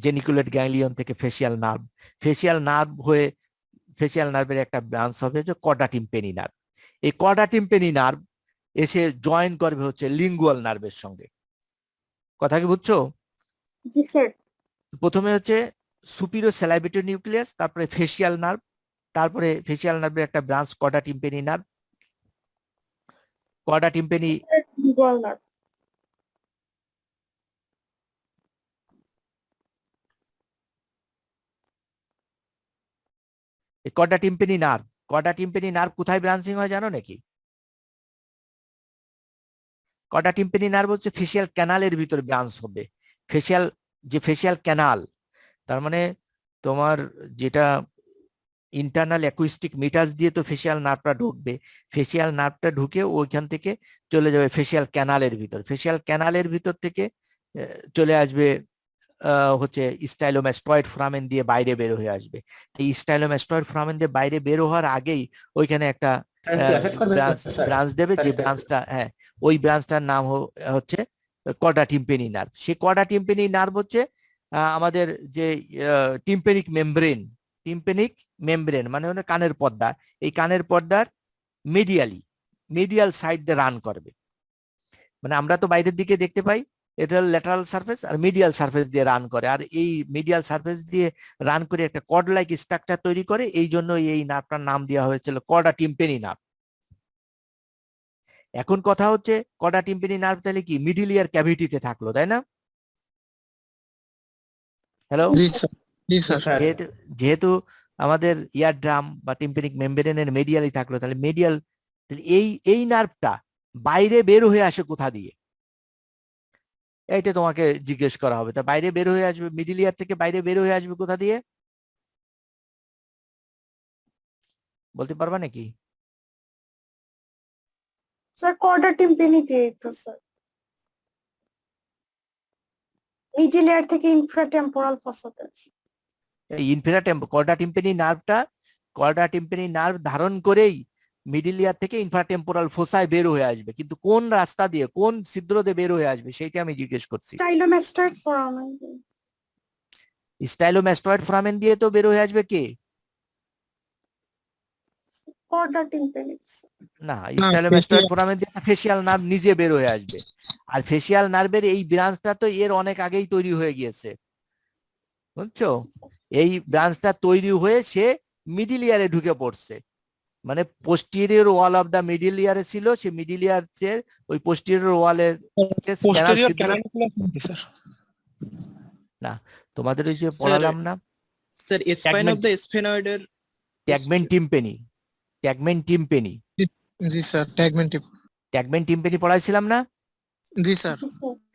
জেনিকুলেট গ্যাংলিয়ন থেকে ফেসিয়াল নার্ভ, ফেসিয়াল নার্ভ হয়ে ফেসিয়াল নার্ভের একটা ব্রাঞ্চ হবে যে কর্ডা টিম্পেনি নার্ভ। এই কর্ডা টিম্পেনি নার্ভ এসে জয়েন করবে হচ্ছে লিঙ্গুয়াল নার্ভের সঙ্গে। কথা কি বুঝছো? জি স্যার। প্রথমে হচ্ছে সুপিরিয়র স্যালাইভেটরি নিউক্লিয়াস, তারপরে ফেসিয়াল নার্ভ, তারপরে ফেসিয়াল নার্ভের একটা branch chorda tympani nerve. Chorda tympani chorda tympani nerve, chorda tympani nerve কোথায় ব্রাঞ্চিং হয় জানো নাকি? কর্ডা টিম্পেনি নার্ভ হচ্ছে ফেসিয়াল ক্যানালের ভিতরে ব্রাঞ্চ হবে। ফেসিয়াল যে ফেসিয়াল ক্যানাল, তার মানে তোমার যেটা ইন্টারনাল অ্যাকুইস্টিক মিটাস দিয়ে তো ফেসিয়াল নার্ভটা ঢুকবে, ফেসিয়াল নার্ভটা ঢুকে ওইখান থেকে চলে যাবে ফেসিয়াল ক্যানালের ভিতর, ফেসিয়াল ক্যানালের ভিতর থেকে চলে আসবে হচ্ছে স্টাইলোম্যাস্টয়েড ফোরামেন দিয়ে বাইরে বের হয়ে আসবে। এই স্টাইলোম্যাস্টয়েড ফোরামেন দিয়ে বাইরে বের হওয়ার আগেই ওইখানে একটা ব্রাঞ্চ দেবে, যে ব্রাঞ্চটা ওই ব্রাঞ্চটার নাম হচ্ছে কর্ডা টিম্পেনি নার্ভ। সেই কর্ডা টিম্পেনি নার্ভ হচ্ছে আমাদের যে টিম্পেনিক মেমব্রেন, টিম্পেনিক মেমব্রেন মানে হলো কানের পর্দা, এই কানের পর্দার মিডিয়াল সাইড দিয়ে রান করবে। মানে আমরা তো বাইরের দিকে দেখতে পাই, এটা ল্যাটারাল সারফেস আর মিডিয়াল সারফেস দিয়ে রান করে, আর এই মিডিয়াল সারফেস দিয়ে রান করে একটা কর্ড লাইক স্ট্রাকচার তৈরি করে, এই জন্য এই নার্ভটার নাম দেওয়া হয়েছিল কর্ডা টিম্পেনি নার্ভ। এখন কথা হচ্ছে কর্ডা টিম্পেনি নার্ভ তাহলে কি মিডল ইয়ার ক্যাভিটিতে থাকলো, তাই না? হ্যালো, যেহেতু আমাদের ইয়ার ড্রাম বা টিম্পেনিক মেমব্রেনের মিডিয়ালি থাকলো, তাহলে মিডিয়াল, এই নার্ভটা বাইরে বের হয়ে আসে কোথা দিয়ে? এইটা তোমাকে জিজ্ঞেস করা হবে। তা বাইরে বের হয়ে আসবে মিডল ইয়ার থেকে, বাইরে বের হয়ে আসবে কোথা দিয়ে বলতে পারবা নাকি? স্যার কর্ডা টিম্পেনি দিয়ে তো স্যার, মিডল ইয়ার থেকে ইনফ্রাটেম্পোরাল ফসাতে। এই কর্ডা টিম্পেনি নার্ভটা, কর্ডা টিম্পেনি নার্ভ ধারণ করেই মিডল ইয়ার থেকে ইনফ্রাটেম্পোরাল ফোসায় বের হয়ে আসবে, কিন্তু কোন রাস্তা দিয়ে, কোন ছিদ্র দিয়ে বের হয়ে আসবে সেইটা আমি জিজ্ঞেস করছি। স্টাইলোম্যাস্টয়েড ফোরামেন, স্টাইলোম্যাস্টয়েড ফোরামেন দিয়ে তো বের হয়ে আসবে কে? কর্ডা টিম্পেনি। না, স্টাইলোম্যাস্টয়েড ফোরামেন দিয়ে ফেসিয়াল নার্ভ নিজে বের হয়ে আসবে, আর ফেসিয়াল নার্ভের এই ব্রাঞ্চটা তো এর অনেক আগেই তৈরি হয়ে গিয়েছে, বুঝছো? এই ব্রাঞ্চটা তৈরি হয়ে সে মিডল ইয়ারে ঢুকে পড়ছে, মানে posterior wall of the middle ইয়ারে ছিল, সে মিডল ইয়ার ওই পোস্টেরিয়র ওয়ালের না, তোমাদের ওই যে পড়ালাম না স্যার স্পাইন অফ দ্য স্ফেনয়েডের ট্যাগমেন্ট টিম্পেনি, ট্যাগমেন্ট টিম্পেনি। জি স্যার, ট্যাগমেন্ট টিম্পেনি পড়াইছিলাম না? জি স্যার।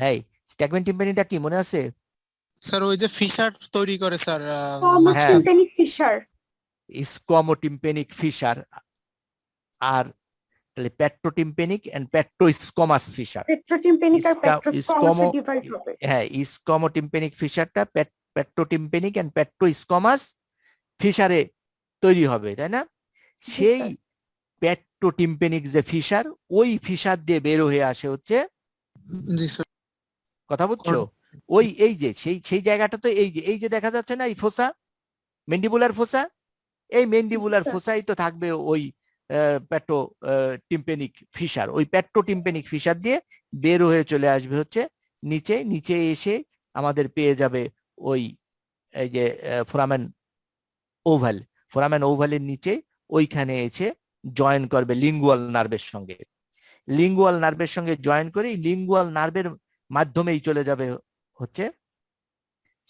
হ্যাঁ, ট্যাগমেন্ট টিম্পেনিটা কি মনে আছে? স্যার ওই যে ফিশার তৈরি করে স্যার, টিম্পেনিক ফিশার, স্কোয়ামোটিম্পেনিক ফিশার, আর তাহলে পেট্রোটিম্পেনিক এন্ড পেট্রোস্কোমাস ফিশার। পেট্রোটিম্পেনিক আর পেট্রোস্কোমাসে ডিভাইড হবে। হ্যাঁ, স্কোয়ামোটিম্পেনিক ফিশারটা পেট্রোটিম্পেনিক এন্ড পেট্রোস্কোমাস ফিশারে তৈরি হবে, তাই না? সেই পেট্রোটিম্পেনিক যে ফিশার, ওই ফিশার দিয়ে বের হয়ে আসে হচ্ছে, জি স্যার, কথা বুঝছো? ওই এই যে সেই জায়গাটা তো এই যে দেখা যাচ্ছে না, এই ফোসা, মেন্ডিবুলার ফোসা, এই মেন্ডিবুলার ফোসাই তো থাকবে ওই পেট্রোটিম্পেনিক ফিশার। ওই পেট্রোটিম্পেনিক ফিশার দিয়ে বের হয়ে চলে আসবে হচ্ছে নিচে এসে আমাদের পেয়ে যাবে ওই এই যে ফোরামেন ওভাল, ফোরামেন ওভালের নিচে ওইখানে এসে জয়েন করবে লিঙ্গুয়াল নার্ভের সঙ্গে, লিঙ্গুয়াল নার্ভের সঙ্গে জয়েন করে লিঙ্গুয়াল নার্ভের মাধ্যমেই চলে যাবে হচ্ছে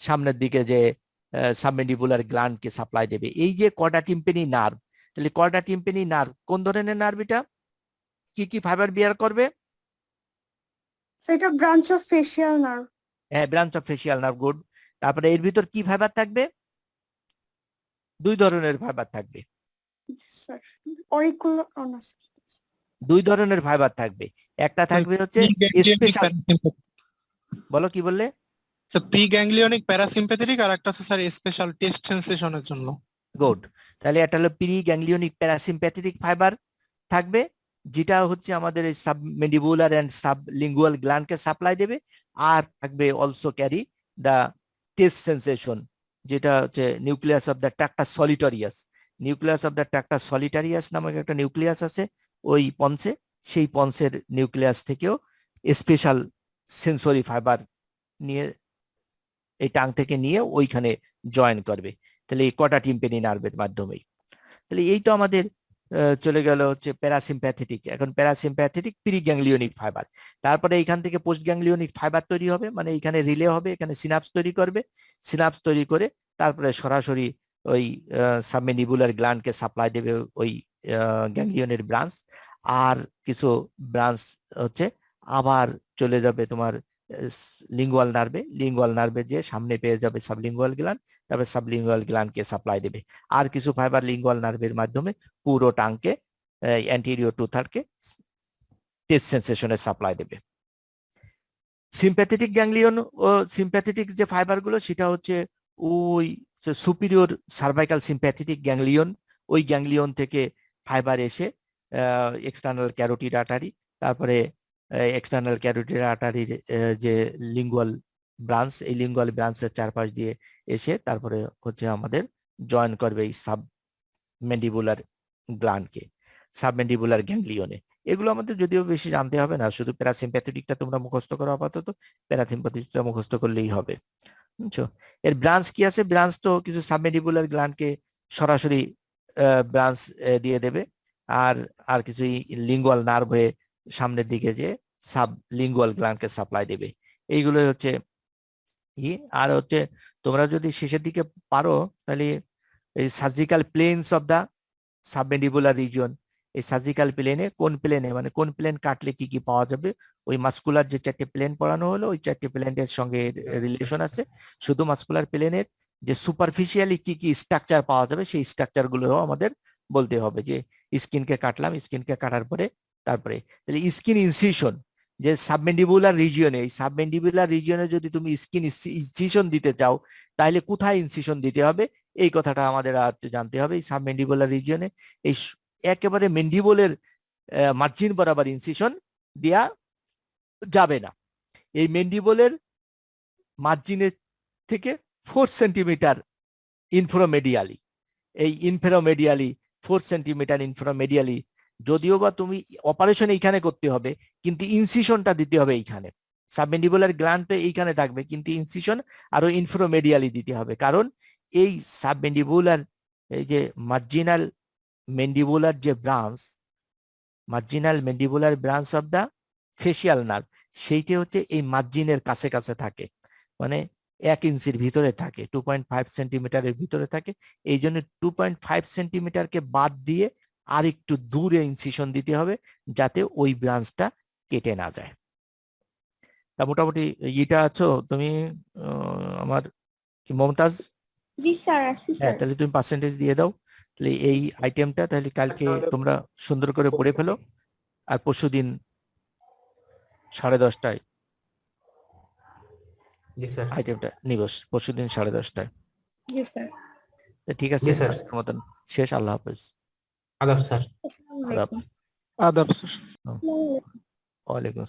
সামনের দিকে যে সাবমেন্ডিবুলার গ্ল্যান্ডকে সাপ্লাই দেবে। এই যে কর্ডা টিম্পেনি নার্ভ, তাহলে কর্ডা টিম্পেনি নার্ভ কোন ধরনের নার্ভ? এটা কি ফাইবার বিয়ার করবে? সেটা ব্রাঞ্চ অফ ফেসিয়াল নার্ভ। হ্যাঁ, branch of facial nerve, good. তারপরে এর ভিতর কি ফাইবার থাকবে? দুই ধরনের ফাইবার থাকবে, স্যার অরিকুলার দুই ধরনের ফাইবার থাকবে। একটা থাকবে হচ্ছে স্পেশাল, বলো কি বললে? প্রি গ্যাংলিয়নিক প্যারাসিম্প্যাথেটিক আর একটা হচ্ছে স্যার স্পেশাল টেস্ট সেন্সেশনের জন্য। গুড। তাহলে একটা হলো প্রি গ্যাংলিয়নিক প্যারাসিম্প্যাথেটিক ফাইবার থাকবে, যেটা হচ্ছে আমাদের এই সাবমেন্ডিবুলার এন্ড সাবলিঙ্গুয়াল গ্ল্যান্ডকে সাপ্লাই দেবে। আর থাকবে also carry the taste sensation, যেটা হচ্ছে nucleus of the tractus solitarius. Nucleus of the tractus solitarius নামক একটা নিউক্লিয়াস আছে ওই পন্সে, সেই পন্সের নিউক্লিয়াস থেকেও স্পেশাল সেন্সরি ফাইবার নিয়ে এই টাং থেকে নিয়ে ওইখানে জয়েন করবে। তাহলে এই কটা টিম্পেনি নার্ভের মাধ্যমেই। তাহলে এই তো আমাদের চলে গেল হচ্ছে প্যারাসিম্প্যাথেটিক। এখন প্যারাসিম্প্যাথেটিক প্রি গ্যাংলিয়নিক ফাইবার। তারপরে এইখান থেকে পোস্ট গ্যাংলিয়নিক ফাইবার তৈরি হবে, মানে এখানে রিলে হবে, এখানে সিনাপস তৈরি করবে। সিনাপস তৈরি করে তারপরে সরাসরি ওই সাবমেন্ডিবুলার গ্ল্যান্ডকে সাপ্লাই দেবে ওই গ্যাংলিয়নের ব্রাঞ্চ। আর কিছু ব্রাঞ্চ হচ্ছে আবার চলে যাবে তোমার লিঙ্গুয়াল নার্ভে, লিঙ্গুয়াল নার্ভে যে সামনে পেয়ে যাবে সাবলিঙ্গুয়াল গ্ল্যান্ড, তারপরে সাবলিঙ্গুয়াল গ্ল্যান্ডকে সাপ্লাই দেবে। আর কিছু ফাইবার লিঙ্গুয়াল নার্ভের মাধ্যমে পুরো টাংকে অ্যান্টেরিয়র টু থার্ডকে টেস্ট সেন্সেশনে সাপ্লাই দেবে। সিম্প্যাথেটিক গ্যাংলিয়ন ও সিম্প্যাথেটিক যে ফাইবারগুলো সেটা হচ্ছে ওই সুপিরিয়র সার্ভাইকাল সিম্প্যাথেটিক গ্যাংলিয়ন, ওই গ্যাংলিয়ন থেকে ফাইবার এসে এক্সটার্নাল ক্যারোটিড আর্টারি, তারপরে এক্সটার্নাল ক্যারোটিড আর্টারির যে লিঙ্গুয়াল ব্রাঞ্চ, এই লিঙ্গুয়াল ব্রাঞ্চের চারপাশ দিয়ে এসে তারপরে হচ্ছে আমাদের জয়েন করবে এই সাবমেন্ডিবুলার গ্ল্যান্ডকে, সাবমেন্ডিবুলার গ্যাংলিয়নে। এগুলো আমাদের যদিও বেশি জানতে হবে না, শুধু প্যারাসিম্প্যাথেটিকটা তোমরা মুখস্থ করো আপাতত, প্যারাসিম্প্যাথেটিকটা মুখস্থ করলেই হবে। বুঝছো? এর ব্রাঞ্চ কি আছে? ব্রাঞ্চ তো কিছু সাবমেন্ডিবুলার গ্ল্যান্ডকে সরাসরি ব্রাঞ্চ দিয়ে দেবে, আর কিছু লিঙ্গুয়াল নার্ভ হয়ে সামনের দিকে যে সাবলিঙ্গুয়াল গ্ল্যান্ডকে সাপ্লাই দেবে। এইগুলো হচ্ছে আর হচ্ছে তোমরা যদি শেষের দিকে পারো তাহলে এই surgical planes of the submandibular region, এই সার্জিক্যাল প্লেনে কোন প্লেনে মানে কোন প্লেন কাটলে কি কি পাওয়া যাবে, ওই মাস্কুলার যে চারটে প্লেন পড়ানো হলো ওই চারটে প্লেনের সঙ্গে রিলেশন আছে। শুধু মাস্কুলার প্লেনের যে সুপারফিশিয়ালি কি কি স্ট্রাকচার পাওয়া যাবে সেই স্ট্রাকচার গুলো আমাদের বলতে হবে, যে স্কিনকে কাটলাম, স্কিনকে কাটার পরে তারপরে তাহলে স্কিন ইনসিশন যে সাবমেন্ডিবুলার রিজিয়নে, এই সাবমেন্ডিবুলার রিজিয়নে যদি তুমি স্কিন ইনসিশন দিতে চাও তাহলে কোথায় ইনসিশন দিতে হবে এই কথাটা আমাদের আর জানতে হবে। এই সাবমেন্ডিবুলার রিজিয়নে এই একেবারে মেন্ডিবলের মার্জিন বরাবর ইনসিশন দেয়া যাবে না। এই মেন্ডিবলের মার্জিনের থেকে 4 সেন্টিমিটার ইনফ্রামেডিয়ালি, এই ইনফ্রামেডিয়ালি 4 সেন্টিমিটার ইনফ্রামেডিয়ালি, যদিও বা তুমি অপারেশন এইখানে করতে হবে কিন্তু ইনসিশনটা দিতে হবে এইখানে। সাবমেন্ডিবুলার গ্ল্যান্ড এইখানে থাকবে কিন্তু ইনসিশন আরো ইনফ্রামেডিয়ালি দিতে হবে, কারণ এই সাবমেন্ডিবুলার এই যে মার্জিনাল মেন্ডিবুলার যে branch, marginal mandibular branch of the facial nerve, সেইটা হচ্ছে এই মার্জিনের কাছে কাছে থাকে, মানে 1 ইঞ্চির ভিতরে থাকে, 2.5 সেন্টিমিটারের ভিতরে থাকে। এই জন্য 2.5 সেন্টিমিটারকে বাদ দিয়ে আর একটু দূরে ইনসিশন দিতে হবে যাতে ওই ব্রাঞ্চটা কেটে না যায়। তা মোটামুটি এটা আছো তুমি আমার কি মমতাজ? জি স্যার আছি হ্যাঁ, স্যার। তাহলে তুমি পার্সেন্টেজ দিয়ে দাও। তাহলে এই আইটেমটা তাহলে কালকে তোমরা সুন্দর করে পড়ে ফেলো, আর পরশুদিন 10:30টায় জি স্যার। আইটেমটা নিবস, পরশুদিন 10:30টায়। জি স্যার। ঠিক আছে, জি স্যার। আজকের মতন শেষ। আল্লাহ হাফেজ। আদাব স্যার। আসসালামু আদাব। আলাইকুম। আদাব স্যার। আসসালামু আলাইকুম। ওয়ালাইকুম